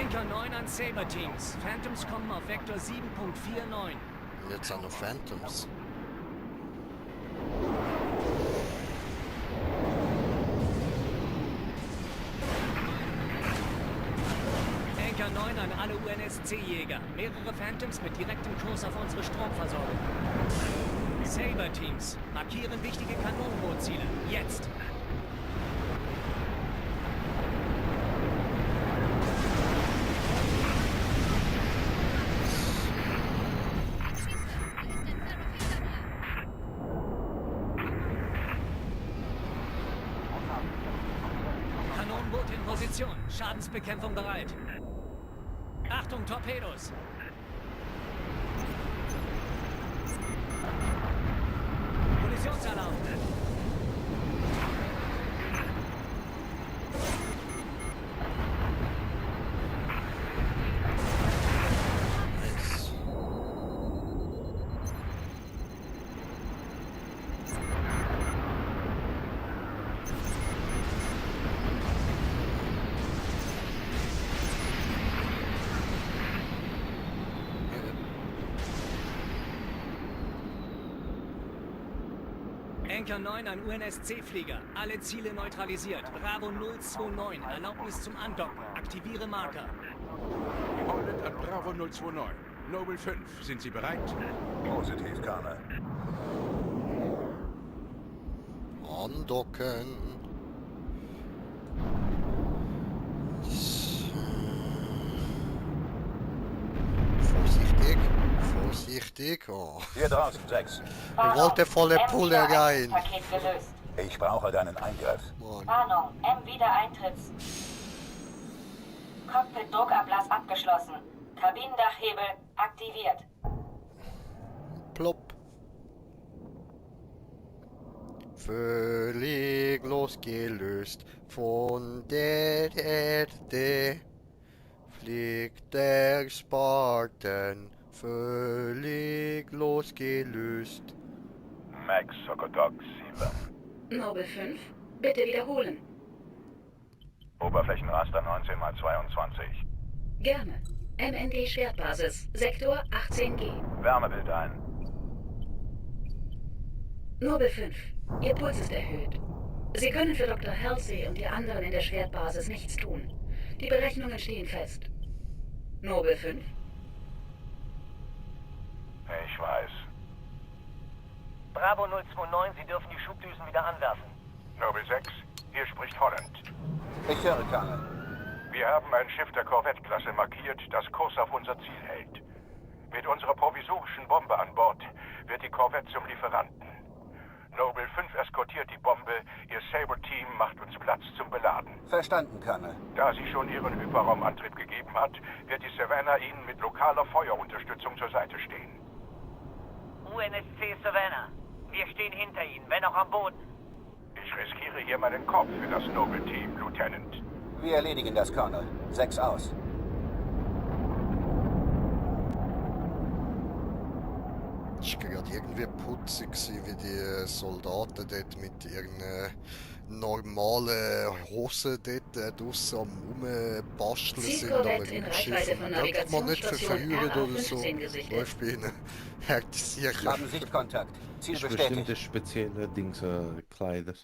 [SPEAKER 17] Anchor 9 an Saber-Teams. Phantoms kommen auf Vektor 7.49.
[SPEAKER 2] Und jetzt auch noch Phantoms.
[SPEAKER 17] Anchor 9 an alle UNSC-Jäger. Mehrere Phantoms mit direktem Kurs auf unsere Stromversorgung. Saber-Teams. Markieren wichtige Kanonenbootziele. Jetzt. Kanonenboot in Position. Schadensbekämpfung bereit. Achtung, Torpedos! Munitionssalat. Anchor 9 an UNSC-Flieger. Alle Ziele neutralisiert. Bravo 029. Erlaubnis zum Andocken. Aktiviere Marker.
[SPEAKER 5] Holland an Bravo 029. Noble 5, sind Sie bereit?
[SPEAKER 15] Positiv, Colonel.
[SPEAKER 2] Andocken. Vorsichtig. Vorsichtig. Richtig. Oh.
[SPEAKER 15] Hier draußen, 6.
[SPEAKER 2] Wollte volle Pulle rein.
[SPEAKER 7] Paket gelöst.
[SPEAKER 15] Ich brauche deinen Eingriff.
[SPEAKER 7] Warnung, M-Wiedereintritts. Cockpit-Druckablass abgeschlossen. Kabinendachhebel aktiviert.
[SPEAKER 2] Plopp. Völlig losgelöst von der Erde fliegt der Spartan. Völlig losgelöst.
[SPEAKER 15] Max Sokotok 7.
[SPEAKER 10] Noble 5, bitte wiederholen.
[SPEAKER 15] Oberflächenraster 19×22.
[SPEAKER 10] Gerne. MND Schwertbasis, Sektor 18G.
[SPEAKER 15] Wärmebild ein.
[SPEAKER 10] Noble 5, Ihr Puls ist erhöht. Sie können für Dr. Halsey und die anderen in der Schwertbasis nichts tun. Die Berechnungen stehen fest. Noble 5.
[SPEAKER 15] Ich weiß.
[SPEAKER 3] Bravo 029, Sie dürfen die Schubdüsen wieder anwerfen.
[SPEAKER 5] Noble 6, hier spricht Holland.
[SPEAKER 11] Ich höre, Colonel.
[SPEAKER 5] Wir haben ein Schiff der Korvettklasse markiert, das Kurs auf unser Ziel hält. Mit unserer provisorischen Bombe an Bord wird die Korvette zum Lieferanten. Noble 5 eskortiert die Bombe, Ihr Saber-Team macht uns Platz zum Beladen.
[SPEAKER 11] Verstanden, Colonel.
[SPEAKER 5] Da sie schon ihren Hyperraumantrieb gegeben hat, wird die Savannah Ihnen mit lokaler Feuerunterstützung zur Seite stehen.
[SPEAKER 16] UNSC Savannah. Wir stehen hinter Ihnen, wenn auch am Boden.
[SPEAKER 5] Ich riskiere hier meinen Kopf für das Noble-Team, Lieutenant.
[SPEAKER 11] Wir erledigen das, Colonel. 6 aus.
[SPEAKER 2] Es war gerade irgendwie putzig, wie die Soldaten dort mit ihren normalen Hosen dort draussen am Rumbasteln sind. Aber im Schiff merkt man nicht verfeuert oder so. Läuft bei ihnen sicher.
[SPEAKER 11] Haben Sichtkontakt. Ziel
[SPEAKER 1] ist
[SPEAKER 11] bestätigt.
[SPEAKER 1] Bestimmte spezielle Dings, Kleider.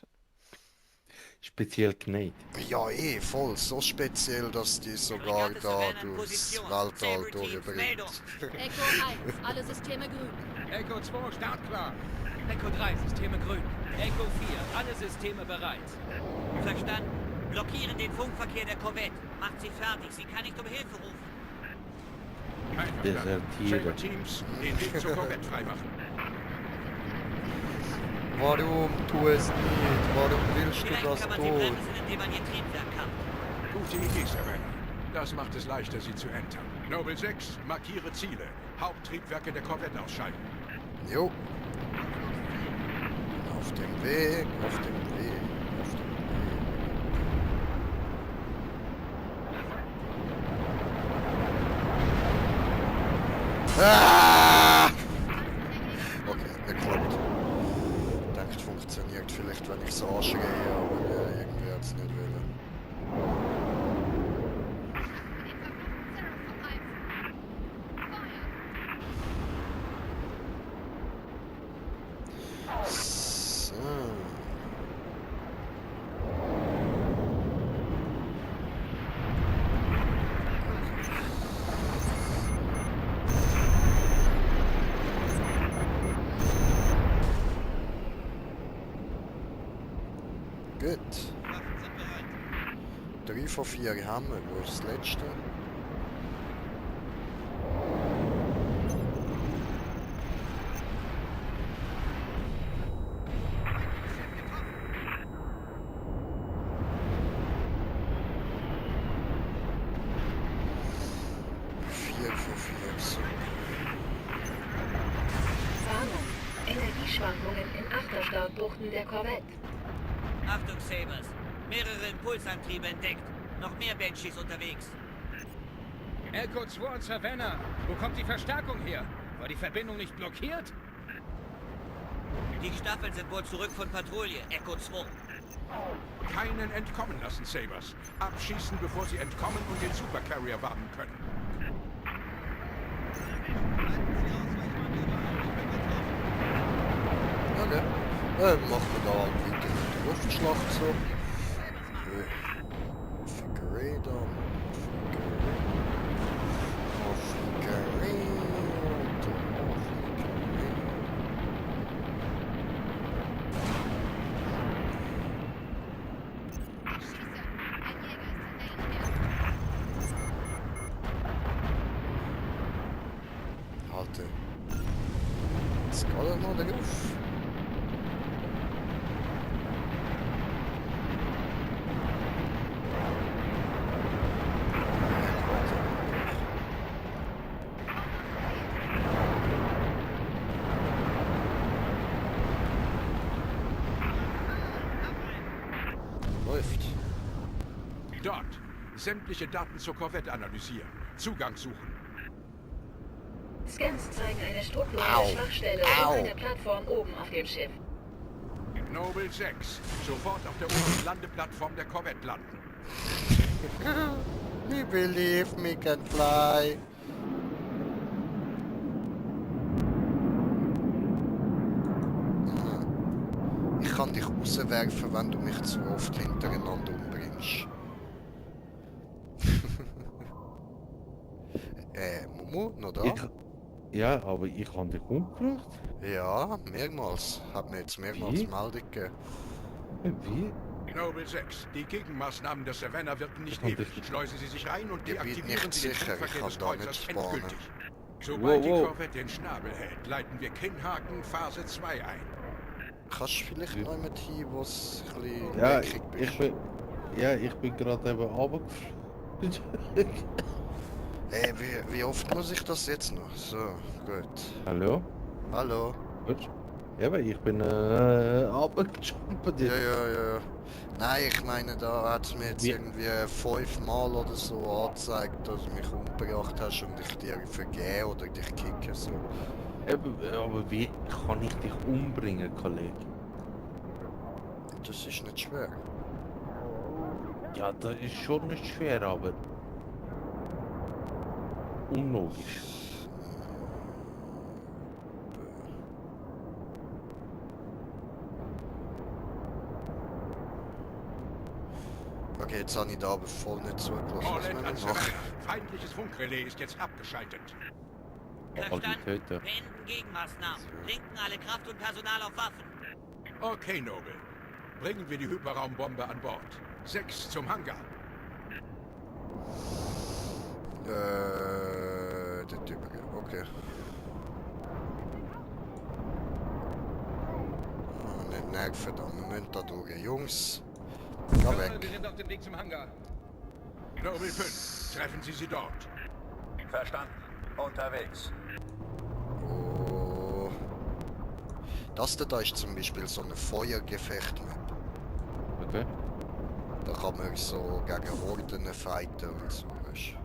[SPEAKER 1] Speziell genäht.
[SPEAKER 2] Ja, voll. So speziell, dass die sogar da durchs Weltall durchbringt.
[SPEAKER 18] Echo 1, alle Systeme grün.
[SPEAKER 14] Echo 2, startklar.
[SPEAKER 17] Echo 3, Systeme grün. Echo 4, alle Systeme bereit.
[SPEAKER 16] Verstanden. Blockieren den Funkverkehr der Korvette. Macht sie fertig. Sie kann nicht um Hilfe rufen.
[SPEAKER 1] Desertiere.
[SPEAKER 5] Saber-Teams, den Weg zur Korvette freimachen.
[SPEAKER 2] Warum tu es nicht? Warum willst du
[SPEAKER 16] Vielleicht
[SPEAKER 2] das
[SPEAKER 16] kann man sie
[SPEAKER 2] tun?
[SPEAKER 16] bremsen, indem man ihr Triebwerk kappt.
[SPEAKER 5] Gute Idee, Savannah. Das macht es leichter, sie zu entern. Noble 6, markiere Ziele. Haupttriebwerke der Korvette ausschalten.
[SPEAKER 2] Jo. Auf dem Weg, auf dem Weg, auf dem Weg. Ah! Okay, geklappt. Ich denke, es funktioniert vielleicht, wenn ich es anschreie, aber irgendwie hat es nicht wollen. So. Gut. 3 von 4 haben wir. Wo ist das letzte?
[SPEAKER 10] Warnung. Energieschwankungen in Achterstartbuchten der Korvette.
[SPEAKER 16] Achtung, Sabers. Mehrere Impulsantriebe entdeckt. Noch mehr Banshees unterwegs.
[SPEAKER 14] Echo 2 und Savannah. Wo kommt die Verstärkung her? War die Verbindung nicht blockiert?
[SPEAKER 16] Die Staffeln sind wohl zurück von Patrouille. Echo 2.
[SPEAKER 5] Keinen entkommen lassen, Sabers. Abschießen, bevor sie entkommen und den Supercarrier warnen können.
[SPEAKER 2] Okay. Dann machen wir da halt weiter mit der Luftschlacht so. Halte. Jetzt geht er noch drauf. Läuft.
[SPEAKER 5] Dort. Sämtliche Daten zur Korvette analysieren. Zugang suchen.
[SPEAKER 10] Scans zeigen eine strukturelle Schwachstelle auf einer Plattform oben auf dem Schiff.
[SPEAKER 5] Noble 6. Sofort auf der oberen Landeplattform der Korvette landen.
[SPEAKER 2] We believe me can fly. Ich kann dich rauswerfen, wenn du mich zu oft hintereinander umbringst. Momo, noch da?
[SPEAKER 1] Ja, aber ich habe dich umgebracht.
[SPEAKER 2] Ja, mehrmals. Hat mir jetzt mehrmals Meldung gegeben.
[SPEAKER 1] Wie?
[SPEAKER 5] Noble 6. Die Gegenmaßnahmen der Savannah wirken nicht ewig. Schleusen Sie sich rein und deaktivieren Sie den Flugverkehr des Kreuzers endgültig. Sobald die Korvette den Schnabel hält, leiten wir Kinnhaken Phase 2 ein.
[SPEAKER 2] Kannst du vielleicht noch mit hin, wo es ein bisschen
[SPEAKER 1] ja,
[SPEAKER 2] neckig bist?
[SPEAKER 1] Ich bin gerade eben runtergeflogen.
[SPEAKER 2] Hey, wie oft muss ich das jetzt noch? So, gut.
[SPEAKER 1] Hallo?
[SPEAKER 2] Hallo?
[SPEAKER 1] Gut. Ja, aber ich bin runtergejumpt.
[SPEAKER 2] Ja. Nein, ich meine, da hat es mir jetzt irgendwie 5-mal oder so angezeigt, dass du mich umgebracht hast und ich dir vergeben oder dich kicken so.
[SPEAKER 1] Aber wie kann ich dich umbringen, Kollege?
[SPEAKER 2] Das ist nicht schwer.
[SPEAKER 1] Ja, das ist schon nicht schwer, aber unlogisch. Okay, jetzt habe ich da aber voll nicht zugelassen, was wir machen.
[SPEAKER 5] Feindliches Funkrelais ist jetzt abgeschaltet.
[SPEAKER 16] Verstanden. Beenden Gegenmaßnahmen. Lenken alle Kraft und Personal auf Waffen.
[SPEAKER 5] Okay, Noble. Bringen wir die Hyperraumbombe an Bord. 6 zum Hangar.
[SPEAKER 2] Der Typ, okay. Oh, nicht nerven, wir müssen da durch. Jungs, da weg.
[SPEAKER 14] Wir sind auf dem Weg zum Hangar.
[SPEAKER 5] Noble 5, treffen Sie sie dort.
[SPEAKER 15] Verstanden. Unterwegs.
[SPEAKER 2] Oh. Das da ist zum Beispiel so eine Feuergefecht-Map.
[SPEAKER 1] Okay.
[SPEAKER 2] Da kann man so gegen Horden fighten und so, weißt.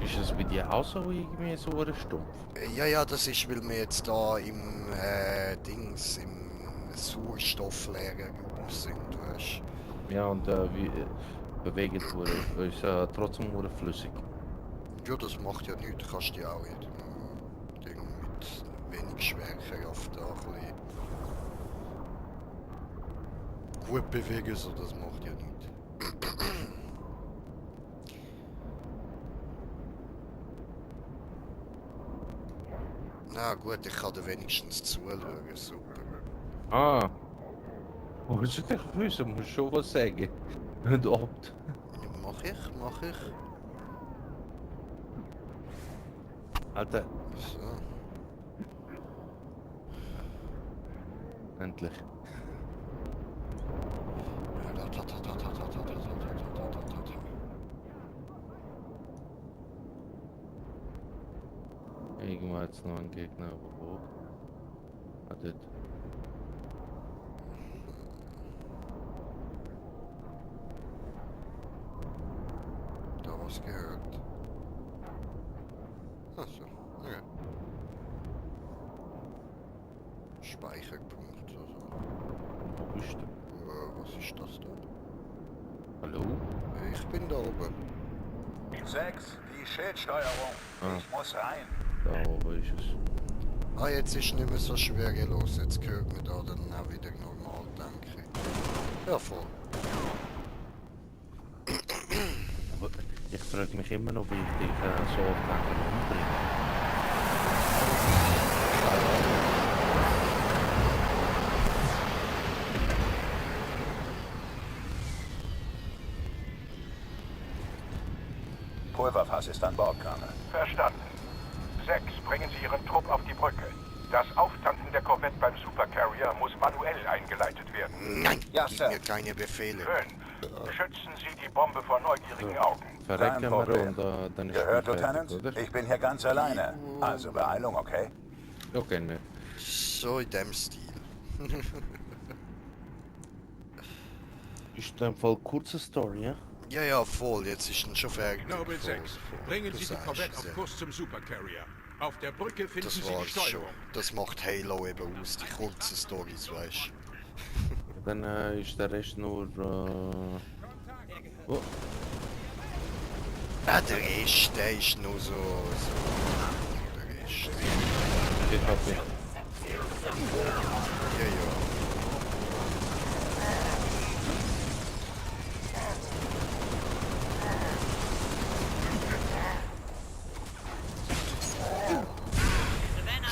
[SPEAKER 1] Ist das bei dir auch so irgendwie so ein Stumpf?
[SPEAKER 2] Ja, das ist, weil wir jetzt da im im Sauerstoffleeren sind, weißt.
[SPEAKER 1] Ja, und wie bewegen wir uns trotzdem nur flüssig.
[SPEAKER 2] Ja, das macht ja nichts. Du kannst dich auch mit wenig Schwerkraft da ein bisschen gut bewegen, so das macht ja nichts. Na gut, ich kann dir wenigstens zuschauen, super.
[SPEAKER 1] Ah. Willst du dich wissen? Musst schon was sagen. Und opt.
[SPEAKER 2] Mach ich.
[SPEAKER 1] Alter.
[SPEAKER 2] So.
[SPEAKER 1] Endlich. Irgendwo hat es noch einen Gegner, aber wo? Ah, dort.
[SPEAKER 2] Da was gehört. Achso, okay. Speicherpunkt oder so.
[SPEAKER 1] Wo bist du?
[SPEAKER 2] Was ist das da?
[SPEAKER 1] Hallo?
[SPEAKER 2] Ich bin da oben.
[SPEAKER 15] 6, die Schildsteuerung.
[SPEAKER 1] Ah.
[SPEAKER 15] Ich muss rein.
[SPEAKER 1] Da oben ist es.
[SPEAKER 2] Ah, jetzt ist nicht mehr so schwerelos. Jetzt gehört mir da dann auch wieder normal, denke ich. Ja, voll.
[SPEAKER 1] Aber ich frage mich immer noch, wie ich dich so oft umbringe.
[SPEAKER 5] Pulverfass ist an Bord, Colonel. Verstanden. 6, bringen Sie Ihren Trupp auf die Brücke. Das Auftanken der Korvette beim Supercarrier muss manuell eingeleitet werden.
[SPEAKER 2] Nein, ja, gib mir keine Befehle.
[SPEAKER 5] 5, schützen Sie die Bombe vor neugierigen Augen.
[SPEAKER 9] Kein Problem. Gehört, Lieutenant? Ich bin hier ganz alleine. Also Beeilung, okay?
[SPEAKER 1] Okay, ne.
[SPEAKER 2] So in dem Stil.
[SPEAKER 1] Ist dann voll kurze Story, ja?
[SPEAKER 2] Ja, voll. Jetzt ist schon fertig.
[SPEAKER 5] Noble 6, bringen Sie die Korvette auf Kurs zum Supercarrier. Auf der Brücke finden Sie die Steuerung.
[SPEAKER 2] Schon. Das macht Halo eben aus, die kurzen Storys, weißt du.
[SPEAKER 1] Dann ist der Rest nur... Oh.
[SPEAKER 2] Ah, der Rest, der ist nur so... Der Rest.
[SPEAKER 1] Geht ab, ja.